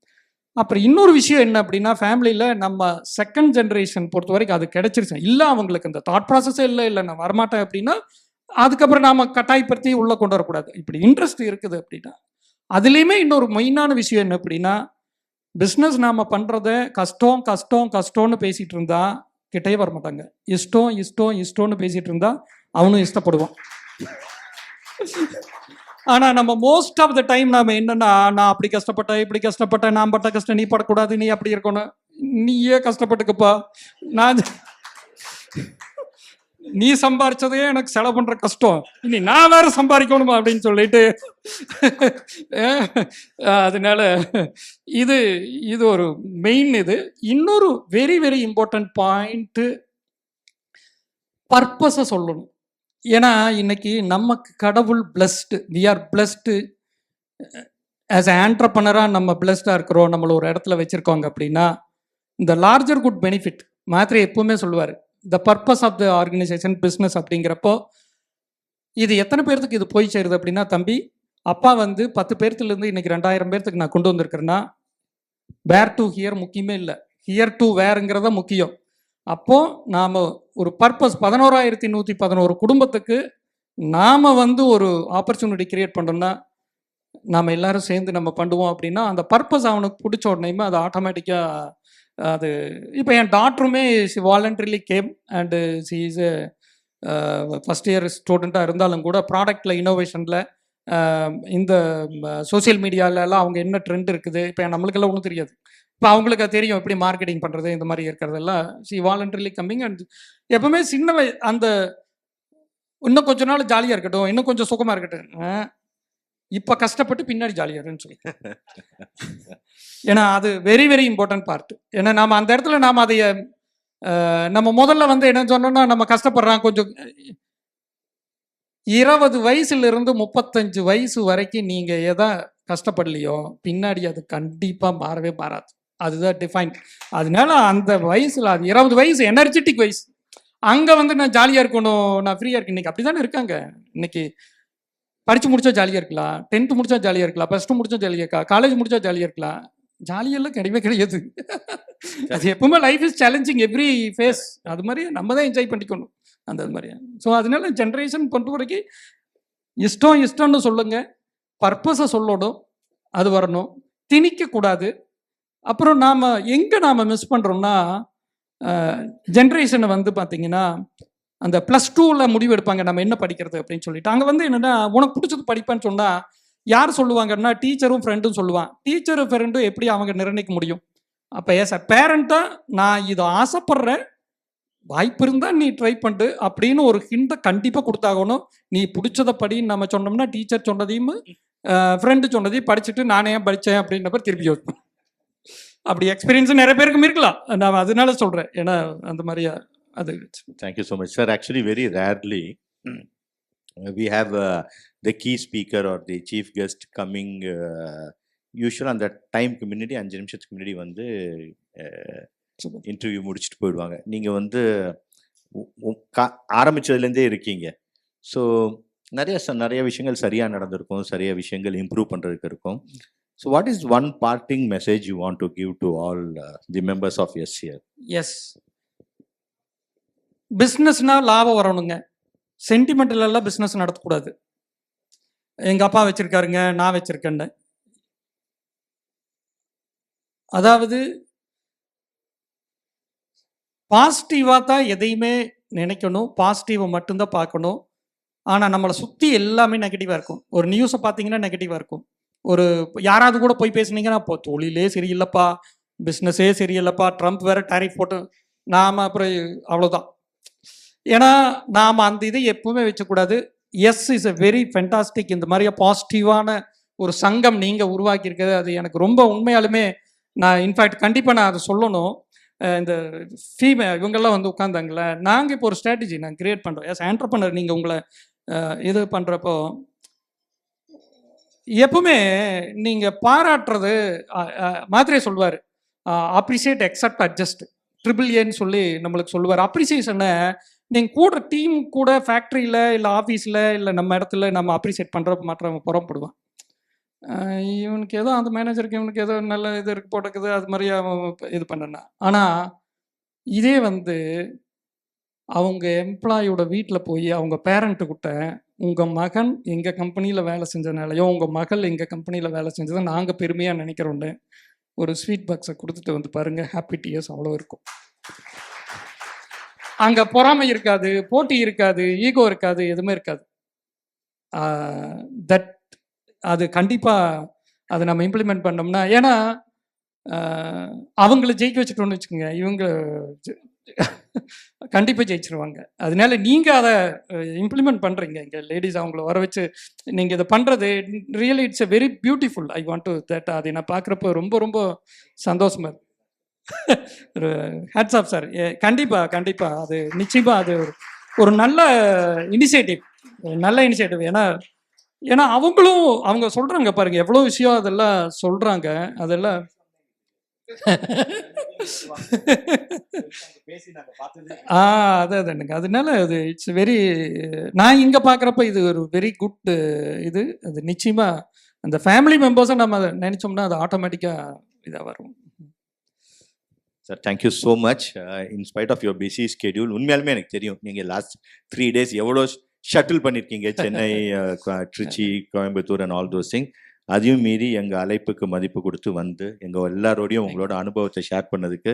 அப்புறம் இன்னொரு விஷயம் என்ன அப்படின்னா, ஃபேமிலியில் நம்ம செகண்ட் ஜென்ரேஷன் பொறுத்த வரைக்கும் அது கிடைச்சிருச்சு. இல்லை அவங்களுக்கு இந்த தாட் ப்ராசஸே இல்லை நான் வரமாட்டேன் அப்படின்னா அதுக்கப்புறம் நாம் கட்டாயப்படுத்தி உள்ளே கொண்டு வரக்கூடாது. இப்படி இன்ட்ரெஸ்ட் இருக்குது அப்படின்னா அதுலேயுமே இன்னொரு மெயினான விஷயம் என்ன அப்படின்னா, பிஸ்னஸ் நாம் பண்ணுறத கஷ்டம் கஷ்டம் கஷ்டம்னு பேசிகிட்டு இருந்தா கிட்டே வர மாட்டாங்க. இஷ்டம் இஷ்டம் இஷ்டம்னு பேசிகிட்டு இருந்தா அவனும் இஷ்டப்படுவான். ஆனால் நம்ம மோஸ்ட் ஆஃப் த டைம் நாம் என்னன்னா, நான் அப்படி கஷ்டப்பட்டேன் இப்படி கஷ்டப்பட்டேன், நான் பட்ட கஷ்டம் நீ படக்கூடாது, நீ அப்படி இருக்கணும், நீயே கஷ்டப்பட்டுக்கப்பா, நீ சம்பாரிச்சதே எனக்கு செலவு பண்ற கஷ்டம், இனி நான் வேற சம்பாதிக்கணுமா அப்படின்னு சொல்லிட்டு அதனால இது ஒரு மெயின். இன்னொரு வெரி வெரி இம்பார்ட்டன்ட் பாயிண்ட், பர்பஸை சொல்லணும். ஏன்னா இன்னைக்கு நமக்கு கடவுள் blessed, we are blessed as ஆண்டர்பிரனராக நம்ம பிளஸ்டாக இருக்கிறோம், நம்மளை ஒரு இடத்துல வச்சுருக்கோங்க அப்படின்னா இந்த லார்ஜர் குட் பெனிஃபிட் மாத்திரை எப்பவுமே சொல்லுவார், the purpose of the organisation business அப்படிங்கிறப்போ இது எத்தனை பேர்த்துக்கு இது போய் சேருது அப்படின்னா, தம்பி அப்பா வந்து 10 பேர்த்துலேருந்து இன்னைக்கு 2000 பேர்த்துக்கு நான் கொண்டு வந்திருக்கிறேன்னா வேர் டு ஹியர் முக்கியமே இல்லை, ஹியர் டு வேருங்கிறத முக்கியம். அப்போது நாம் ஒரு பர்பஸ் 11,111 குடும்பத்துக்கு நாம் வந்து ஒரு ஆப்பர்ச்சுனிட்டி கிரியேட் பண்ணோம்னா நாம் எல்லாரும் சேர்ந்து நம்ம பண்ணுவோம் அப்படின்னா அந்த பர்பஸ் அவனுக்கு பிடிச்ச உடனேயுமே அது ஆட்டோமேட்டிக்காக அது. இப்போ என் டாக்டருமே voluntarily came and she is first year ஸ்டூடெண்ட்டாக இருந்தாலும் கூட ப்ராடக்டில் இனோவேஷனில் இந்த சோசியல் மீடியாலலாம் அவங்க என்ன ட்ரெண்ட் இருக்குது இப்போ நம்மளுக்கெல்லாம் ஒன்றும் தெரியாது, இப்போ அவங்களுக்கு அது தெரியும் எப்படி மார்க்கெட்டிங் பண்ணுறது இந்த மாதிரி இருக்கிறதெல்லாம். சி வாலண்டரிலி கம்மிங் அண்ட் எப்பவுமே சின்ன அந்த இன்னும் கொஞ்ச நாள் ஜாலியாக இருக்கட்டும், இன்னும் கொஞ்சம் சுகமாக இருக்கட்டும், இப்போ கஷ்டப்பட்டு பின்னாடி ஜாலியாக இருக்குன்னு சொல்லி. ஏன்னா அது வெரி வெரி இம்பார்ட்டன்ட் பார்ட். ஏன்னா நாம் அந்த இடத்துல நாம் அதை நம்ம முதல்ல வந்து என்ன சொன்னோம்னா, நம்ம கஷ்டப்படுறான் கொஞ்சம் 20 வயசுலேருந்து 35 வயசு வரைக்கும் நீங்கள் எதை கஷ்டப்படலையோ பின்னாடி அது கண்டிப்பாக மாறவே மாறாது, அதுதான் டிஃபைன். அதனால அந்த வயசில் அது 20 வயசு எனர்ஜெட்டிக் வயசு, அங்கே வந்து நான் ஜாலியாக இருக்கணும், நான் ஃப்ரீயாக இருக்கேன். இன்னைக்கு அப்படி தானே இருக்காங்க. இன்னைக்கு படித்து முடிச்சா ஜாலியாக இருக்கலாம், 10th முடிச்சா ஜாலியாக இருக்கலாம், +2 முடிச்சா ஜாலியாக இருக்கலாம், காலேஜ் முடிச்சா ஜாலியாக இருக்கலாம். ஜாலியெல்லாம் கிடையவே கிடையாது. அது எப்பவுமே life is challenging every phase. அது மாதிரி நம்ம தான் என்ஜாய் பண்ணிக்கணும் அந்த மாதிரி. ஸோ அதனால ஜென்ரேஷன் பொறுத்த வரைக்கும் இஷ்டம்னு சொல்லுங்க, பர்பஸை சொல்லணும், அது வரணும், திணிக்கக்கூடாது. அப்புறம் நாம் எங்கே நாம் மிஸ் பண்ணுறோம்னா, ஜென்ரேஷனை வந்து பார்த்தீங்கன்னா அந்த +2ல் முடிவு எடுப்பாங்க நம்ம என்ன படிக்கிறது அப்படின்னு சொல்லிட்டு. அங்கே வந்து என்னென்னா உனக்கு பிடிச்சது படிப்பேன்னு சொன்னால் யார் சொல்லுவாங்கன்னா டீச்சரும் ஃப்ரெண்டும் சொல்லுவான். டீச்சரும் ஃப்ரெண்டும் எப்படி அவங்க நிர்ணயிக்க முடியும்? அப்போ ஏஸ் அ பேரண்ட்டாக நான் இதை ஆசைப்படுறேன், வாய்ப்பு இருந்தால் நீ ட்ரை பண்ணு அப்படின்னு ஒரு ஹிண்டை கண்டிப்பாக கொடுத்தாகணும். நீ பிடிச்சதை படின்னு நம்ம சொன்னோம்னா டீச்சர் சொன்னதையும் ஃப்ரெண்டு சொன்னதையும் படிச்சுட்டு நானே ஏன் படித்தேன் அப்படின்றப்ப திருப்பி யோசிப்பேன். அப்படி எக்ஸ்பீரியன்ஸும் நிறைய பேருக்கும் இருக்கலாம், நான் அதனால சொல்கிறேன். ஏன்னா அந்த மாதிரியா அது. Thank you so much, sir. Actually, very rarely we have the key speaker or the chief guest coming. Usually அந்த டைம் முன்னாடி 5 நிமிஷத்துக்கு முன்னாடி வந்து இன்டர்வியூ முடிச்சுட்டு போயிடுவாங்க. நீங்கள் வந்து ஆரம்பித்ததுலேருந்தே இருக்கீங்க. ஸோ நிறைய விஷயங்கள் சரியாக நடந்திருக்கும், நிறைய விஷயங்கள் இம்ப்ரூவ் பண்ணுறதுக்கு இருக்கும். So what is one parting message you want to give to all the members of S here? Yes, பிஸ்னஸ்னால் லாபம் வரணுங்க, சென்டிமெண்டலெல்லாம் பிஸ்னஸ் நடத்தக்கூடாது. எங்கள் அப்பா வச்சுருக்காருங்க நான் வச்சுருக்கேன்னு. அதாவது பாசிட்டிவாக தான் எதையுமே நினைக்கணும், பாசிட்டிவை மட்டும்தான் பார்க்கணும். ஆனால் நம்மளை சுற்றி எல்லாமே நெகட்டிவாக இருக்கும். ஒரு நியூஸை பார்த்தீங்கன்னா நெகட்டிவாக இருக்கும். ஒரு யாராவது கூட போய் பேசுனீங்கன்னா, இப்போ தொழிலே சரியில்லைப்பா, பிஸ்னஸே சரியில்லைப்பா, ட்ரம்ப் வேற டேரிஃப் போட்டு நாம் அப்புறம் அவ்வளோதான். ஏன்னா நாம் அந்த இதை எப்பவுமே வச்சக்கூடாது. S is a very fantastic. இந்த மாதிரியா பாசிட்டிவான ஒரு சங்கம் நீங்கள் உருவாக்கியிருக்கிறது அது எனக்கு ரொம்ப உண்மையாலுமே நான் இன்ஃபேக்ட் கண்டிப்பாக நான் அதை சொல்லணும். இந்த இவங்கெல்லாம் வந்து உட்காந்தாங்களே, நாங்கள் இப்போ ஒரு ஸ்ட்ராட்டஜி நாங்கள் கிரியேட் பண்ணுறோம். எஸ் ஆண்டர்ப்ரனர் நீங்கள் உங்களை இது பண்ணுறப்போ எப்பவுமே நீங்கள் பாராட்டுறது மாதிரியே சொல்லுவார், அப்ரிசியேட் எக்ஸப்ட் அட்ஜஸ்ட், AAAன்னு சொல்லி நம்மளுக்கு சொல்லுவார். அப்ரிசியேஷனை நீங்கள் கூட டீம் கூட ஃபேக்ட்ரியில் இல்லை ஆஃபீஸில் இல்லை நம்ம இடத்துல நம்ம அப்ரிசியேட் பண்ணுறப்ப மற்றவங்க புறப்படுவான். இவனுக்கு ஏதோ அந்த மேனேஜருக்கு இவனுக்கு ஏதோ நல்ல இது இருக்கு போட்டுக்குது, அது மாதிரி அவன் இது பண்ணனா. ஆனால் இதே வந்து அவங்க எம்ப்ளாயோட வீட்டில் போய் அவங்க பேரண்ட்டுக்கிட்ட உங்கள் மகன் எங்கள் கம்பெனியில் வேலை செஞ்சதுனாலையோ உங்கள் மகள் எங்கள் கம்பெனியில் வேலை செஞ்சதை நாங்கள் பெருமையாக நினைக்கிறோன்னு ஒரு ஸ்வீட் பாக்ஸை கொடுத்துட்டு வந்து பாருங்கள், ஹாப்பி டியர்ஸ் அவ்வளோ இருக்கும். அங்கே பொறாமை இருக்காது, போட்டி இருக்காது, ஈகோ இருக்காது, எதுவுமே இருக்காது. தட் அது கண்டிப்பாக அதை நம்ம இம்ப்ளிமெண்ட் பண்ணோம்னா, ஏன்னா அவங்கள ஜெயிக்க வச்சுட்டோன்னு வச்சுக்கோங்க, இவங்க கண்டிப்பாக ஜெயிச்சிருவாங்க. அதனால நீங்கள் அதை இம்ப்ளிமெண்ட் பண்ணுறீங்க. இங்கே லேடிஸ் அவங்கள வர வச்சு நீங்கள் இதை பண்ணுறது really it's a very beautiful. I want to that. அதை நான் பார்க்குறப்ப ரொம்ப ரொம்ப சந்தோஷமாக இருக்கு. ஒரு ஹேட்ஸ் ஆஃப் சார். கண்டிப்பாக அது நிச்சயமாக அது ஒரு நல்ல இனிஷியேட்டிவ், நல்ல இனிஷியேட்டிவ். ஏன்னா அவங்க சொல்கிறாங்க பாருங்கள், எவ்வளோ விஷயம் அதெல்லாம் சொல்கிறாங்க. அதெல்லாம் அதானுங்க. அதனால அது இட்ஸ் வெரி, நான் இங்கே பார்க்குறப்ப இது ஒரு வெரி குட் இது. அது நிச்சயமாக அந்த ஃபேமிலி மெம்பர்ஸை நம்ம அதை நினச்சோம்னா அது ஆட்டோமேட்டிக்காக இதாக வரும். Sir thank you so much. In spite of your busy schedule, உண்மையாலுமே எனக்கு தெரியும் நீங்கள் லாஸ்ட் 3 days எவ்வளோ ஷட்டில் பண்ணியிருக்கீங்க, Chennai, Trichy, Coimbatore and all those thing. அதையும் மீறி எங்கள் அழைப்புக்கு மதிப்பு கொடுத்து வந்து எங்கள் எல்லாரோடையும் உங்களோட அனுபவத்தை ஷேர் பண்ணதுக்கு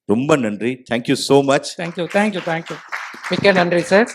ரொம்ப நன்றி. Thank you so much. தேங்க்யூ. மிக்க நன்றி சார்.